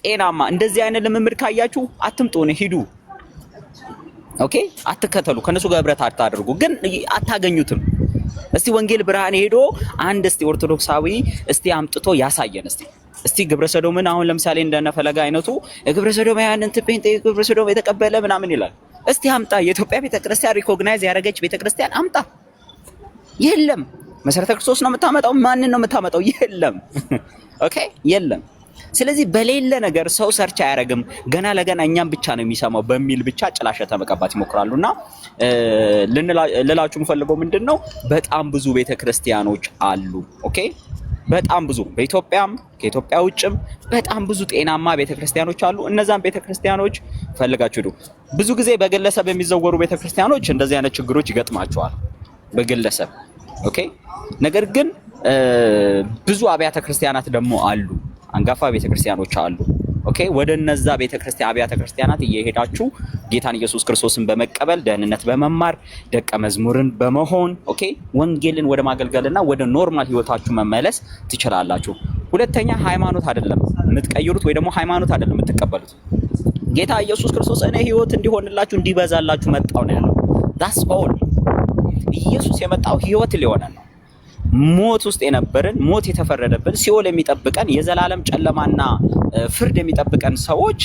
ጤናማ እንደዚህ አይነት ልምምድ ካያችሁ አትምጡ፣ ሂዱ። ኦኬ አትከተሉ፣ ከነሱ ጋር ህብረት አታድርጉ፣ ግን አታገኙትም። እስቲ ወንጌል ብርሃን ሄዶ አንድ እስቲ ኦርቶዶክሳዊ እስቲ አምጥቶ ያሳየን እስቲ ግብረ ሰዶምን አሁን ለምሳሌ እንደነፈለጋ አይነቱ ግብረ ሰዶም ያንን ጴንጤ ግብረ ሰዶም የተቀበለ ምናምን ይላል። እስቲ አምጣ፣ የኢትዮጵያ ቤተክርስቲያን ሪኮግናይዝ ያደረገች ቤተክርስቲያን አምጣ። የለም። መሰረተ ክርስቶስ ነው የምታመጣው? ማንን ነው የምታመጣው? የለም። ኦኬ የለም። ስለዚህ በሌለ ነገር ሰው ሰርች አያረግም። ገና ለገና እኛም ብቻ ነው የሚሰማው በሚል ብቻ ጭላሸት መቀባት ይሞክራሉና ልላችሁ የምፈልገው ምንድነው በጣም ብዙ ቤተክርስቲያኖች አሉ። ኦኬ በጣም ብዙ በኢትዮጵያም ከኢትዮጵያ ውጭም በጣም ብዙ ጤናማ ቤተክርስቲያኖች አሉ። እነዛን ቤተክርስቲያኖች ፈልጋችሁ ሄዱ። ብዙ ጊዜ በግለሰብ የሚዘወሩ ቤተክርስቲያኖች እንደዚህ አይነት ችግሮች ይገጥማቸዋል በግለሰብ ኦኬ። ነገር ግን ብዙ አብያተ ክርስቲያናት ደግሞ አሉ፣ አንጋፋ ቤተክርስቲያኖች አሉ። ኦኬ ወደ እነዛ አብያተ ክርስቲያናት እየሄዳችሁ ጌታን ኢየሱስ ክርስቶስን በመቀበል ደህንነት በመማር ደቀ መዝሙርን በመሆን ኦኬ ወንጌልን ወደ ማገልገልና ወደ ኖርማል ህይወታችሁ መመለስ ትችላላችሁ። ሁለተኛ ሃይማኖት አይደለም የምትቀይሩት ወይ ደግሞ ሃይማኖት አይደለም የምትቀበሉት። ጌታ ኢየሱስ ክርስቶስ እኔ ህይወት እንዲሆንላችሁ እንዲበዛላችሁ መጣው ነው ያለው። that's all። ኢየሱስ የመጣው ህይወት ሊሆነን ነው። ሞት ውስጥ የነበርን ሞት የተፈረደብን ሲኦል የሚጠብቀን የዘላለም ጨለማና ፍርድ የሚጠብቀን ሰዎች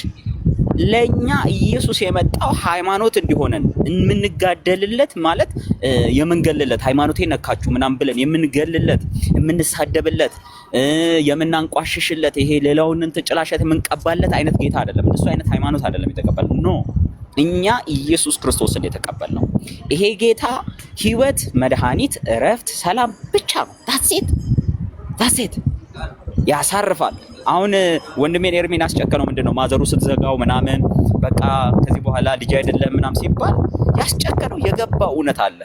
ለኛ ኢየሱስ የመጣው ሃይማኖት እንዲሆነን የምንጋደልለት ማለት የምንገልለት ሃይማኖቴን ነካችሁ ምናምን ብለን የምንገልለት የምንሳደብለት የምናንቋሽሽለት ይሄ ሌላውን ጭላሸት የምንቀባለት አይነት ጌታ አይደለም። እሱ አይነት ሃይማኖት አይደለም የተቀበልነው። ኖ እኛ ኢየሱስ ክርስቶስን የተቀበልነው ይሄ ጌታ ህይወት፣ መድኃኒት፣ እረፍት፣ ሰላም ብቻ ነው። that's it ያሳርፋል። አሁን ወንድሜን ኤርሚን አስጨከነው ምንድነው ማዘሩ ስትዘጋው ምናምን በቃ ከዚህ በኋላ ልጅ አይደለም ምናምን ሲባል ያስጨከነው የገባው እውነት አለ።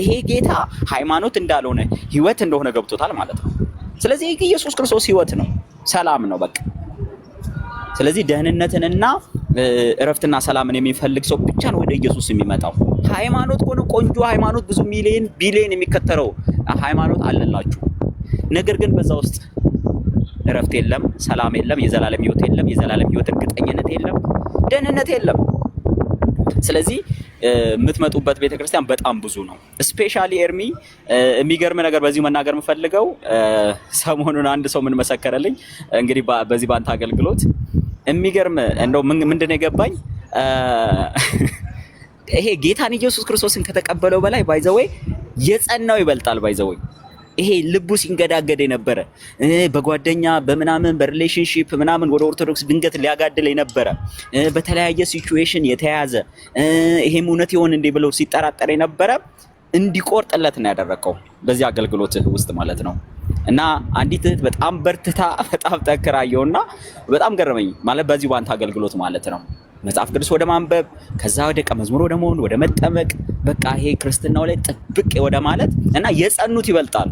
ይሄ ጌታ ሃይማኖት እንዳልሆነ ህይወት እንደሆነ ገብቶታል ማለት ነው። ስለዚህ ኢየሱስ ክርስቶስ ህይወት ነው፣ ሰላም ነው በቃ። ስለዚህ ደህንነትንና እረፍትና ሰላምን የሚፈልግ ሰው ብቻ ነው ወደ ኢየሱስ የሚመጣው። ሃይማኖት ሆኖ ቆንጆ ሃይማኖት ብዙ ሚሊዮን ቢሊዮን የሚከተለው ሃይማኖት አለላችሁ። ነገር ግን በዛ ውስጥ እረፍት የለም፣ ሰላም የለም፣ የዘላለም ህይወት የለም፣ የዘላለም ህይወት እርግጠኝነት የለም፣ ደህንነት የለም። ስለዚህ የምትመጡበት ቤተክርስቲያን በጣም ብዙ ነው። ስፔሻሊ ኤርሚ የሚገርም ነገር በዚህ መናገር የምፈልገው ሰሞኑን አንድ ሰው ምን መሰከረልኝ እንግዲህ በዚህ ባንተ አገልግሎት የሚገርም እንደው ምንድነው የገባኝ ይሄ ጌታን ኢየሱስ ክርስቶስን ከተቀበለው በላይ ባይዘወይ የጸናው ይበልጣል። ባይዘወይ ይሄ ልቡ ሲንገዳገድ የነበረ በጓደኛ በምናምን በሪሌሽንሺፕ ምናምን ወደ ኦርቶዶክስ ድንገት ሊያጋድል የነበረ በተለያየ ሲቹዌሽን የተያዘ ይሄም እውነት ይሆን እንዴ ብለው ሲጠራጠር የነበረ እንዲቆርጥለት ነው ያደረከው በዚህ አገልግሎት ውስጥ ማለት ነው። እና አንዲት እህት በጣም በርትታ በጣም ጠንክራየውና በጣም ገረመኝ ማለት በዚህ ባንተ አገልግሎት ማለት ነው። መጽሐፍ ቅዱስ ወደ ማንበብ ከዛ ወደ ደቀ መዝሙር ወደ መሆን ወደ መጠመቅ በቃ ይሄ ክርስትናው ላይ ጥብቅ ወደ ማለት እና የጸኑት ይበልጣሉ።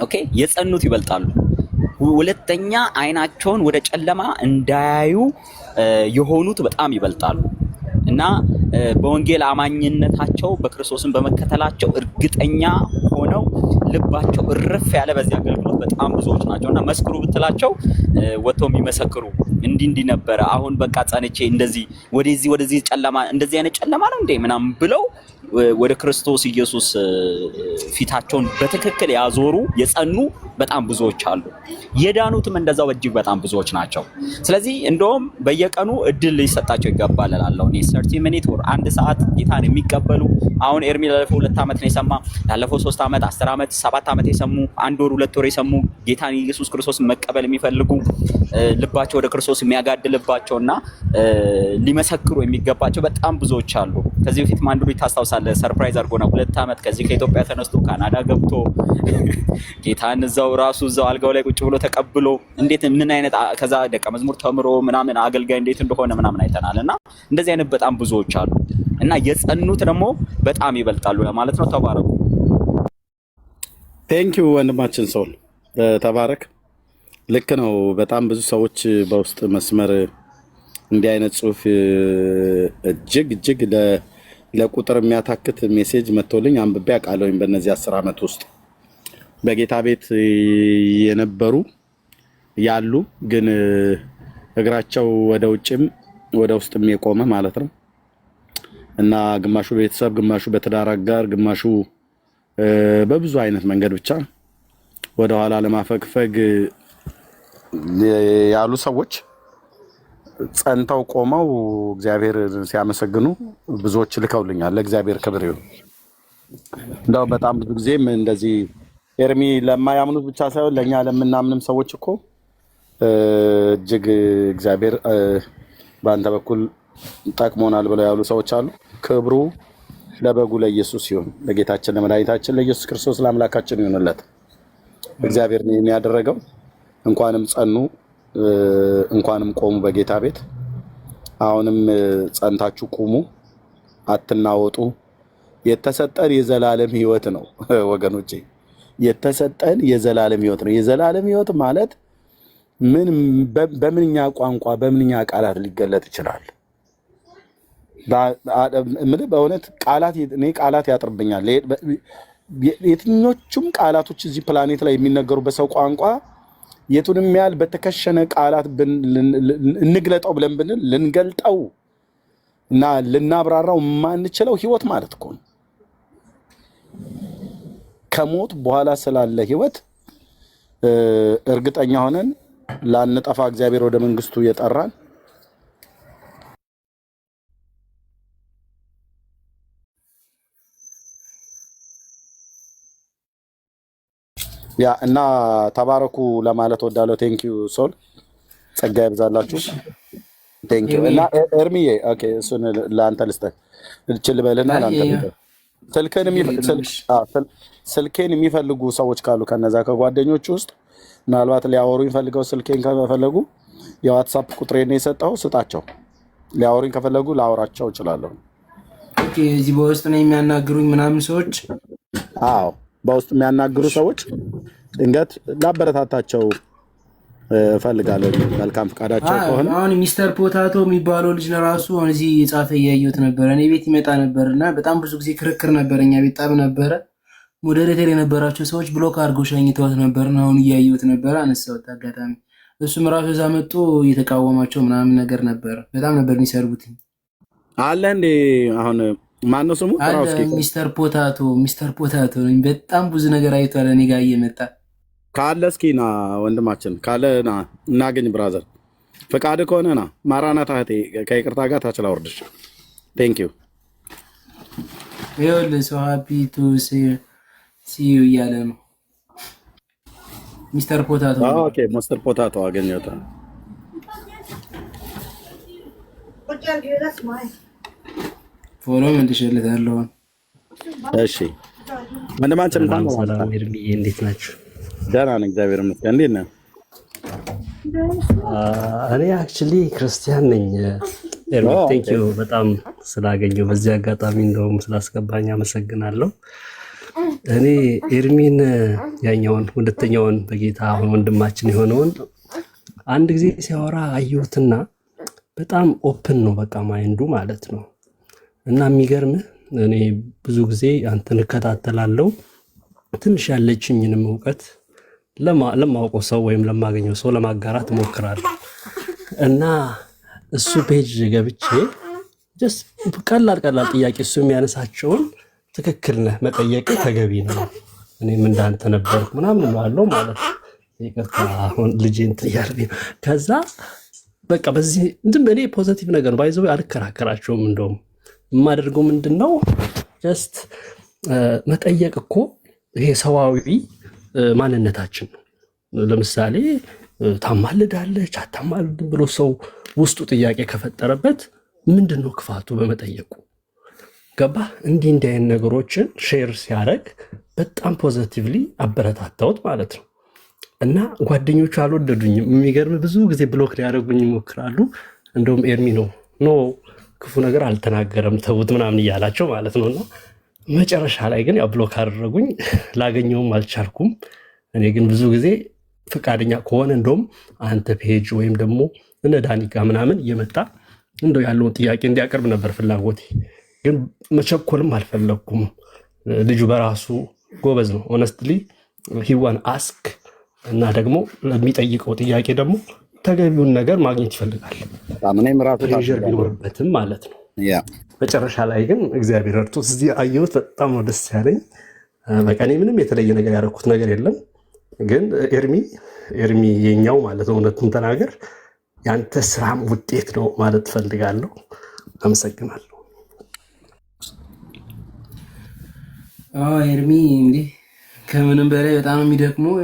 ኦኬ የጸኑት ይበልጣሉ። ሁለተኛ አይናቸውን ወደ ጨለማ እንዳያዩ የሆኑት በጣም ይበልጣሉ። እና በወንጌል አማኝነታቸው በክርስቶስን በመከተላቸው እርግጠኛ ሆነው ልባቸው እርፍ ያለ በዚህ አገልግሎት በጣም ብዙዎች ናቸውና መስክሩ ብትላቸው ወጥተው የሚመሰክሩ እንዲህ ነበረ አሁን በቃ ጸንቼ እንደዚህ ወደዚህ ጨለማ እንደዚህ አይነት ጨለማ ነው እንዴ ምናምን ብለው ወደ ክርስቶስ ኢየሱስ ፊታቸውን በትክክል ያዞሩ የጸኑ በጣም ብዙዎች አሉ። የዳኑትም እንደዛው እጅግ በጣም ብዙዎች ናቸው። ስለዚህ እንደውም በየቀኑ እድል ሊሰጣቸው ይገባል እላለሁ እኔ 30 ሚኒት ወር 1 ሰዓት ጌታን የሚቀበሉ አሁን ኤርሚ ላለፈው 2 ዓመት ነው የሰማ ላለፈው 3 ዓመት 10 ዓመት 7 ዓመት የሰሙ 1 ወር 2 ወር የሰሙ ጌታን ኢየሱስ ክርስቶስ መቀበል የሚፈልጉ ልባቸው ወደ ክርስቶስ የሚያጋድልባቸውና ሊመሰክሩ የሚገባቸው በጣም ብዙዎች አሉ። ከዚህ በፊት ማንዱ ታስታውሳለህ ሰርፕራይዝ አድርጎና 2 ዓመት ከዚህ ከኢትዮጵያ ተነስቶ ካናዳ ገብቶ ጌታን እዛው አልጋው ላይ ቁጭ ብሎ ተቀብሎ እንዴት ምን አይነት ከዛ ደቀ መዝሙር ተምሮ ምናምን አገልጋይ እንዴት እንደሆነ ምናምን አይተናልና እንደዚህ አይነት በጣም ብዙዎች አሉ እና የጸኑት ደግሞ በጣም ይበልጣሉ ለማለት ነው። ተባረኩ። ቴንክ ዩ ወንድማችን ሶል ተባረክ። ልክ ነው። በጣም ብዙ ሰዎች በውስጥ መስመር እንዲህ አይነት ጽሁፍ እጅግ ለቁጥር የሚያታክት ሜሴጅ መጥቶልኝ አንብቤ አውቃለሁኝ። በእነዚህ 10 ዓመት ውስጥ በጌታ ቤት የነበሩ ያሉ ግን እግራቸው ወደ ውጭም ወደ ውስጥም የቆመ ማለት ነው እና ግማሹ ቤተሰብ፣ ግማሹ በትዳር አጋር፣ ግማሹ በብዙ አይነት መንገድ ብቻ ወደ ኋላ ለማፈግፈግ ያሉ ሰዎች ጸንተው ቆመው እግዚአብሔር ሲያመሰግኑ ብዙዎች ልከውልኛል። ለእግዚአብሔር ክብር ይሁን። እንደው በጣም ብዙ ጊዜም እንደዚህ ኤርሚ ለማያምኑት ብቻ ሳይሆን ለኛ ለምናምንም ሰዎች እኮ እጅግ እግዚአብሔር በአንተ በኩል ጠቅሞናል ብለው ያሉ ሰዎች አሉ። ክብሩ ለበጉ ለኢየሱስ ይሁን፣ ለጌታችን ለመድኃኒታችን ለኢየሱስ ክርስቶስ ለአምላካችን ይሁንለት። እግዚአብሔር ነው የሚያደርገው። እንኳንም ጸኑ፣ እንኳንም ቆሙ በጌታ ቤት። አሁንም ጸንታችሁ ቁሙ፣ አትናወጡ። የተሰጠን የዘላለም ሕይወት ነው ወገኖቼ፣ የተሰጠን የዘላለም ሕይወት ነው። የዘላለም ሕይወት ማለት ምን በምንኛ ቋንቋ በምንኛ ቃላት ሊገለጥ ይችላል? በእውነት ቃላት ያጥርብኛል። የትኞቹም ቃላቶች እዚህ ፕላኔት ላይ የሚነገሩበት ሰው ቋንቋ የቱንም ያህል በተከሸነ ቃላት እንግለጠው ብለን ብንል ልንገልጠው እና ልናብራራው የማንችለው ህይወት ማለት እኮ ነው። ከሞት በኋላ ስላለ ህይወት እርግጠኛ ሆነን ላንጠፋ እግዚአብሔር ወደ መንግስቱ የጠራን ያ እና ተባረኩ ለማለት ወዳለው። ቴንክ ዩ ሶል፣ ጸጋ ይብዛላችሁ። ቴንክ ዩ እና ኤርሚዬ ኦኬ፣ እሱን ለአንተ ልስጥህ ልችል በልና ለአንተ ልስጥህ። ስልኬን የሚፈልጉ ሰዎች ካሉ ከነዛ ከጓደኞች ውስጥ ምናልባት ሊያወሩኝ ፈልገው ስልኬን ከፈለጉ የዋትሳፕ ቁጥሬን የሰጠው ስጣቸው። ሊያወሩኝ ከፈለጉ ላወራቸው እችላለሁ። ኦኬ፣ እዚህ በውስጥ ነው የሚያናግሩኝ ምናምን ሰዎች? አዎ፣ በውስጥ የሚያናግሩ ሰዎች ድንገት ላበረታታቸው እፈልጋለሁ። መልካም ፈቃዳቸው ከሆነ አሁን ሚስተር ፖታቶ የሚባለው ልጅ ለራሱ አሁን እዚህ የጻፈ እያየሁት ነበረ። እኔ ቤት ይመጣ ነበር እና በጣም ብዙ ጊዜ ክርክር ነበረ። እኛ ቤት ጠብ ነበረ። ሞዴሬተር የነበራቸው ሰዎች ብሎክ አድርገው ሸኝተውት ነበር። አሁን እያየሁት ነበረ፣ አነሳሁት አጋጣሚ። እሱም ራሱ እዛ መጥቶ እየተቃወማቸው ምናምን ነገር ነበረ። በጣም ነበር የሚሰርቡት። አለ እንዴ አሁን ማነው ስሙ? ሚስተር ፖታቶ በጣም ብዙ ነገር አይቷል። እኔ ጋር እየመጣ ካለ እስኪ ና ወንድማችን ካለ ና እናገኝ። ብራዘር ፈቃድ ከሆነ ና። ማራናታ እህቴ ከይቅርታ ጋር ታችላ ወርድሽ። ቴንክ ዩ ይኸውልህ ሶ ሃፒ ቱ ሲ ዩ እያለ ነው ሚስተር ፖታቶ። ኦኬ ሚስተር ፖታቶ አገኘሁት። ፎሎ መልሼለታለሁ። እሺ ወንድማችን ሰላም ኤርሚዬ፣ እንዴት ናችሁ? ደህና ነኝ እግዚአብሔር ይመስገን። እንዴት ነህ? እኔ አክቹሊ ክርስቲያን ነኝ። ኤርሚ ቴንክ ዩ በጣም ስላገኘው በዚህ አጋጣሚ እንደውም ስላስገባኝ አመሰግናለሁ። እኔ ኤርሚን ያኛውን ሁለተኛውን በጌታ አሁን ወንድማችን የሆነውን አንድ ጊዜ ሲያወራ አየሁትና በጣም ኦፕን ነው በቃ ማይንዱ ማለት ነው። እና የሚገርምህ እኔ ብዙ ጊዜ አንተን እከታተላለሁ። ትንሽ ያለችኝንም እውቀት ለማውቀው ሰው ወይም ለማገኘው ሰው ለማጋራት እሞክራለሁ። እና እሱ ፔጅ ገብቼ ጀስት ቀላል ጥያቄ እሱ የሚያነሳቸውን ትክክል ነህ መጠየቅ ተገቢ ነው፣ እኔም እንዳንተ ነበርኩ ምናምን እለዋለሁ ማለት ነው። ይቅርታ አሁን ልጄን እያልኩኝ ነው። ከዛ በቃ በዚህ እኔ ፖዘቲቭ ነገር ነው ባይዘው አልከራከራቸውም። እንደውም የማደርገው ምንድነው ጀስት መጠየቅ እኮ ይሄ ሰዋዊ ማንነታችን ነው። ለምሳሌ ታማልዳለች አታማልድም ብሎ ሰው ውስጡ ጥያቄ ከፈጠረበት ምንድነው ክፋቱ በመጠየቁ? ገባ? እንዲህ አይነት ነገሮችን ሼር ሲያደርግ በጣም ፖዘቲቭሊ አበረታታሁት ማለት ነው። እና ጓደኞቹ አልወደዱኝም። የሚገርም ብዙ ጊዜ ብሎክ ሊያደርጉኝ ይሞክራሉ። እንደውም ኤርሚ ነው ኖ ክፉ ነገር አልተናገረም ተውት ምናምን እያላቸው ማለት ነው። እና መጨረሻ ላይ ግን ያው ብሎክ አደረጉኝ። ላገኘውም አልቻልኩም። እኔ ግን ብዙ ጊዜ ፈቃደኛ ከሆነ እንደውም አንተ ፔጅ ወይም ደግሞ እነ ዳኒጋ ምናምን እየመጣ እንደው ያለውን ጥያቄ እንዲያቀርብ ነበር ፍላጎቴ። ግን መቸኮልም አልፈለግኩም። ልጁ በራሱ ጎበዝ ነው። ሆነስትሊ ሂዋን አስክ እና ደግሞ ለሚጠይቀው ጥያቄ ደግሞ ተገቢውን ነገር ማግኘት ይፈልጋል። ፕሬዥር ቢኖርበትም ማለት ነው። መጨረሻ ላይ ግን እግዚአብሔር ረድቶት እዚህ አየሁት። በጣም ነው ደስ ያለኝ። በቃ እኔ ምንም የተለየ ነገር ያደረኩት ነገር የለም። ግን ኤርሚ የኛው ማለት ነው። እውነቱን ተናገር፣ ያንተ ስራም ውጤት ነው ማለት ፈልጋለሁ። አመሰግናለሁ። ኤርሚ እንዲህ ከምንም በላይ በጣም የሚደክመው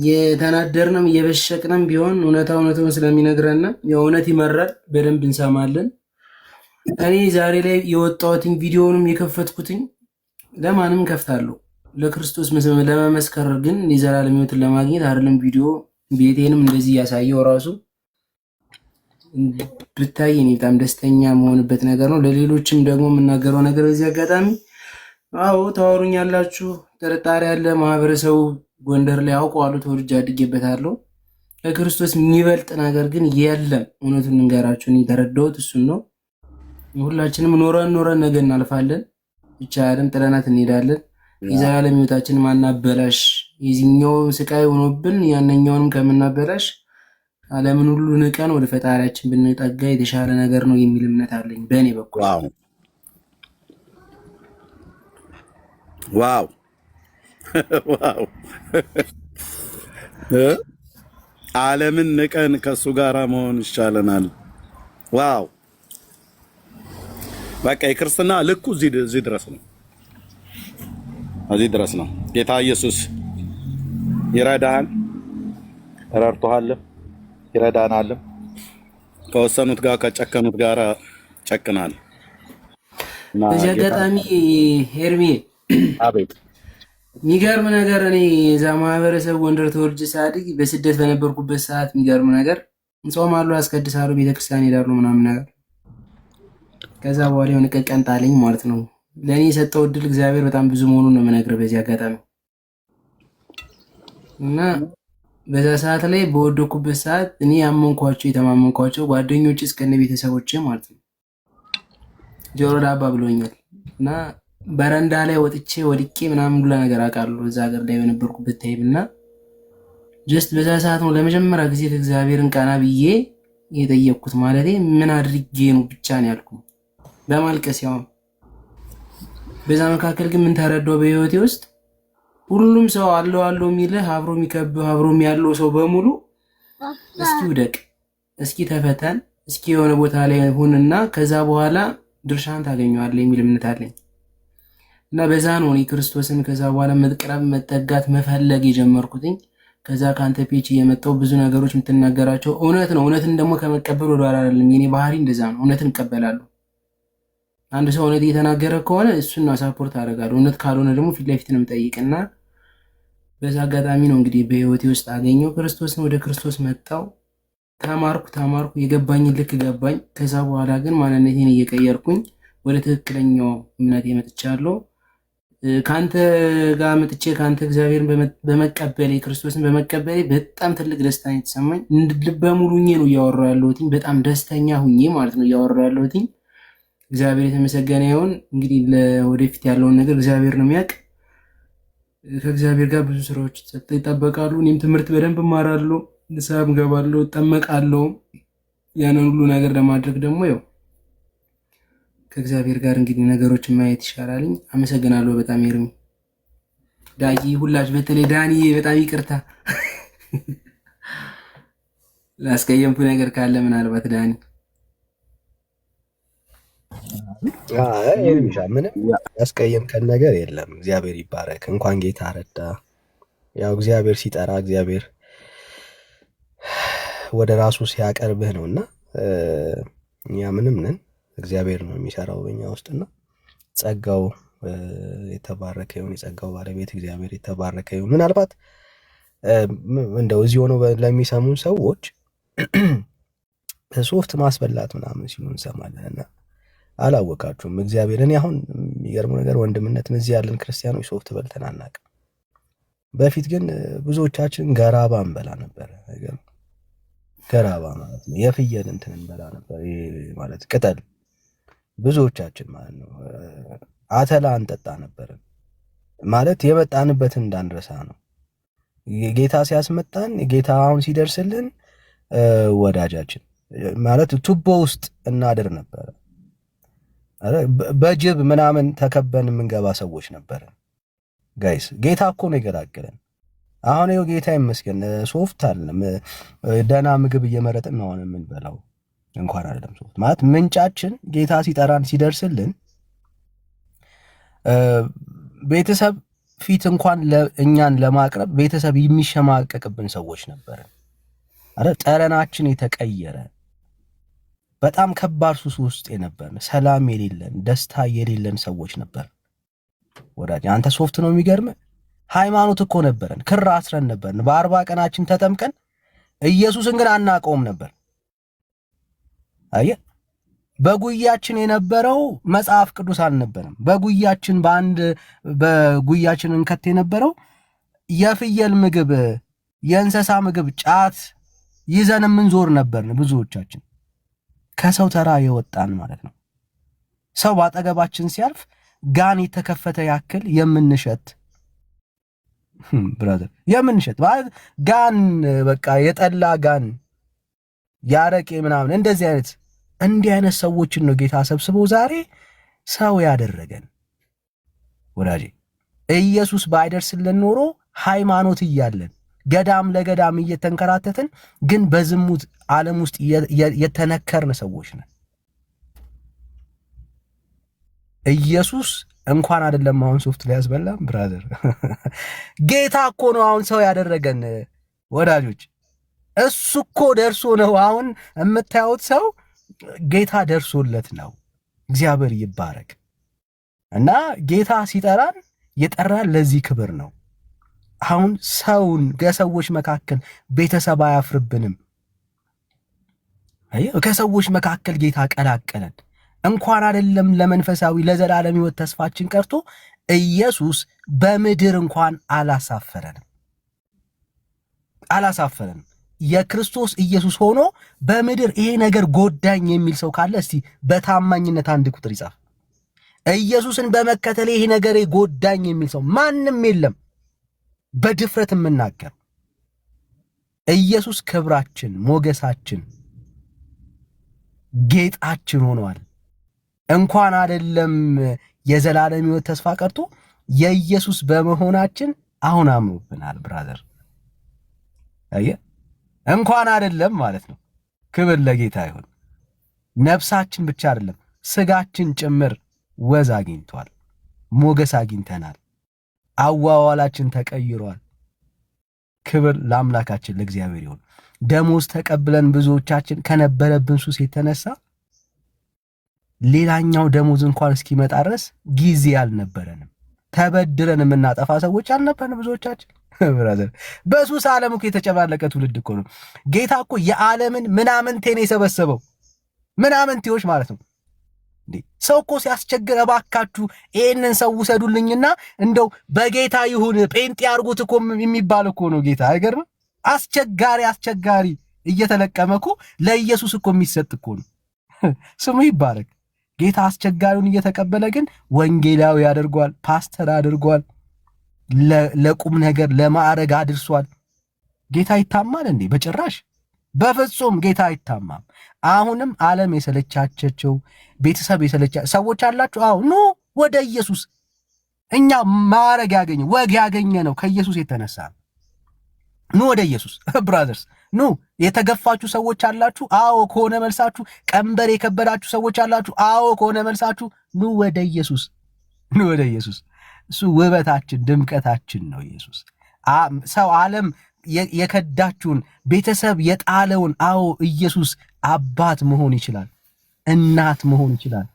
የተናደርንም እየበሸቅንም ቢሆን እውነታውን ስለሚነግረና የእውነት ይመራል። በደንብ እንሰማለን። እኔ ዛሬ ላይ የወጣሁትኝ ቪዲዮውንም የከፈትኩትኝ ለማንም ከፍታለሁ ለክርስቶስ ለመመስከር ግን የዘላለም ሕይወትን ለማግኘት አይደለም። ቪዲዮ ቤቴንም እንደዚህ እያሳየው ራሱ ብታይ እኔ በጣም ደስተኛ መሆንበት ነገር ነው። ለሌሎችም ደግሞ የምናገረው ነገር በዚህ አጋጣሚ አዎ ታወሩኛላችሁ፣ ጥርጣሬ ያለ ማህበረሰቡ ጎንደር ላይ አውቀዋለሁ፣ ተወልጄ አድጌበታለሁ። ከክርስቶስ የሚበልጥ ነገር ግን የለም። እውነቱን እንገራችሁ፣ እኔ የተረዳሁት እሱን ነው። ሁላችንም ኖረን ነገ እናልፋለን። ብቻ ዓለም ጥለናት እንሄዳለን። የዘላለም ሕይወታችን ማናበላሽ የዚህኛው ስቃይ ሆኖብን ያነኛውንም ከምናበላሽ ዓለምን ሁሉ ንቀን ወደ ፈጣሪያችን ብንጠጋ የተሻለ ነገር ነው የሚል እምነት አለኝ በእኔ በኩል። ዋው ዓለምን ንቀን ከሱ ጋር መሆን ይሻለናል። ዋው በቃ የክርስትና ልኩ እዚህ ድረስ ነው። እዚህ ድረስ ነው። ጌታ ኢየሱስ ይረዳሃል፣ ረድቶሃል፣ ይረዳናል። ከወሰኑት ጋር ከጨከኑት ጋር ጨክናል። በዚህ አጋጣሚ ሄርሜ አቤት የሚገርም ነገር እኔ እዛ ማህበረሰብ ጎንደር ተወልጄ ሳድግ በስደት በነበርኩበት ሰዓት የሚገርም ነገር ጾማለሁ፣ አስቀድሳለሁ፣ ቤተክርስቲያን ሄዳለሁ ምናምን ነገር። ከዛ በኋላ የሆነ ቀን ጣለኝ ማለት ነው። ለእኔ የሰጠው እድል እግዚአብሔር በጣም ብዙ መሆኑን ነው የምነግርህ በዚህ አጋጣሚ። እና በዛ ሰዓት ላይ በወደኩበት ሰዓት እኔ ያመንኳቸው የተማመንኳቸው ጓደኞች እስከነ ቤተሰቦች ማለት ነው ጆሮ ዳባ ብሎኛል። እና በረንዳ ላይ ወጥቼ ወድቄ ምናምን ሁላ ነገር አውቃለሁ እዛ ሀገር ላይ በነበርኩበት ታይም። እና ጀስት በዛ ሰዓት ነው ለመጀመሪያ ጊዜ እግዚአብሔርን ቀና ብዬ የጠየቅኩት። ማለቴ ምን አድርጌ ነው ብቻ ነው ያልኩ በማልቀስ ያው። በዛ መካከል ግን ምን ተረዳው በህይወቴ ውስጥ ሁሉም ሰው አለው የሚልህ አብሮ የሚከብህ አብሮ ያለው ሰው በሙሉ እስኪ ውደቅ፣ እስኪ ተፈተን፣ እስኪ የሆነ ቦታ ላይ ሁንና ከዛ በኋላ ድርሻን ታገኘዋለህ የሚል እምነት አለኝ። እና በዛ ነው እኔ ክርስቶስን ከዛ በኋላ መቅረብ፣ መጠጋት፣ መፈለግ የጀመርኩትኝ። ከዛ ከአንተ ፔጅ እየመጣሁ ብዙ ነገሮች የምትናገራቸው እውነት ነው። እውነትን ደግሞ ከመቀበል ወደኋላ አይደለም። የኔ ባህሪ እንደዛ ነው። እውነትን እቀበላለሁ። አንድ ሰው እውነት እየተናገረ ከሆነ እሱን ሳፖርት አደርጋለሁ። እውነት ካልሆነ ደግሞ ፊት ለፊት ነው የምጠይቅና በዛ አጋጣሚ ነው እንግዲህ በህይወቴ ውስጥ አገኘው ክርስቶስን። ወደ ክርስቶስ መጣው፣ ተማርኩ፣ የገባኝን ልክ ገባኝ። ከዛ በኋላ ግን ማንነቴን እየቀየርኩኝ ወደ ትክክለኛው እምነቴ መጥቻለሁ። ከአንተ ጋር መጥቼ ከአንተ እግዚአብሔርን በመቀበሌ ክርስቶስን በመቀበሌ በጣም ትልቅ ደስታ የተሰማኝ፣ ልበ ሙሉ ሁኜ ነው እያወራሁ ያለሁት። በጣም ደስተኛ ሁኜ ማለት ነው እያወራሁ ያለሁት። እግዚአብሔር የተመሰገነ ይሁን። እንግዲህ ለወደፊት ያለውን ነገር እግዚአብሔር ነው የሚያውቅ። ከእግዚአብሔር ጋር ብዙ ስራዎች ይጠበቃሉ። እኔም ትምህርት በደንብ እማራለሁ፣ ንስሐም እገባለሁ፣ እጠመቃለሁ። ያንን ሁሉ ነገር ለማድረግ ደግሞ ያው ከእግዚአብሔር ጋር እንግዲህ ነገሮችን ማየት ይሻላልኝ። አመሰግናለሁ በጣም ኤርሚ፣ ዳጊ፣ ሁላችሁ በተለይ ዳኒ በጣም ይቅርታ ላስቀየምኩ ነገር ካለ ምናልባት ዳኒ። ኤርሚሻ ምንም ያስቀየምከን ነገር የለም። እግዚአብሔር ይባረክ። እንኳን ጌታ ረዳ። ያው እግዚአብሔር ሲጠራ እግዚአብሔር ወደ ራሱ ሲያቀርብህ ነውና እኛ ምንም ነን፣ እግዚአብሔር ነው የሚሰራው በእኛ ውስጥና ጸጋው የተባረከ ይሁን። የጸጋው ባለቤት እግዚአብሔር የተባረከ ይሁን። ምናልባት እንደው እዚህ ሆነው ለሚሰሙን ሰዎች ሶፍት ማስበላት ምናምን ሲሉ እንሰማለንና አላወቃችሁም እግዚአብሔር። እኔ አሁን የሚገርመው ነገር ወንድምነትን እዚህ ያለን ክርስቲያኖች ሶፍት በልተን አናውቅም። በፊት ግን ብዙዎቻችን ገራባ እንበላ ነበር። ገራባ ማለት ነው የፍየል እንትን እንበላ ነበር ማለት ቅጠል፣ ብዙዎቻችን ማለት ነው። አተላ እንጠጣ ነበር ማለት የመጣንበትን እንዳንረሳ ነው። ጌታ ሲያስመጣን ጌታ አሁን ሲደርስልን ወዳጃችን ማለት ቱቦ ውስጥ እናድር ነበር። በጅብ ምናምን ተከበን የምንገባ ሰዎች ነበር። ጋይስ ጌታ እኮ ነው የገላገለን። አሁን ይኸው ጌታ ይመስገን ሶፍት አለም ደህና ምግብ እየመረጥን ነው የምንበላው። እንኳን አይደለም ሶፍት ማለት ምንጫችን ጌታ ሲጠራን ሲደርስልን ቤተሰብ ፊት እንኳን እኛን ለማቅረብ ቤተሰብ የሚሸማቀቅብን ሰዎች ነበር። አረ ጠረናችን የተቀየረ በጣም ከባድ ሱስ ውስጥ የነበርን ሰላም የሌለን ደስታ የሌለን ሰዎች ነበር። ወዳጅ አንተ ሶፍት ነው የሚገርም። ሃይማኖት እኮ ነበረን፣ ክር አስረን ነበርን። በ40 ቀናችን ተጠምቀን ኢየሱስን ግን አናውቀውም ነበር። አየህ በጉያችን የነበረው መጽሐፍ ቅዱስ አልነበረም። በጉያችን በጉያችን እንከት የነበረው የፍየል ምግብ፣ የእንስሳ ምግብ፣ ጫት ይዘን የምንዞር ነበርን። ብዙዎቻችን ከሰው ተራ የወጣን ማለት ነው። ሰው ባጠገባችን ሲያልፍ ጋን የተከፈተ ያክል የምንሸት ብራዘር የምንሸት ማለት ጋን በቃ የጠላ ጋን ያረቄ ምናምን እንደዚህ አይነት ሰዎችን ነው ጌታ ሰብስበው ዛሬ ሰው ያደረገን። ወዳጄ ኢየሱስ ባይደርስልን ኖሮ ሃይማኖት እያለን ገዳም ለገዳም እየተንከራተትን ግን በዝሙት ዓለም ውስጥ የተነከርን ሰዎች ነን። ኢየሱስ እንኳን አይደለም አሁን ሶፍት ላይ ያስበላም ብራዘር ጌታ እኮ ነው አሁን ሰው ያደረገን ወዳጆች። እሱ እኮ ደርሶ ነው አሁን የምታዩት ሰው ጌታ ደርሶለት ነው። እግዚአብሔር ይባረክ። እና ጌታ ሲጠራን የጠራን ለዚህ ክብር ነው። አሁን ሰውን ከሰዎች መካከል ቤተሰብ አያፍርብንም። ከሰዎች መካከል ጌታ ቀላቀለን። እንኳን አይደለም ለመንፈሳዊ ለዘላለም ሕይወት ተስፋችን ቀርቶ ኢየሱስ በምድር እንኳን አላሳፈረንም። የክርስቶስ ኢየሱስ ሆኖ በምድር ይሄ ነገር ጎዳኝ የሚል ሰው ካለ እስቲ በታማኝነት አንድ ቁጥር ይጻፍ። ኢየሱስን በመከተል ይሄ ነገር ጎዳኝ የሚል ሰው ማንም የለም። በድፍረት የምናገር ኢየሱስ ክብራችን፣ ሞገሳችን፣ ጌጣችን ሆኗል። እንኳን አይደለም የዘላለም ሕይወት ተስፋ ቀርቶ የኢየሱስ በመሆናችን አሁን አምሮብናል ብራዘር። አየህ እንኳን አይደለም ማለት ነው። ክብር ለጌታ ይሁን። ነፍሳችን ብቻ አይደለም ስጋችን ጭምር ወዝ አግኝቷል፣ ሞገስ አግኝተናል። አዋዋላችን ተቀይሯል። ክብር ለአምላካችን ለእግዚአብሔር ይሁን። ደሞዝ ተቀብለን ብዙዎቻችን ከነበረብን ሱስ የተነሳ ሌላኛው ደሞዝ እንኳን እስኪመጣ ድረስ ጊዜ አልነበረንም። ተበድረን የምናጠፋ ሰዎች አልነበረን ብዙዎቻችን። ብራዘር በሱስ ዓለም እኮ የተጨማለቀ ትውልድ እኮ ነው። ጌታ እኮ የዓለምን ምናምንቴን የሰበሰበው ምናምንቴዎች ማለት ነው። ሰው እኮ ሲያስቸግር እባካችሁ ይሄንን ሰው ውሰዱልኝና እንደው በጌታ ይሁን ጴንጤ አድርጉት እኮ የሚባል እኮ ነው ጌታ። አይገርም? አስቸጋሪ እየተለቀመ እኮ ለኢየሱስ እኮ የሚሰጥ እኮ ነው። ስሙ ይባረክ። ጌታ አስቸጋሪውን እየተቀበለ ግን ወንጌላዊ አድርጓል፣ ፓስተር አድርጓል፣ ለቁም ነገር ለማዕረግ አድርሷል። ጌታ ይታማል እንዴ? በጭራሽ። በፍጹም ጌታ አይታማም። አሁንም ዓለም የሰለቻቸው ቤተሰብ የሰለቻ ሰዎች አላችሁ። አዎ ኑ ወደ ኢየሱስ። እኛ ማረግ ያገኘ ወግ ያገኘ ነው ከኢየሱስ የተነሳ ኑ ወደ ኢየሱስ። ብራዘርስ ኑ። የተገፋችሁ ሰዎች አላችሁ። አዎ ከሆነ መልሳችሁ። ቀንበር የከበዳችሁ ሰዎች አላችሁ። አዎ ከሆነ መልሳችሁ ኑ ወደ ኢየሱስ። ኑ ወደ ኢየሱስ። እሱ ውበታችን ድምቀታችን ነው ኢየሱስ። ሰው ዓለም የከዳችሁን ቤተሰብ የጣለውን አዎ ኢየሱስ አባት መሆን ይችላል፣ እናት መሆን ይችላል።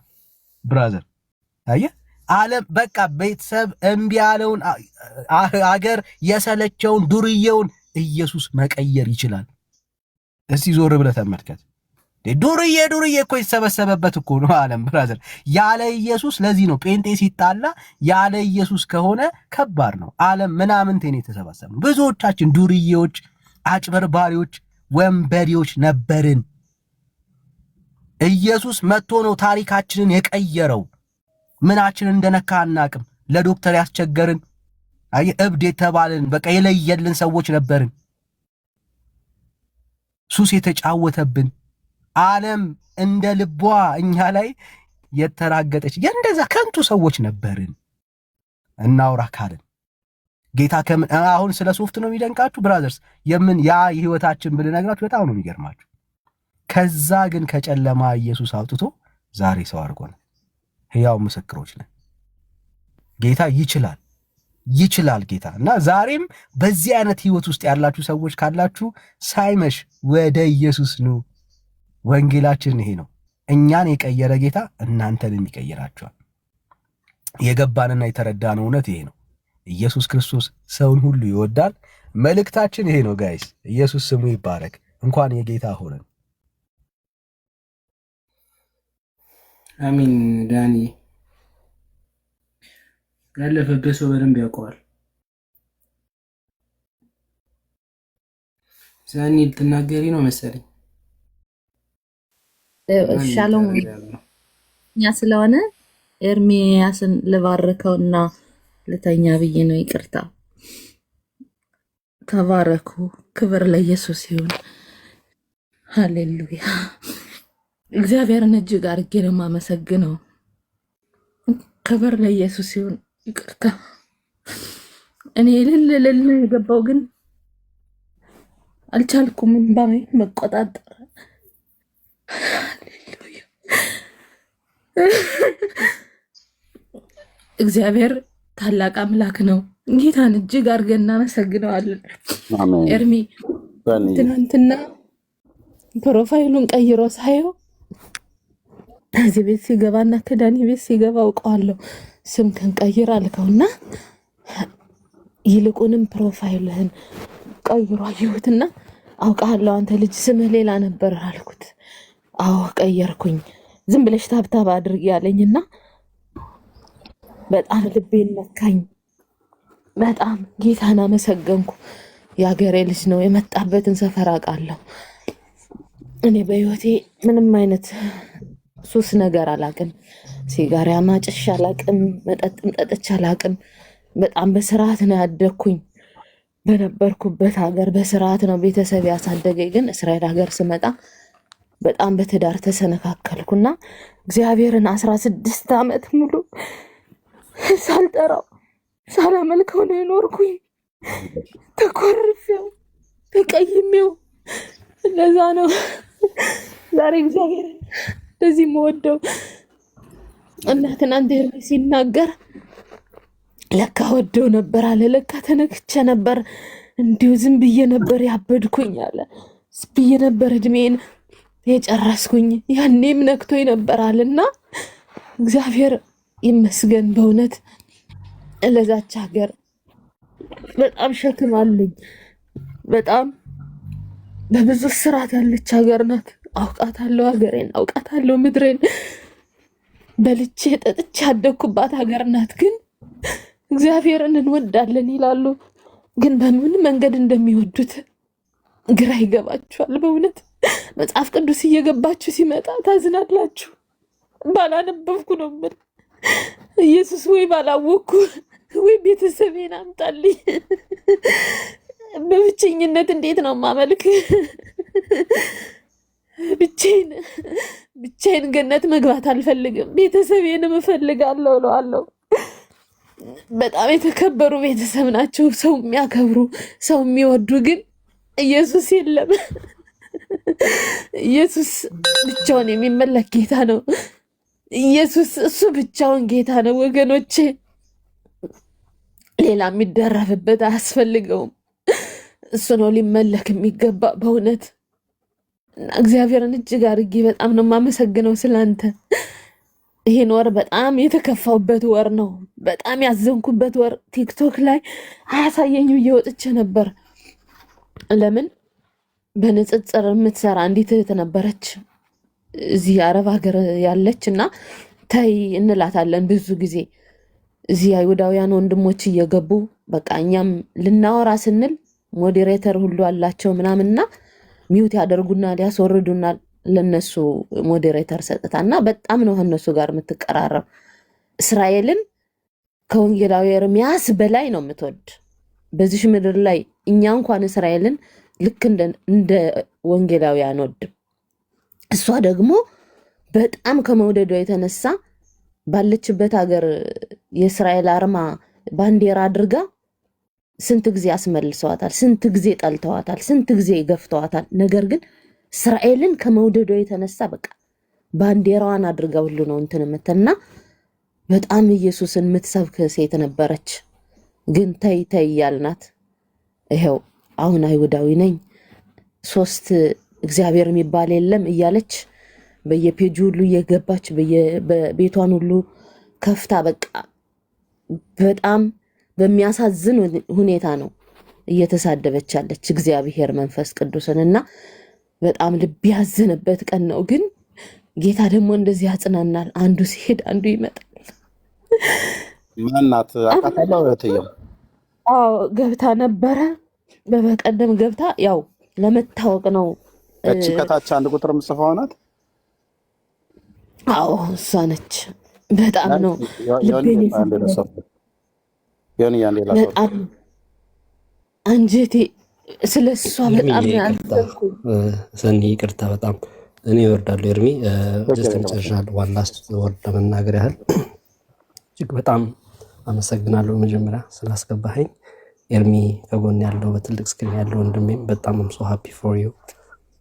ብራዘር አየህ፣ ዓለም በቃ ቤተሰብ እምቢ ያለውን አገር የሰለቸውን ዱርዬውን ኢየሱስ መቀየር ይችላል። እስቲ ዞር ብለህ ተመልከት። ዱርዬ እኮ የተሰበሰበበት እኮ ነው ዓለም ብራዘር። ያለ ኢየሱስ ለዚህ ነው ጴንጤ ሲጣላ ያለ ኢየሱስ ከሆነ ከባድ ነው። ዓለም ምናምንቴን የተሰበሰበ ነው። ብዙዎቻችን ዱርዬዎች፣ አጭበርባሪዎች፣ ወንበዴዎች ነበርን። ኢየሱስ መጥቶ ነው ታሪካችንን የቀየረው። ምናችንን እንደነካ አናቅም። ለዶክተር ያስቸገርን እብድ የተባልን በቃ የለየልን ሰዎች ነበርን። ሱስ የተጫወተብን ዓለም እንደ ልቧ እኛ ላይ የተራገጠች የእንደዛ ከንቱ ሰዎች ነበርን። እናውራ ካልን ጌታ ከምን አሁን ስለ ሶፍት ነው የሚደንቃችሁ ብራዘርስ? ያ የህይወታችን ብልነግራችሁ በጣም ነው የሚገርማችሁ። ከዛ ግን ከጨለማ ኢየሱስ አውጥቶ ዛሬ ሰው አድርጎን ሕያው ምስክሮች ነን። ጌታ ይችላል ጌታ። እና ዛሬም በዚህ አይነት ህይወት ውስጥ ያላችሁ ሰዎች ካላችሁ ሳይመሽ ወደ ኢየሱስ ኑ። ወንጌላችን ይሄ ነው። እኛን የቀየረ ጌታ እናንተንም ይቀይራችኋል። የገባንና የተረዳነው እውነት ይሄ ነው። ኢየሱስ ክርስቶስ ሰውን ሁሉ ይወዳል። መልእክታችን ይሄ ነው ጋይስ። ኢየሱስ ስሙ ይባረክ። እንኳን የጌታ ሆነን። አሚን። ዳኒ ያለፈበት ሰው በደንብ ያውቀዋል። ዛኒ ልትናገሪ ነው መሰለኝ። ሻሎም እኛ ስለሆነ ኤርሚያስን ልባርከውና ልተኛ ብዬ ነው። ይቅርታ። ተባረኩ። ክብር ለኢየሱስ ይሁን። ሃሌሉያ። እግዚአብሔርን እጅግ አድርጌ ነው የማመሰግነው። ክብር ለኢየሱስ ይሁን። ይቅርታ እኔ ልል ነው የገባው፣ ግን አልቻልኩም እንባዬን መቆጣጠር። እግዚአብሔር ታላቅ አምላክ ነው። ጌታን እጅግ አድርገን እናመሰግነዋለን። ኤርሚ ትናንትና ፕሮፋይሉን ቀይሮ ሳየው እዚህ ቤት ሲገባና ከዳኒ ቤት ሲገባ አውቀዋለሁ። ስምክን ቀይር አልከውና ይልቁንም ፕሮፋይልህን ቀይሮ አየሁትና አውቃለሁ አንተ ልጅ ስምህ ሌላ ነበር አልኩት። አዎ ቀየርኩኝ፣ ዝም ብለሽ ታብታብ አድርጊ ያለኝና በጣም ልቤን ነካኝ። በጣም ጌታን አመሰገንኩ። የአገሬ ልጅ ነው፣ የመጣበትን ሰፈር አውቃለሁ። እኔ በህይወቴ ምንም አይነት ሱስ ነገር አላቅም። ሲጋራ ማጨሽ አላቅም፣ መጠጥም ጠጥቼ አላቅም። በጣም በስርዓት ነው ያደግኩኝ። በነበርኩበት ሀገር በስርዓት ነው ቤተሰብ ያሳደገኝ። ግን እስራኤል ሀገር ስመጣ በጣም በትዳር ተሰነካከልኩና እግዚአብሔርን 16 ዓመት ሙሉ ሳልጠራው ሳላመልከው ነው የኖርኩኝ። ተኮርፌው ተቀይሜው። ለዛ ነው ዛሬ እግዚአብሔርን እንደዚህ የምወደው። እና ትናንት ኤርሚ ሲናገር ለካ ወደው ነበር አለ። ለካ ተነክቼ ነበር፣ እንዲሁ ዝም ብዬ ነበር ያበድኩኝ አለ። ዝም ብዬ ነበር እድሜን የጨረስኩኝ፣ ያኔም ነክቶኝ ነበር አለና እግዚአብሔር ይመስገን። በእውነት ለዛች ሀገር በጣም ሸክም አለኝ። በጣም በብዙ ስራት ያለች ሀገር ናት። አውቃታለሁ፣ ሀገሬን አውቃታለሁ፣ ምድሬን በልቼ ጠጥቼ ያደግኩባት ሀገር ናት። ግን እግዚአብሔርን እንወዳለን ይላሉ፣ ግን በምን መንገድ እንደሚወዱት ግራ ይገባችኋል። በእውነት መጽሐፍ ቅዱስ እየገባችሁ ሲመጣ ታዝናላችሁ። ባላነበብኩ ነው ምን ኢየሱስ ወይ ባላወቅኩ ወይ ቤተሰቤን አምጣልኝ። በብቸኝነት እንዴት ነው ማመልክ? ብቻዬን ገነት መግባት አልፈልግም፣ ቤተሰቤንም እፈልጋለሁ እለዋለሁ። በጣም የተከበሩ ቤተሰብ ናቸው፣ ሰው የሚያከብሩ ሰው የሚወዱ፣ ግን ኢየሱስ የለም። ኢየሱስ ብቻውን የሚመለክ ጌታ ነው። ኢየሱስ እሱ ብቻውን ጌታ ነው ወገኖቼ። ሌላ የሚደረብበት አያስፈልገውም። እሱ ነው ሊመለክ የሚገባ በእውነት። እና እግዚአብሔርን እጅግ አድርጌ በጣም ነው የማመሰግነው ስላንተ። ይሄን ወር በጣም የተከፋውበት ወር ነው፣ በጣም ያዘንኩበት ወር። ቲክቶክ ላይ አያሳየኝ ብዬ ወጥቼ ነበር። ለምን በንጽጽር የምትሰራ አንዲት እህት ነበረች እዚህ አረብ ሀገር ያለች እና ተይ እንላታለን ብዙ ጊዜ። እዚህ አይሁዳውያን ወንድሞች እየገቡ በቃ እኛም ልናወራ ስንል ሞዴሬተር ሁሉ አላቸው ምናምንና ሚውት ያደርጉናል፣ ያስወርዱናል። ለነሱ ሞዴሬተር ሰጥታ እና በጣም ነው ከነሱ ጋር የምትቀራረብ። እስራኤልን ከወንጌላዊ ኤርሚያስ በላይ ነው የምትወድ በዚህ ምድር ላይ። እኛ እንኳን እስራኤልን ልክ እንደ ወንጌላዊ አንወድም። እሷ ደግሞ በጣም ከመውደዷ የተነሳ ባለችበት ሀገር የእስራኤል አርማ ባንዲራ አድርጋ ስንት ጊዜ አስመልሰዋታል፣ ስንት ጊዜ ጠልተዋታል፣ ስንት ጊዜ ገፍተዋታል። ነገር ግን እስራኤልን ከመውደዷ የተነሳ በቃ ባንዲራዋን አድርጋ ሁሉ ነው እንትን የምትልና በጣም ኢየሱስን የምትሰብክ ሴት ነበረች። ግን ተይ ተይ እያልናት ይኸው አሁን አይሁዳዊ ነኝ 3 እግዚአብሔር የሚባል የለም እያለች በየፔጁ ሁሉ እየገባች በቤቷን ሁሉ ከፍታ በቃ በጣም በሚያሳዝን ሁኔታ ነው እየተሳደበች ያለች እግዚአብሔር መንፈስ ቅዱስን። እና በጣም ልብ ያዘነበት ቀን ነው። ግን ጌታ ደግሞ እንደዚህ ያጽናናል። አንዱ ሲሄድ አንዱ ይመጣል። ማናት አቃታለው እህትየው? አዎ ገብታ ነበረ። በቀደም ገብታ ያው ለመታወቅ ነው። እቺ ከታች አንድ ቁጥር ምጽፈው ናት። አዎ እሷ ነች። በጣም ነው በጣም አንጀቴ ስለሷ በጣም ያልኩ። ሰኒ ይቅርታ በጣም እኔ እወርዳለሁ። ኤርሚ ጀስት መጨረሻ ዋን ላስት ወርድ ለመናገር ያህል እጅግ በጣም አመሰግናለሁ መጀመሪያ ስላስገባኸኝ። ኤርሚ ከጎን ያለው በትልቅ ስክሪን ያለው ወንድሜም በጣም ሶ ሃፒ ፎር ዩ።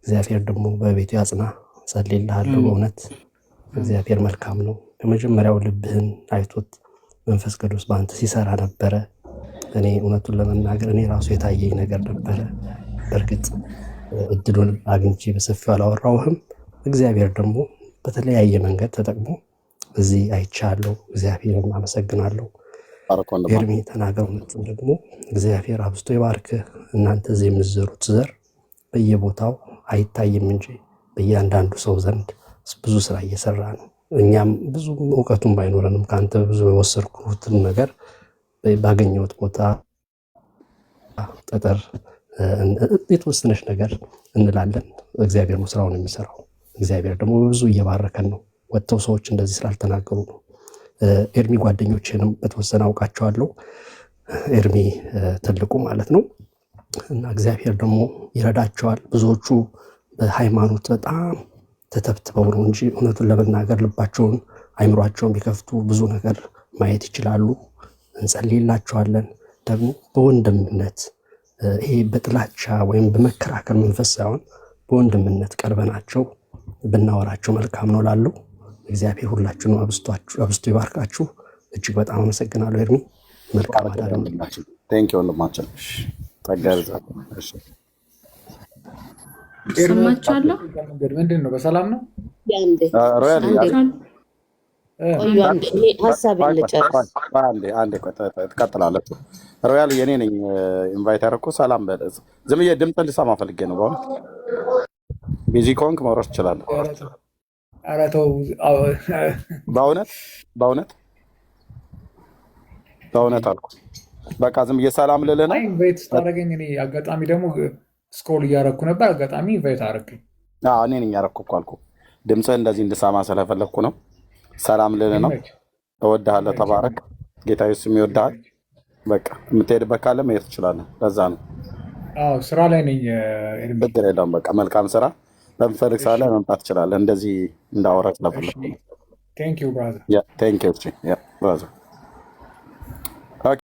እግዚአብሔር ደግሞ በቤቱ ያጽና። ጸልይልሃለሁ። በእውነት እግዚአብሔር መልካም ነው። ከመጀመሪያው ልብህን አይቶት መንፈስ ቅዱስ በአንተ ሲሰራ ነበረ። እኔ እውነቱን ለመናገር እኔ ራሱ የታየኝ ነገር ነበረ። በእርግጥ እድሉን አግኝቼ በሰፊው አላወራውህም። እግዚአብሔር ደግሞ በተለያየ መንገድ ተጠቅሞ እዚህ አይቻለሁ። እግዚአብሔርን አመሰግናለሁ። ኤርሚ ተናገር። እውነቱን ደግሞ እግዚአብሔር አብዝቶ ይባርክህ። እናንተ እዚህ የምትዘሩት ዘር በየቦታው አይታይም እንጂ በእያንዳንዱ ሰው ዘንድ ብዙ ስራ እየሰራ ነው። እኛም ብዙ እውቀቱን ባይኖረንም ከአንተ ብዙ የወሰድኩትን ነገር ባገኘሁት ቦታ ጠጠር የተወሰነች ነገር እንላለን። እግዚአብሔር ነው ስራውን የሚሰራው። እግዚአብሔር ደግሞ ብዙ እየባረከን ነው። ወጥተው ሰዎች እንደዚህ ስላልተናገሩ ነው። ኤርሚ ጓደኞችንም በተወሰነ አውቃቸዋለሁ። ኤርሚ ትልቁ ማለት ነው። እና እግዚአብሔር ደግሞ ይረዳቸዋል። ብዙዎቹ በሃይማኖት በጣም ተተብትበው ነው እንጂ እውነቱን ለመናገር ልባቸውን አይምሯቸውን ቢከፍቱ ብዙ ነገር ማየት ይችላሉ። እንጸልይላቸዋለን። ደግሞ በወንድምነት ይሄ በጥላቻ ወይም በመከራከር መንፈስ ሳይሆን በወንድምነት ቀርበናቸው ብናወራቸው መልካም ነው ላለው እግዚአብሔር ሁላችሁን አብስቶ ይባርካችሁ። እጅግ በጣም አመሰግናለሁ ኤርሚ። መልካም አዳር። ቴንክ ዩ ወንድማችን ተጋርዛ። እሺ ሰማቻለሁ። ምንድን ነው? በሰላም ነው? ሮያል ሀሳብ ልጨርስ። አንዴ ትቀጥላለች። ሮያል የኔ ነኝ ኢንቫይት ያደረኩ። ሰላም በል። ዝም ብዬ ድምፅ እንድሰማ ፈልጌ ነው። በእውነት ቢዚ ከሆንክ መውረስ ትችላለህ። ኧረ ተው። በእውነት አልኩ። በቃ ዝም ብዬ ሰላም ልልህ ነው። ኢንቫይት ስታደርገኝ እኔ አጋጣሚ ደግሞ ስክሮል እያደረኩ ነበር። አጋጣሚ ኢንቫይት አደረግኝ። እኔ ነኝ ያደረኩ እኮ አልኩህ። ድምፅህ እንደዚህ እንድሰማ ስለፈለግኩ ነው። ሰላም ልልህ ነው። እወድሃለሁ። ተባረክ። ጌታ ኢየሱስም ይወድሃል። በቃ የምትሄድበት ካለ መሄድ ትችላለህ። ለዛ ነው። ስራ ላይ ነኝ ኤርሚ። ችግር የለውም። በቃ መልካም ስራ። በምፈልግ ሰዓት ላይ መምጣት ትችላለህ። እንደዚህ እንዳወራህ ስለፈለኩ። ቴንክ ዩ ብራዘር። ቴንክ ዩ ብራዘር።